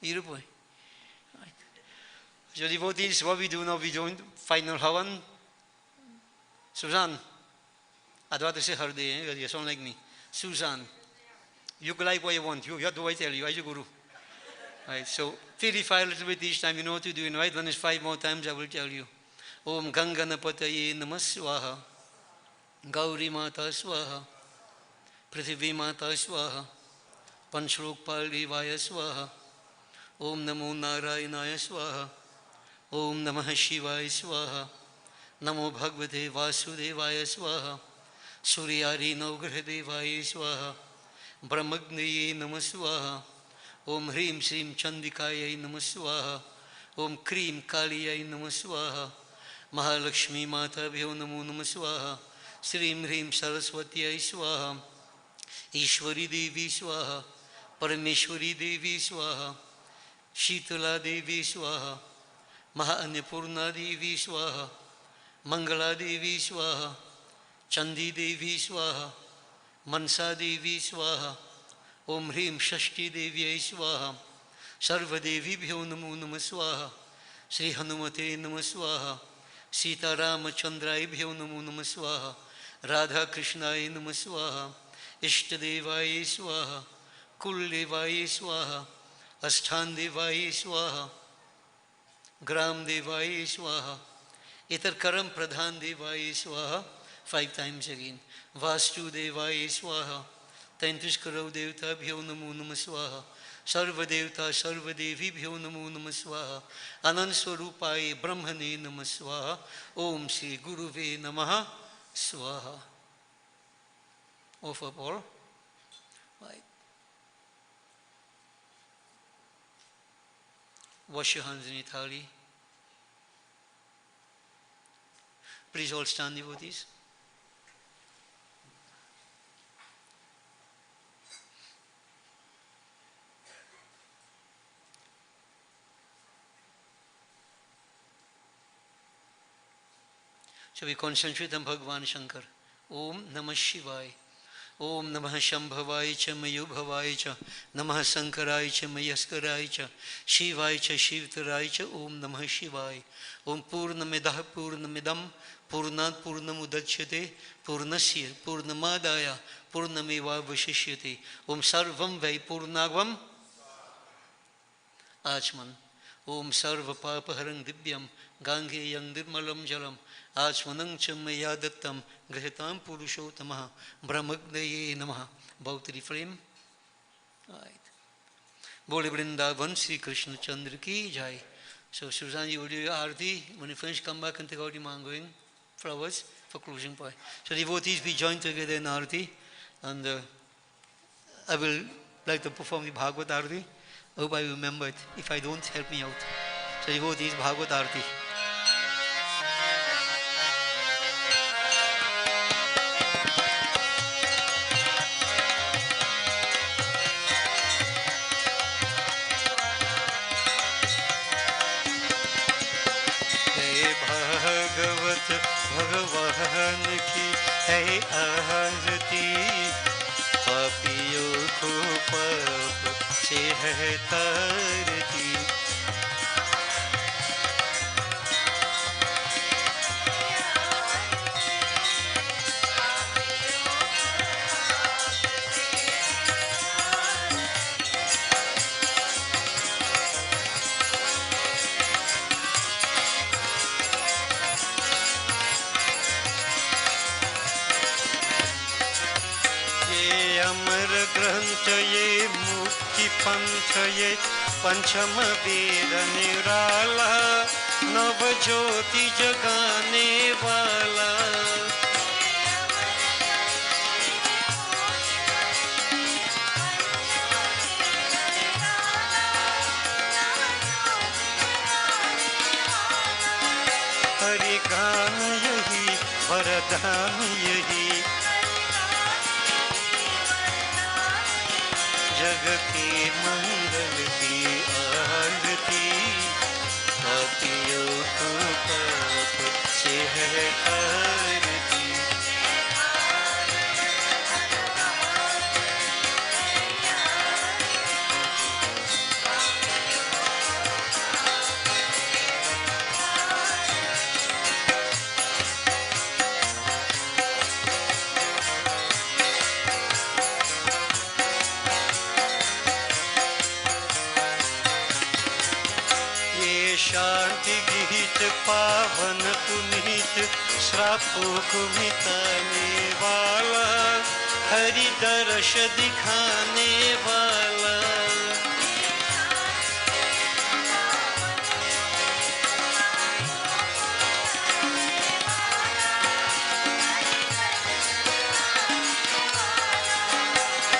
You pray. Right. So devotees, what we do now, we join final Havan. Suzanne. I don't want to say her day, you sound like me. Suzanne. You like what you want. You have to what I tell you, as your guru. Right, so purify a little bit each time, you know what to do. Right? When it's 5 more times, I will tell you. Om Ganganapataye Namah Swaha. Gauri Mata Swaha. Prithvi Mata Swaha. Panchlokpal Devaya Swaha. Om Namo Narayanaya Swaha. Om Namah Shivaya Swaha. Namo Bhagavate Vasudevaya Swaha. Suryari Navgraha Devaya Swaha. Brahmagnaye Namah Swaha. Om Hrim Shrim Chandikaya Namah Swaha. Om Krim Kaliyai Namah Swaha. Mahalakshmi Mata Bhyo Namo Namah Swaha. Shrim Hrim Saraswatiyai Swaha. Ishwari Devi Swaha. Parameshwari Devi Swaha. Shitala Devi Swaha. Mahaanyapurna Devi Swaha. Mangala Devi Swaha. Chandi Devi Swaha. Mansa Devi Swaha. ओम ह्रीं षष्ठी देव्यै स्वाहा सर्वदेवीभ्यो नमो नमः स्वाहा श्री हनुमते नमः स्वाहा सीतारामचंद्राभ्यो नमो नमः स्वाहा राधा कृष्णाय नमः स्वाहा इष्टदेवाय स्वाहा कुलदेवाय स्वाहा अष्टान देवाय स्वाहा ग्राम देवाय स्वाहा इतर कर्म प्रधान देवाय स्वाहा 5 times again वास्तुदेवाय स्वाहा 33 करोड़ देवताभ्यो नमो नमः स्वाहा सर्वदेवता सर्वदेवीभ्यो नमो नमः स्वाहा अनंत स्वरूपाय ब्रह्मणे नमः स्वाहा ओम श्री गुरुवे नमः स्वाहा. Offer all. Right. Wash your hands in the thali. Please all stand, devotees. So we concentrate on Bhagavan Shankar. Om Namah Shivaya. Om Namah Shambhavaya cha Mayubhavaya cha Namah Sankaraya cha Mayaskaraaya cha Shivaya cha Shivtaraya cha Om Namah Shivaya. Om Purnamidah Purnamidam Purnat Purnamudachyate Purnasya Purnamadaya Purnameva Vashishyate. Om Sarvam Vai Purnagvam Achman. Om Sarva Papaharang Divyam Gangeyang Dirmalam Jalam Achmanang Chamaya Dattam Grihitam Purushotamaha Brahmagdaye Namaha. Bow to the flame. Right. Bole Vrindavan Sri Krishna Chandra ki Jai. So Susan, you will do your arti. When you finish, come back and take out the mangoing flowers for closing point. So devotees, we join together in arti, and I will like to perform the Bhagavad arti. I hope I remember it. If I don't, help me out. So devotees, Bhagavad arti. भगवान की है आरती पापियों को पाप से है तारती ग्रंथ ये मुक्ति पंथ ये पंचम वेद निराला नव ज्योति जगाने वाला हरि गान यही वरदान यही जग के मंगल की आरती पापियों को पाप से है आरती शांति गीत पावन पुनीत श्रापों को मिटाने वाला हरि दर्श दिखाने वाला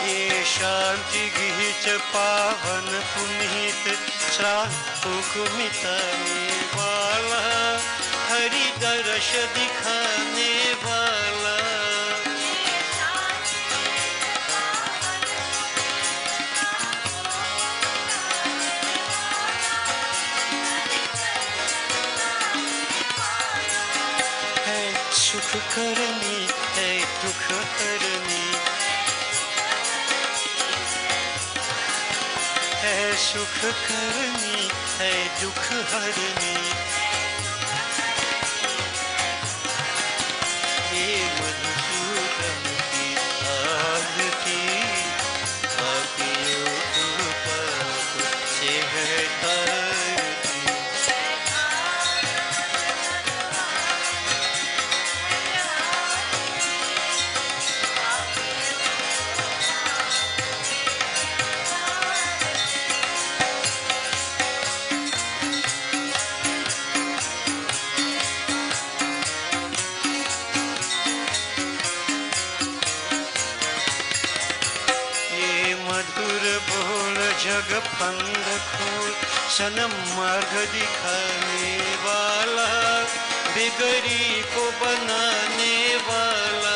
ये शांति गीत पावन पुनीत श्रापों को मिटाने वाला हरि दर्श दिखाने वाला है सुख करनी है दुख हरनी सुख करनी है दुख हरनी, ये मधुसूदन की आरती, पापियों को पाप से है तारती। जग पंग खोल सनम मार्ग दिखाने वाला, बिगड़ी को बनाने वाला।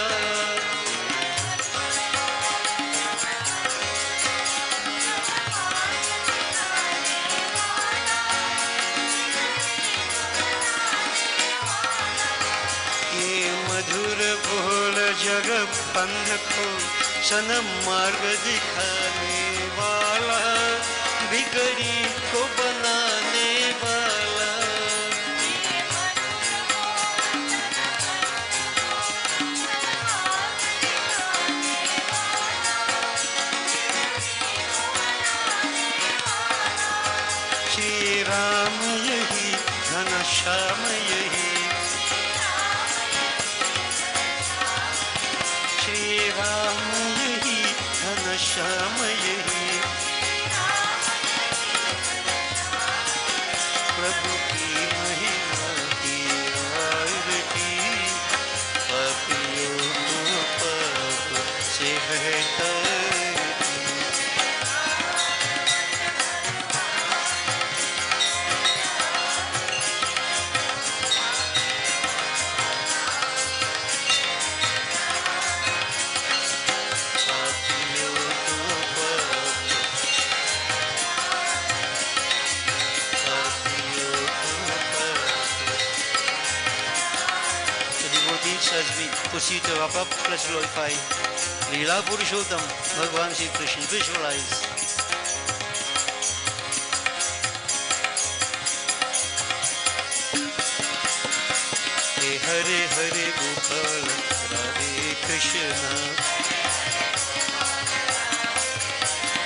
ये मधुर बोल जग पंग खोल सनम मार्ग दिखाने वाला, बिगड़ी को बनाने वाला। श्री राम यही घनश्याम यही, श्री राम यही घनश्याम यही, प्रभु की महिमा की आरती, पापियों को पाप से है तारती। As we proceed to wrap up, let's glorify Leela Purushottam, Bhagavan Shri Krishna. Visualize. Hey Hare Hare Gopal, Radhe Krishna.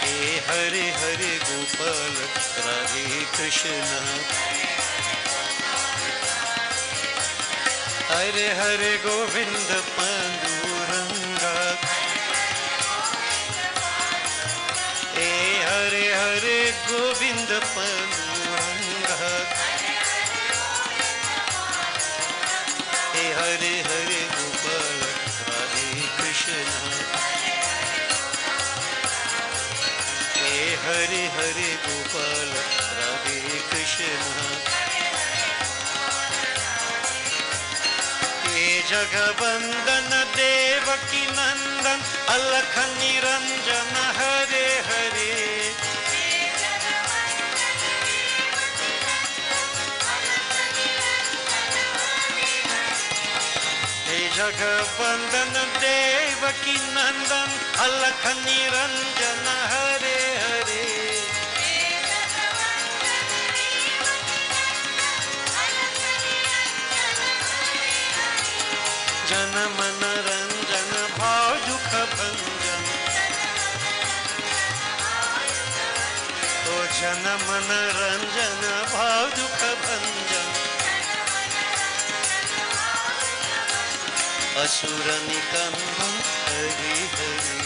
Hey Hare Hare Gopal, Radhe Krishna. Hare Hare Govinda Panduranga, Hey Hare Hare Govinda Panduranga, Hey Hare Hare Gopal Radhe Krishna, Hey Hare Hare Gopal Radhe Krishna. जगवंदन Devaki नंदन अलख निरंजन हरे हरे, हे जगवंदन देवकी नंदन अलख निरंजन हरे हरे, जन मन रंजन भाव दुख भंजन, ओ जन मन रंजन भाव दुख भंजन, असुर निकंदन हरि हरि,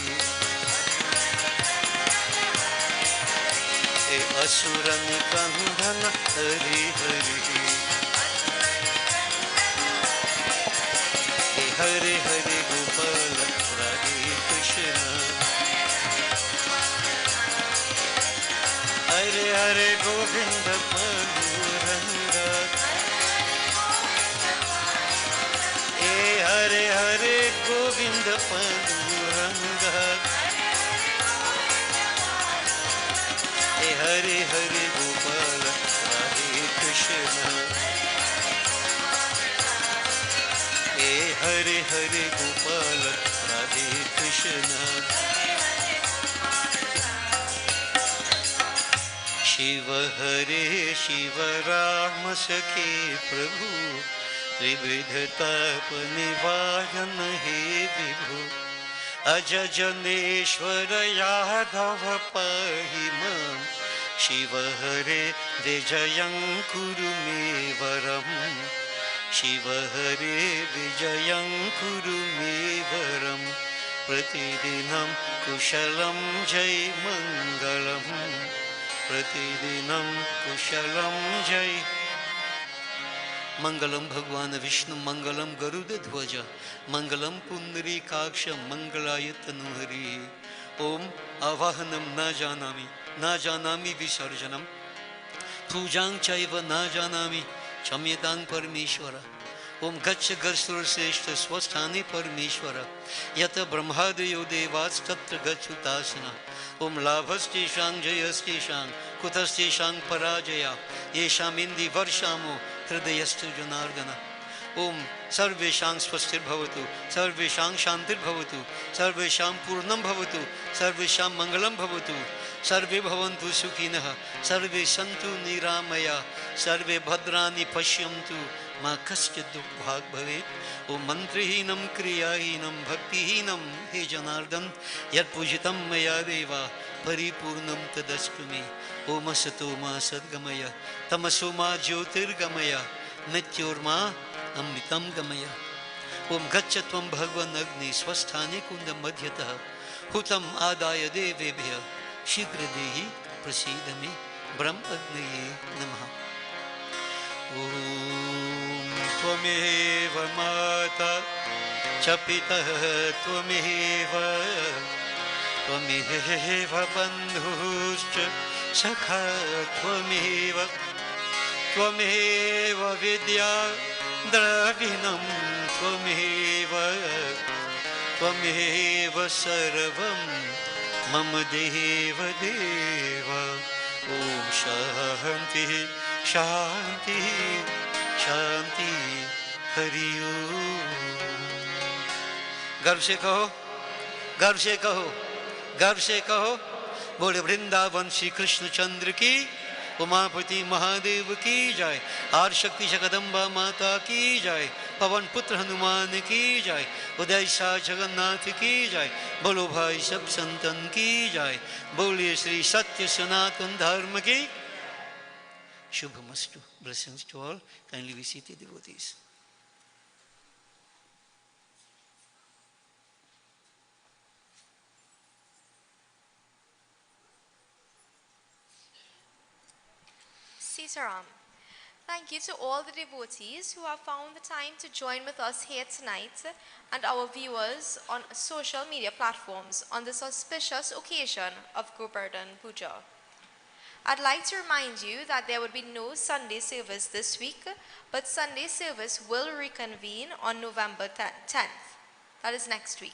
ए असुर निकंदन Hari Hari, Hare Hare Gopal Radhe Krishna, Hare Hare Govinda Panduranga, Hey Hare Hare Govinda Panduranga, Hey Hare Hare Gopal Radhe Krishna, Hare Hare Gopal Radhe Krishna, Shiv हरे शिव राम सखे प्रभु त्रिविध तप निवारण हे विभु अज जनेश्वर यादव पाहि मां शिव हरे विजयं कुरु मे वरम् शिव हरे विजयं कुरु मे वरम् प्रतिदिनं कुशलं जय मङ्गलम् प्रतिदिनं कुशलं जय मंगलम भगवान विष्णु मंगलम गरुड़ ध्वज मंगलम पुंडरीकाक्ष मंगलाय तनुहरि ओम आवाहनम न जानामि विसर्जनम पूजां चैव न जानामि क्षम्यतां परमेश्वर ओम गच्छ गरुड़श्रेष्ठ स्वस्थाने परमेश्वर यत ब्रह्मादयो देवास्तत्र गच्छुतासना ओम लाभस्तेषां जयस्तेषां कुतस्तेषां पराजया येषामिन्दि वर्षामो हृदयस्तु जनार्दन ओम सर्वेषां स्वस्तिर्भवतु सर्वेषां शान्तिर्भवतु सर्वेषां पूर्णं भवतु सर्वेषां मङ्गलं भवतु सर्वे भवन्तु सुखिनः सर्वे सन्तु निरामया सर्वे भद्राणि पश्यन्तु मा कश्चित् दुर्भाग् भवेत् ओम मन्त्रहीनं क्रियाहीनं भक्तिहीनं हे जनार्दन यत्पूजितं मया देव परिपूर्णं तदस्तु मे ओम असतो मा सद्गमय तमसो मा ज्योतिर्गमय मृत्योर्मा अमृतं गमय ओम गच्छ त्वं भगवन् अग्नि स्वस्थाने कुंड मध्यतः हुतम् आदाय देवेभ्यः शीघ्र देहि प्रसीद मे ब्रह्म अग्नये नमः ओम त्वमेव माता च पितः त्वमेव त्वमेव बन्धुश्च सखा त्वमेव त्वमेव विद्या द्रविणं त्वमेव त्वमेव सर्वं मम देव देव ओम शांति शांति शांति हरि ओम गर्व से कहो गर्व से कहो गर्व से कहो बोले वृंदावन श्री कृष्ण चंद्र की उमापति महादेव की जय आर शक्ति जगदम्बा माता की जय पवन पुत्र हनुमान की जय उदय शाह जगन्नाथ की जय बोलो भाई सब संतन की जय बोलिए श्री सत्य सनातन धर्म की शुभमस्तु blessings to all kindly be seated devotees Sitaram. Thank you to all the devotees who have found the time to join with us here tonight and our viewers on social media platforms on this auspicious occasion of Govardhan Puja. I'd like to remind you that there would be no Sunday service this week, but Sunday service will reconvene on November 10th. That is next week.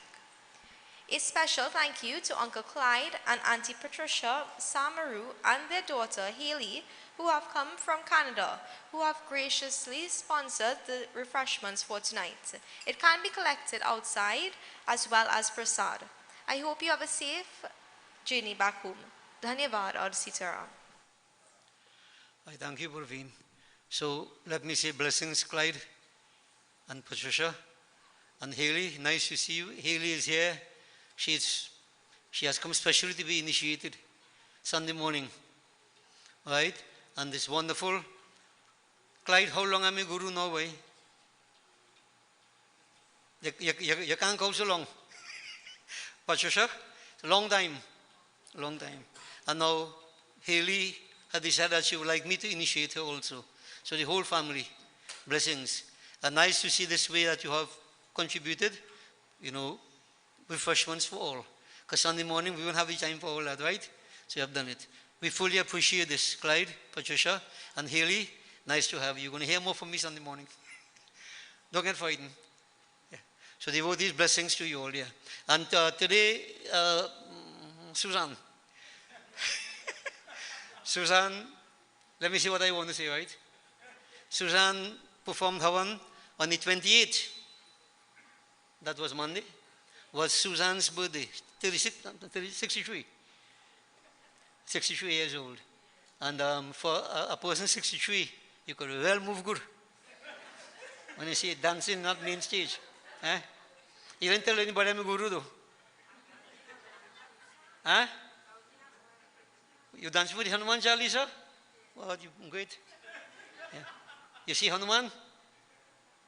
A special thank you to Uncle Clyde and Auntie Patricia Samaru and their daughter Haley, who have come from Canada, who have graciously sponsored the refreshments for tonight. It can be collected outside as well as prasad. I hope you have a safe journey back home. Dhanyavad Aur Sitaram. I thank you, Praveen. So let me say blessings, Clyde and Patricia and Haley. Nice to see you. Haley is here. She has come specially to be initiated Sunday morning, right? And this wonderful. Clyde, how long am I Guru now, boy? You can't go so long. Patricia, it's a long time. Long time. And now Haley had decided that she would like me to initiate her also. So the whole family, blessings. And nice to see this way that you have contributed, refreshments for all. Because Sunday morning we won't have the time for all that, right? So you have done it. We fully appreciate this. Clyde, Patricia, and Haley, nice to have you. You're going to hear more from me Sunday morning. Don't get frightened. Yeah. So devotees, blessings to you all, yeah. And today, Suzanne. Suzanne, let me see what I want to say, right? Suzanne performed Havan on the 28th. That was Monday. Was Suzanne's birthday, 63 years old. And for a person 63, you could well move good. When you see dancing, not main stage. Eh? You didn't tell anybody I'm a guru though. Huh? You dancing with the Hanuman Chalisa? Well, great. Yeah. You see Hanuman?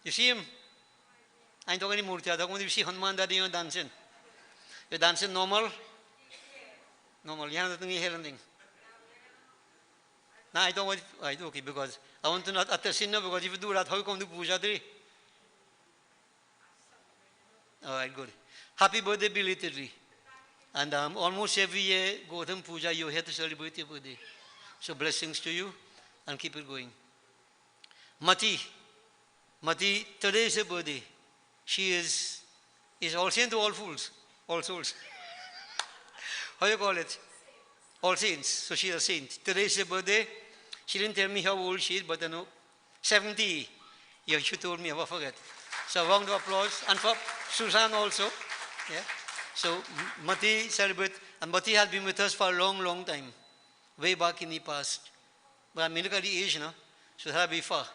You see him? I ain't talking about Murti. I'm talking about you see Hanuman that you're dancing. You're dancing normal? Normal. You have nothing here anything. No, I don't want it. Okay, because I want to not utter sin now, because if you do that, how you come to Puja 3? Alright, good. Happy birthday belatedly. And almost every year, Govardhan Puja, you're here to celebrate your birthday. So blessings to you, and keep it going. Mati, today is her birthday. She is all saint to all fools, all souls. How you call it? All saints. So she's a saint. Today is her birthday. She didn't tell me how old she is, but 70. Yeah, she told me, I forget. So a round of applause. And for Susan also. Yeah. So Mati celebrate, and Mati has been with us for a long, long time. Way back in the past. But I mean, look at the age now. So that'll be far.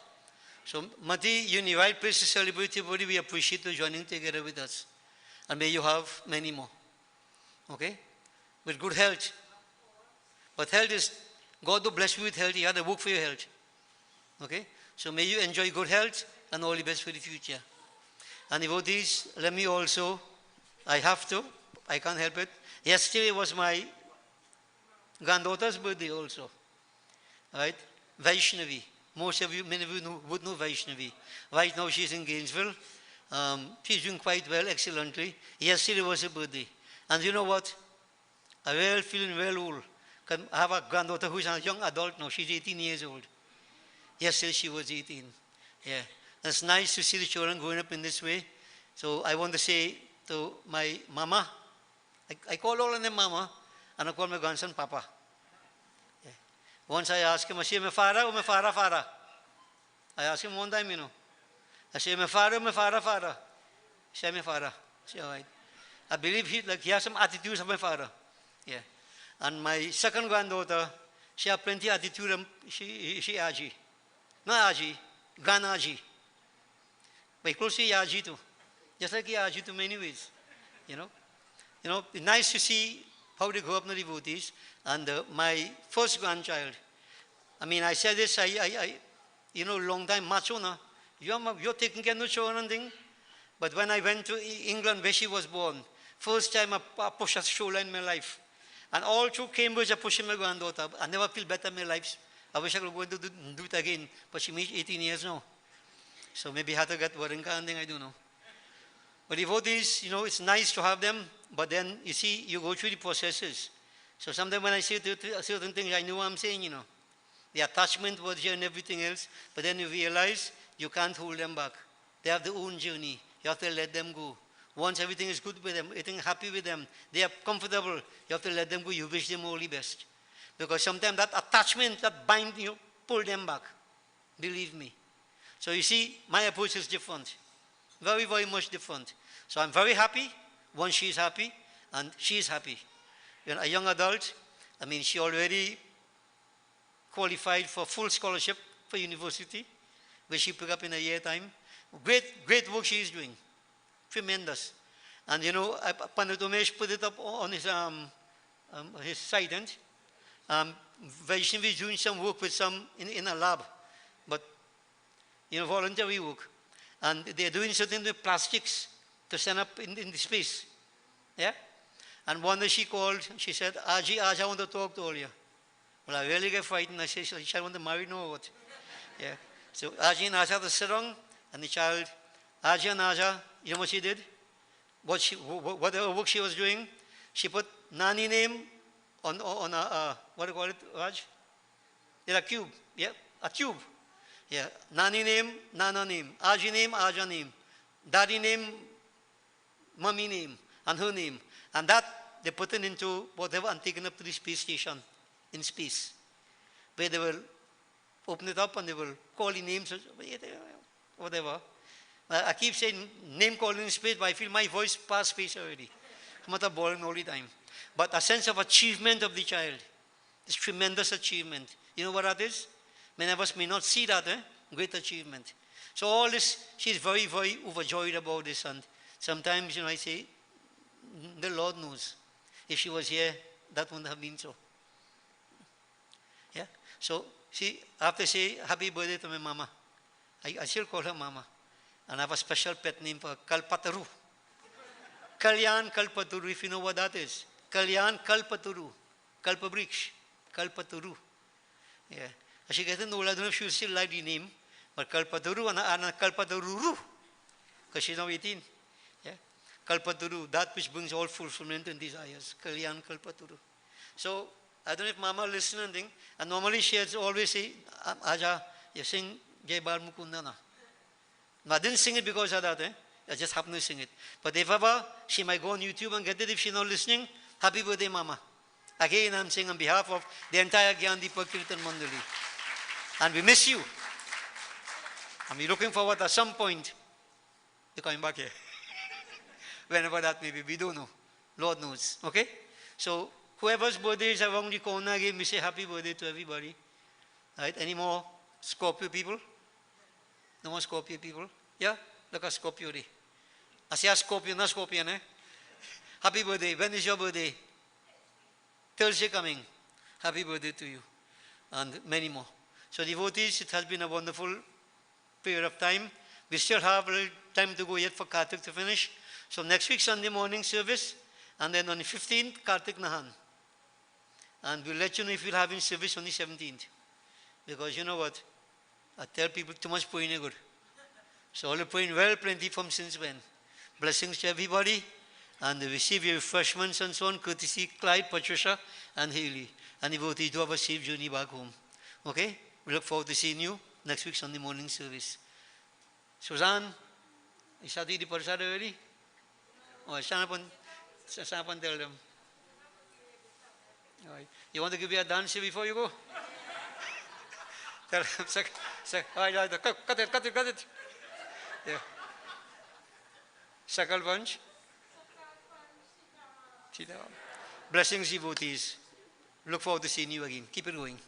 So Mati, you're in the right place to celebrate your birthday. We appreciate you joining together with us. And may you have many more. Okay? With good health. But health is, God will bless you with health. You have to work for your health. Okay? So may you enjoy good health and all the best for the future. And devotees, let me also, I have to, I can't help it. Yesterday was my granddaughter's birthday also. Right? Vaishnavi. Most of you, many of you would know Vaishnavi. Right now she's in Gainesville. She's doing quite well, excellently. Yesterday was her birthday. And you know what? I'm really feeling well old. I have a granddaughter who's a young adult now. She's 18 years old. Yesterday she was 18. Yeah. It's nice to see the children growing up in this way. So I want to say to my mama, I call all of them mama, and I call my grandson papa. Yeah. Once I asked him, I say, my father or my father? I asked him one time, you know. I say, my father or my father? He said, my father. I say, all right. I believe he has some attitudes of my father. Yeah. And my second granddaughter, she has plenty of attitude. She Aji. Not Aji, Grand Aji. But close to Aji too. Just like Aji too many ways. You know, it's nice to see how they grow up in the devotees. And my first grandchild, I mean, I said this, long time, macho now. You're taking care of no children and thing. But when I went to England where she was born, first time I pushed a stroller in my life. And all through Cambridge, I pushed my granddaughter. I never feel better in my life. I wish I could go and do it again. But she made 18 years now. So maybe I have to get Warinka and thing, I don't know. But devotees, it's nice to have them. But then, you see, you go through the processes. So sometimes when I say certain things, I know what I'm saying, The attachment towards you and everything else. But then you realize you can't hold them back. They have their own journey. You have to let them go. Once everything is good with them, everything happy with them, they are comfortable, you have to let them go. You wish them all the best. Because sometimes that attachment, that bind you, pull them back. Believe me. So you see, my approach is different. Very, very much different. So I'm very happy once she's happy, and she's happy. A young adult, I mean, she already qualified for full scholarship for university, which she picked up in a year time. Great work she is doing. Tremendous. And Pandit Umesh put it up on his site, and Vaishnavi is doing some work with some in a lab, but voluntary work. And they're doing something with plastics to send up in the space. Yeah? And one day she called, she said, Aji, I want to talk to all you. Well, I really get frightened. I said, she want to marry no or what? Yeah. So Aji and Aja had to sit down, and the child, Aji and Aja, you know what she did? Whatever work she was doing, she put Nani name on a, what do you call it, Raj? Yeah, a cube. Yeah, a tube. Yeah, Nani name, Nana name. Aji name, Aja name. Daddy name, Mummy name, and her name. And that, they put it into whatever and taken up to the space station in space, where they will open it up and they will call the names, whatever. I keep saying name calling in space, but I feel my voice past space already. I'm not boring all the time. But a sense of achievement of the child, this tremendous achievement. You know what that is? Many of us may not see that, great achievement. So all this, she's very, very overjoyed about this. And sometimes, I say, the Lord knows. If she was here, that wouldn't have been so. Yeah? So, I have to say happy birthday to my mama. I still call her mama. And I have a special pet name for her, Kalpataru. Kalyan Kalpaturu, if you know what that is. Kalyan Kalpaturu. Kalpabriksh. Kalpaturu. Yeah. As she gets older, I don't know if she'll still like the name. But Kalpaturu and Kalpataruru. Because she's now 18. Yeah. Kalpaturu, that which brings all fulfillment and desires. Kalyan Kalpaturu. So, I don't know if Mama listens and thing. And normally she has always say, Aja, you sing Jai Bal Mukunda na. I didn't sing it because of that. I just happened to sing it. But if ever, she might go on YouTube and get it if she's not listening. Happy birthday, Mama. Again, I'm saying on behalf of the entire Gyandeepa Kirtan Mandali. And we miss you. And we're looking forward at some point to coming back here. Whenever that may be, we don't know. Lord knows. Okay? So, whoever's birthday is around the corner again, we say happy birthday to everybody. Right? Any more Scorpio people? No more Scorpio people? Yeah? Look at Scorpio Day. I say Scorpio, not Scorpion, eh? Happy birthday. When is your birthday? Thursday coming. Happy birthday to you. And many more. So devotees, it has been a wonderful period of time. We still have a little time to go yet for Kartik to finish. So next week, Sunday morning service. And then on the 15th, Kartik Nahan. And we'll let you know if we're having service on the 17th. Because you know what? I tell people too much praying is good. So all the praying well, plenty from since when. Blessings to everybody. And receive your refreshments and so on, courtesy Clyde, Patricia, and Haley. And devotees do have a safe journey back home. Okay? We look forward to seeing you next week Sunday morning service. Suzanne, is that the Prasad already? Oh, stand up and tell them. All right. You want to give me a dance before you go? Tell them, all right, cut it. Yeah. Sakal Vanch. Blessings, devotees. Look forward to seeing you again. Keep it going.